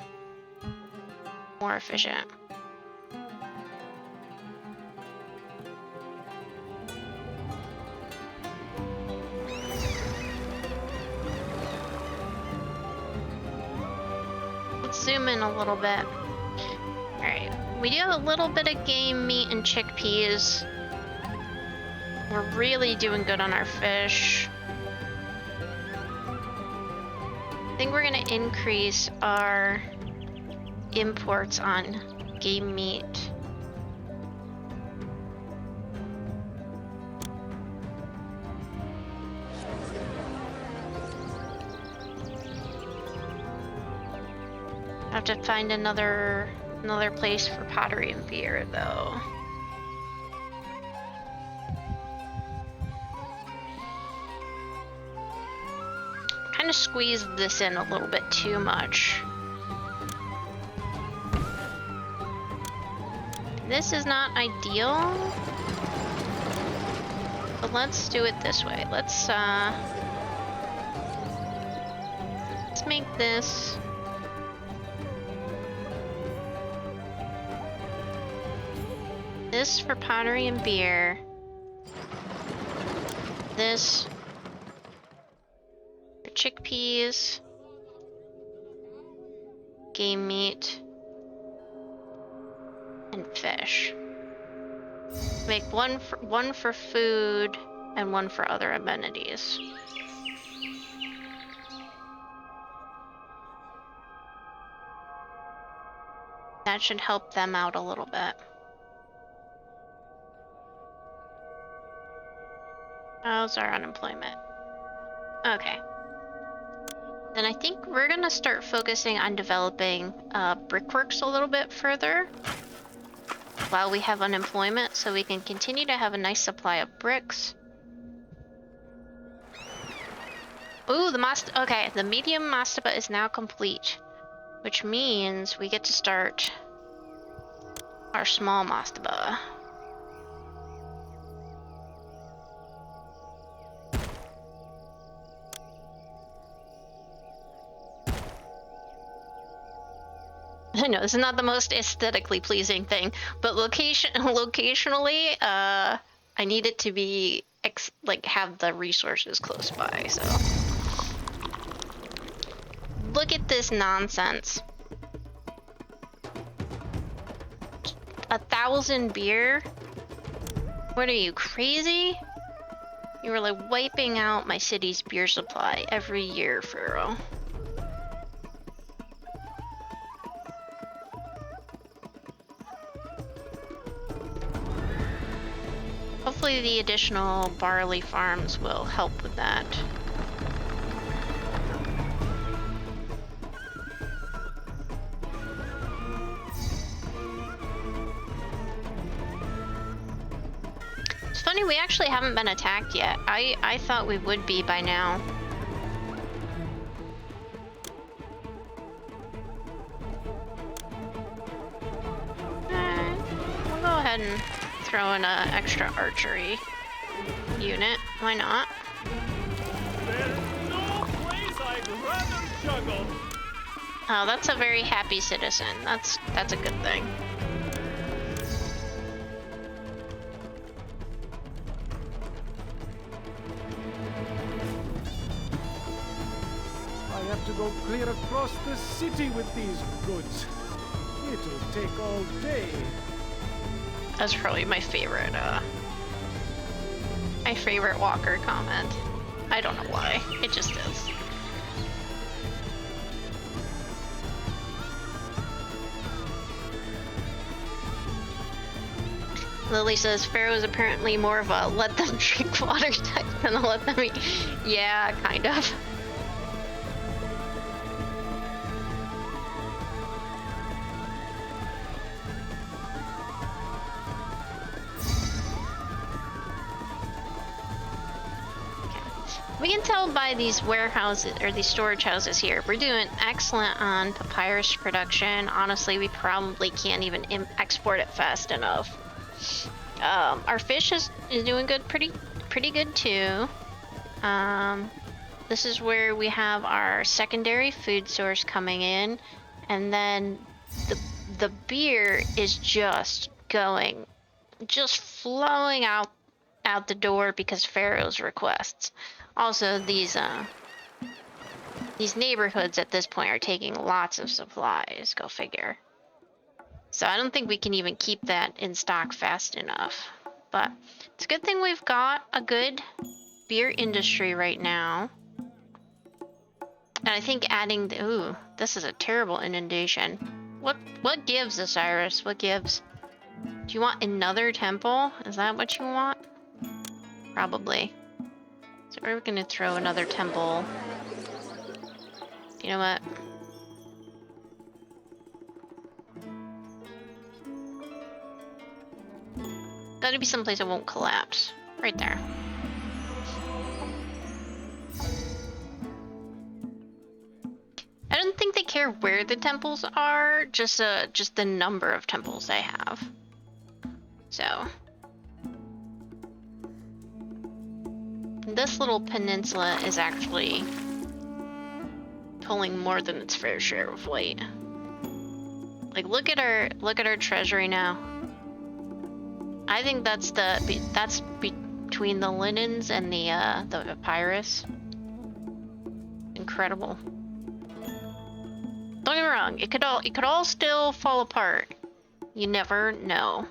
More efficient. Let's zoom in a little bit. Alright, we do have a little bit of game meat and chickpeas. We're really doing good on our fish. I think we're gonna increase our imports on game meat. I have to find another place for pottery and beer though. Kind of squeezed this in a little bit too much. This is not ideal, but let's do it this way. Let's make this for pottery and beer. This for chickpeas, game meat, and fish. Make one for food and one for other amenities. That should help them out a little bit. How's our unemployment? Okay. Then I think we're gonna start focusing on developing brickworks a little bit further while we have unemployment, so we can continue to have a nice supply of bricks. Ooh, the medium mastaba is now complete, which means we get to start our small mastaba. I know this is not the most aesthetically pleasing thing, but locationally, I need it to be have the resources close by. So look at this nonsense. 1,000 beer What are you, crazy? You were like wiping out my city's beer supply every year, Pharaoh. Hopefully the additional barley farms will help with that. It's funny, we actually haven't been attacked yet. I thought we would be by now. We'll go ahead and throw in an extra archery unit. Why not? There's no place I'd rather juggle. Oh, that's a very happy citizen. That's a good thing. I have to go clear across the city with these goods. It'll take all day. That's probably my favorite Walker comment. I don't know why. It just is. Lily says Pharaoh's apparently more of a let them drink water type than a let them eat. Yeah, kind of. We can tell by these warehouses, or these storage houses here, we're doing excellent on papyrus production. Honestly, we probably can't even export it fast enough. Our fish is doing good, pretty good too. This is where we have our secondary food source coming in, and then the beer is just flowing out the door because Pharaoh's requests. Also, these neighborhoods at this point are taking lots of supplies, go figure. So I don't think we can even keep that in stock fast enough. But it's a good thing we've got a good beer industry right now. And I think adding the, ooh, this is a terrible inundation. What gives, Osiris? What gives? Do you want another temple? Is that what you want? Probably. So we're gonna throw another temple. You know what? Gotta be someplace that won't collapse. Right there. I don't think they care where the temples are, just the number of temples they have. So this little peninsula is actually pulling more than its fair share of weight. Like look at our treasury now. I think that's between the linens and the papyrus. Incredible. Don't get me wrong, it could all still fall apart. You never know.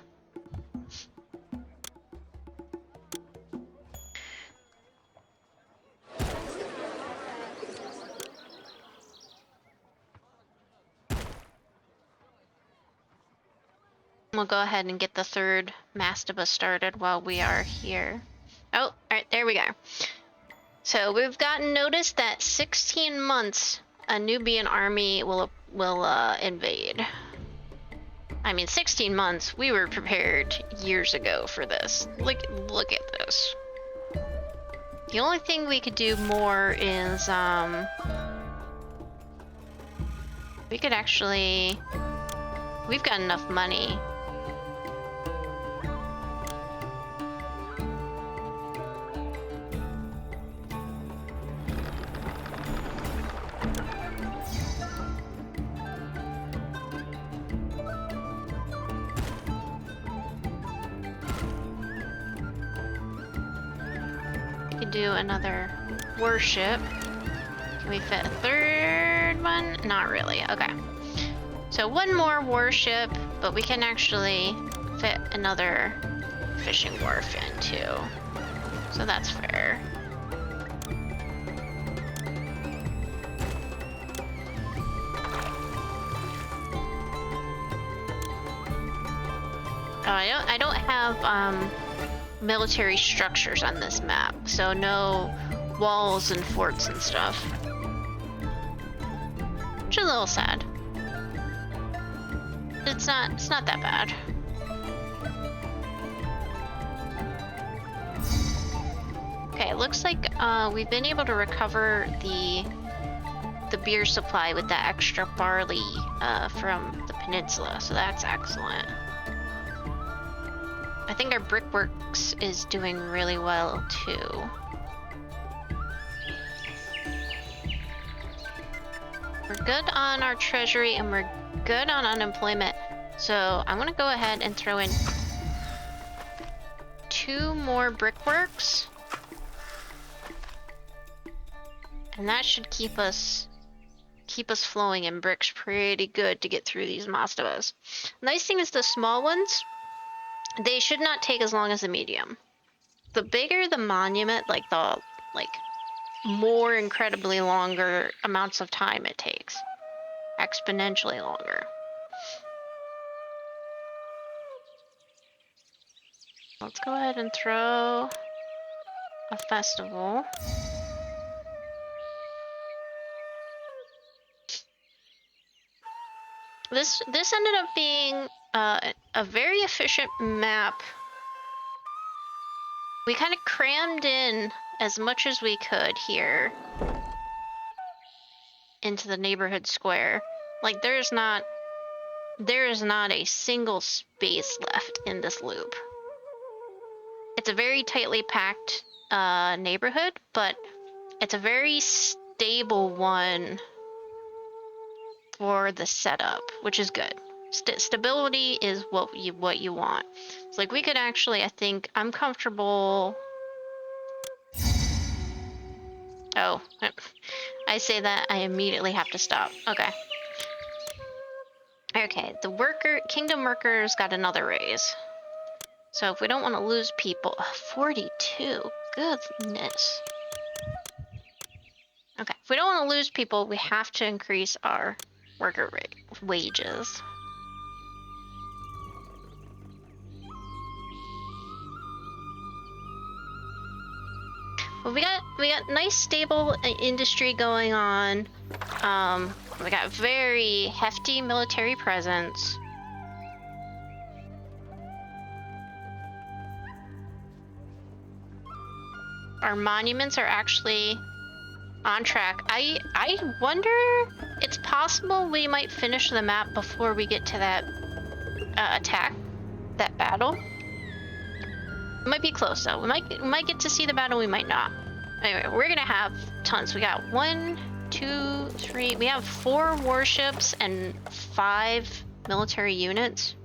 We'll go ahead and get the third mastaba started while we are here. Oh, alright, there we go. So we've gotten notice that 16 months a Nubian army will invade. I mean, 16 months, we were prepared years ago for this. Look at this. The only thing we could do more is, we could actually, we've got enough money. Do another worship. Can we fit a third one? Not really. Okay. So one more worship, but we can actually fit another fishing wharf in too. So that's fair. I don't have military structures on this map, so no walls and forts and stuff. Which is a little sad. It's not that bad. Okay, it looks like we've been able to recover the beer supply with that extra barley from the peninsula, so that's excellent. I think our brickworks is doing really well too. We're good on our treasury and we're good on unemployment. So I'm gonna go ahead and throw in 2 more brickworks. And that should keep us flowing in bricks pretty good to get through these mastabas. Nice thing is the small ones, they should not take as long as the medium. The bigger the monument, like more incredibly longer amounts of time it takes. Exponentially longer. Let's go ahead and throw a festival. This ended up being a very efficient map. We kind of crammed in as much as we could here into the neighborhood square. Like there is not a single space left in this loop. It's a very tightly packed neighborhood, but it's a very stable one for the setup, which is good. Stability is what you want. It's like we could actually, I think, I'm comfortable. Oh, I say that, I immediately have to stop. Okay. Okay, the kingdom workers got another raise. So if we don't want to lose people, 42, goodness. Okay, if we don't want to lose people, we have to increase our worker wages. Well, we got nice stable industry going on. We got very hefty military presence. Our monuments are actually on track. I wonder, it's possible we might finish the map before we get to that attack, that battle. It might be close though. We might get to see the battle, we might not. Anyway, we're gonna have tons. We got 1, 2, 3. We have 4 warships and 5 military units.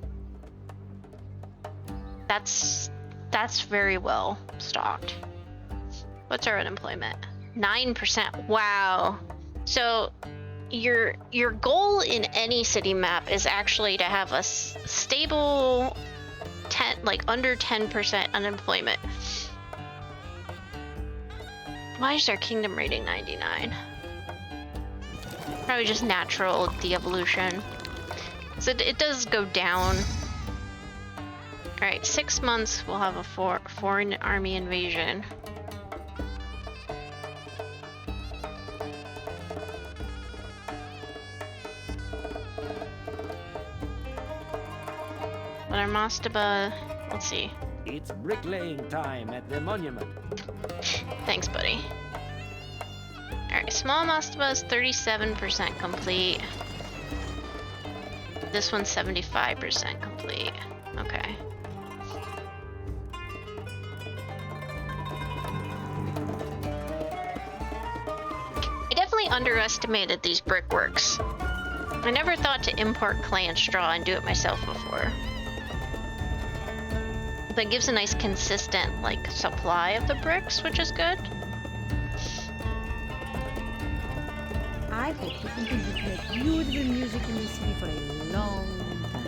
That's very well stocked. What's our unemployment? 9%. Wow. So your goal in any city map is actually to have a stable under 10% unemployment. Why is our kingdom rating 99? Probably just natural de-evolution. So it does go down. Alright, 6 months we'll have a foreign army invasion. But our mastaba, let's see. It's bricklaying time at the monument. Thanks, buddy. Alright, small mastaba is 37% complete. This one's 75% complete. Okay. I definitely underestimated these brickworks. I never thought to import clay and straw and do it myself before. That gives a nice consistent supply of the bricks, which is good. I hope to continue to make beautiful music in this city for a long time.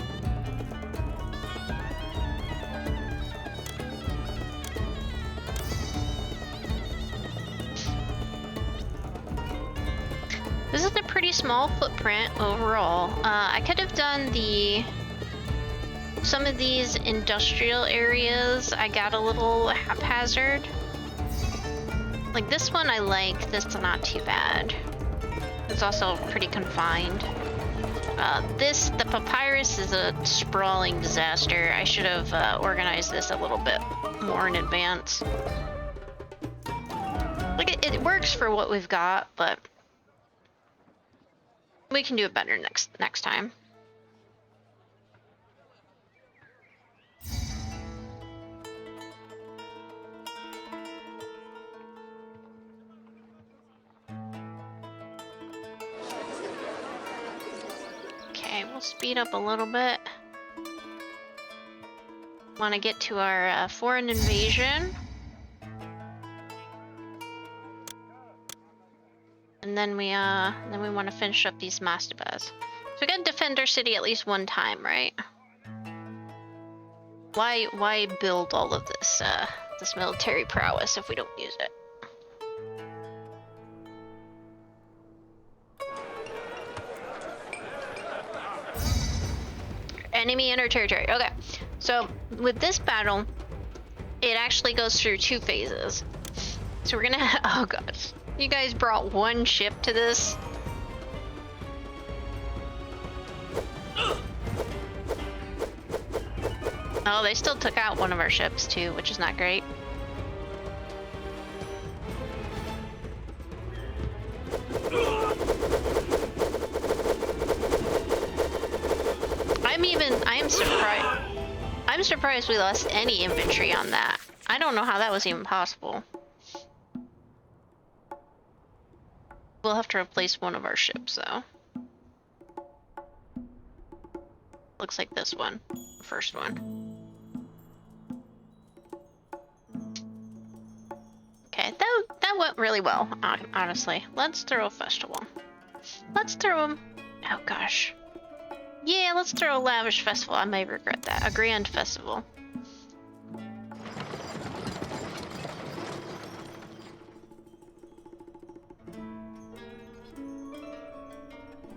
This is a pretty small footprint overall. I could have done some of these industrial areas. I got a little haphazard. Like this one I like, this is not too bad. It's also pretty confined. The papyrus is a sprawling disaster. I should have organized this a little bit more in advance. Like it works for what we've got, but we can do it better next time. Okay, we'll speed up a little bit. Want to get to our foreign invasion. And then we want to finish up these mastabas. So we gotta defend our city at least one time, right? Why build all of this military prowess if we don't use it? Enemy entered territory. Okay, so with this battle, it actually goes through 2 phases. So we're gonna. Oh god, you guys brought 1 ship to this. Oh, they still took out one of our ships too, which is not great. I'm surprised we lost any infantry on that. I don't know how that was even possible. We'll have to replace one of our ships though. Looks like this one, the first one. Okay, that went really well, honestly. Let's throw a festival. Let's throw them. Oh gosh. Yeah, let's throw a lavish festival. I may regret that. A grand festival.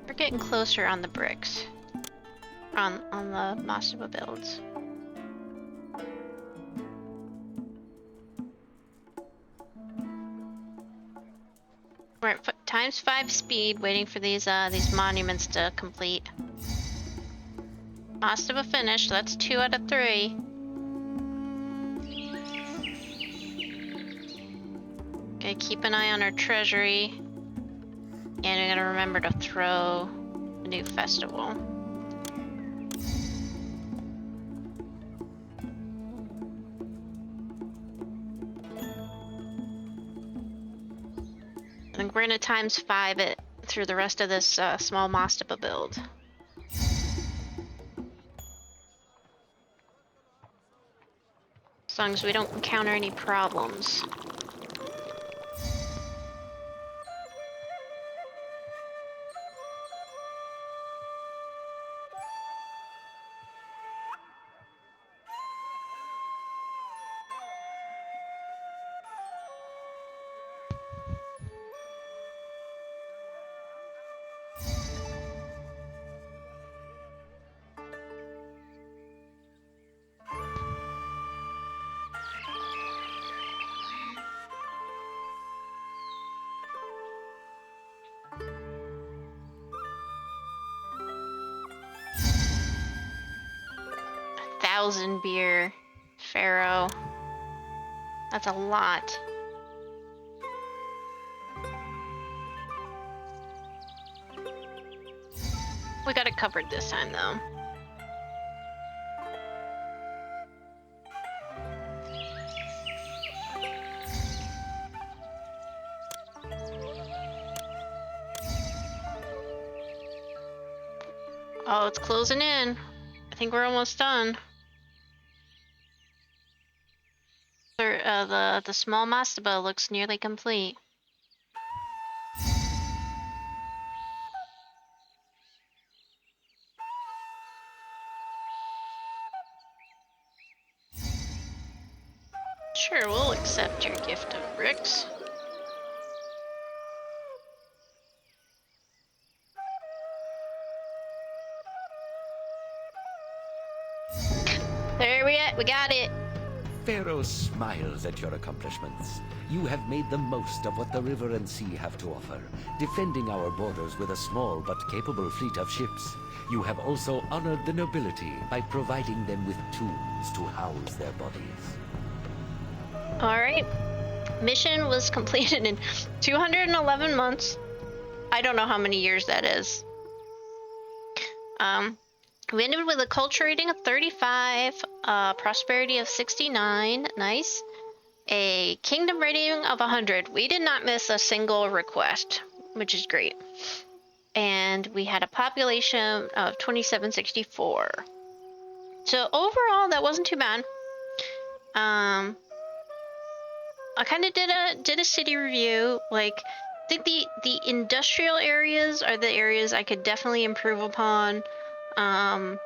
We're getting closer on the bricks. On the Mastaba builds. We're at ×5 speed, waiting for these monuments to complete. Mastaba finished, so that's 2 out of 3. Okay, keep an eye on our treasury. And we gotta remember to throw a new festival. I think we're gonna ×5 it through the rest of this small Mastaba build. As long as we don't encounter any problems. Beer, Pharaoh. That's a lot. We got it covered this time, though. Oh, it's closing in. I think we're almost done. The small mastaba looks nearly complete. Sure, we'll accept your gift of bricks. We got it. Pharaoh smiles at your accomplishments. You have made the most of what the river and sea have to offer, defending our borders with a small but capable fleet of ships. You have also honored the nobility by providing them with tombs to house their bodies. All right. Mission was completed in 211 months. I don't know how many years that is. We ended with a culture rating of 35, prosperity of 69, nice. A kingdom rating of 100. We did not miss a single request, which is great. And we had a population of 2764. So overall, that wasn't too bad. I kind of did a city review. Like, I think the industrial areas are the areas I could definitely improve upon. I'm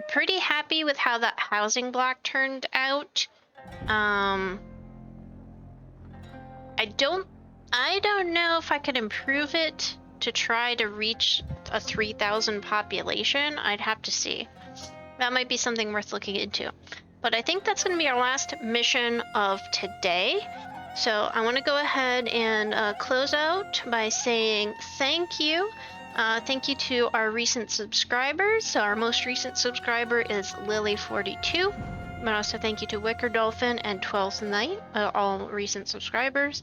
pretty happy with how that housing block turned out. I don't know if I could improve it to try to reach a 3,000 population. I'd have to see. That might be something worth looking into. But I think that's going to be our last mission of today. So I want to go ahead and close out by saying thank you. Thank you to our recent subscribers. So our most recent subscriber is Lily42. But also thank you to Wicker Dolphin and 12th Night, all recent subscribers.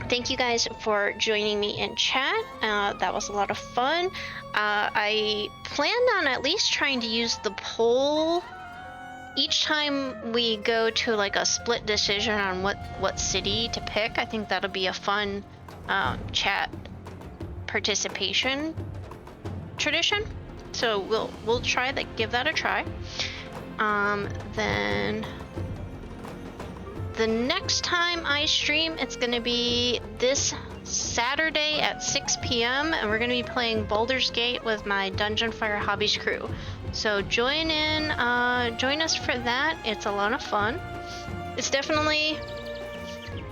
Thank you guys for joining me in chat. That was a lot of fun. I planned on at least trying to use the poll each time we go to like a split decision on what city to pick. I think that'll be a fun chat participation tradition. So we'll try that, give that a try. Then the next time I stream, it's going to be this Saturday at 6 p.m. and we're going to be playing Baldur's Gate with my Dungeon Fire Hobbies crew. So join us for that. It's a lot of fun. It's definitely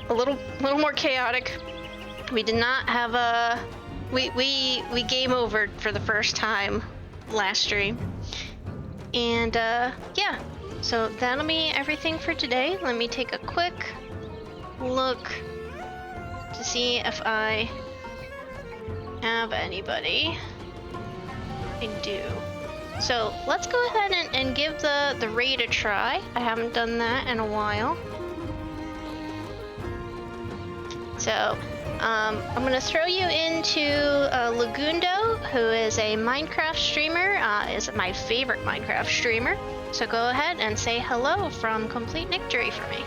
a little more chaotic. We did not have we game over for the first time last stream. And yeah. So that'll be everything for today. Let me take a quick look to see if I have anybody. I do. So let's go ahead and give the raid a try. I haven't done that in a while. So I'm going to throw you into Lagundo, who is a Minecraft streamer, is my favorite Minecraft streamer. So go ahead and say hello from Complete Victory for me.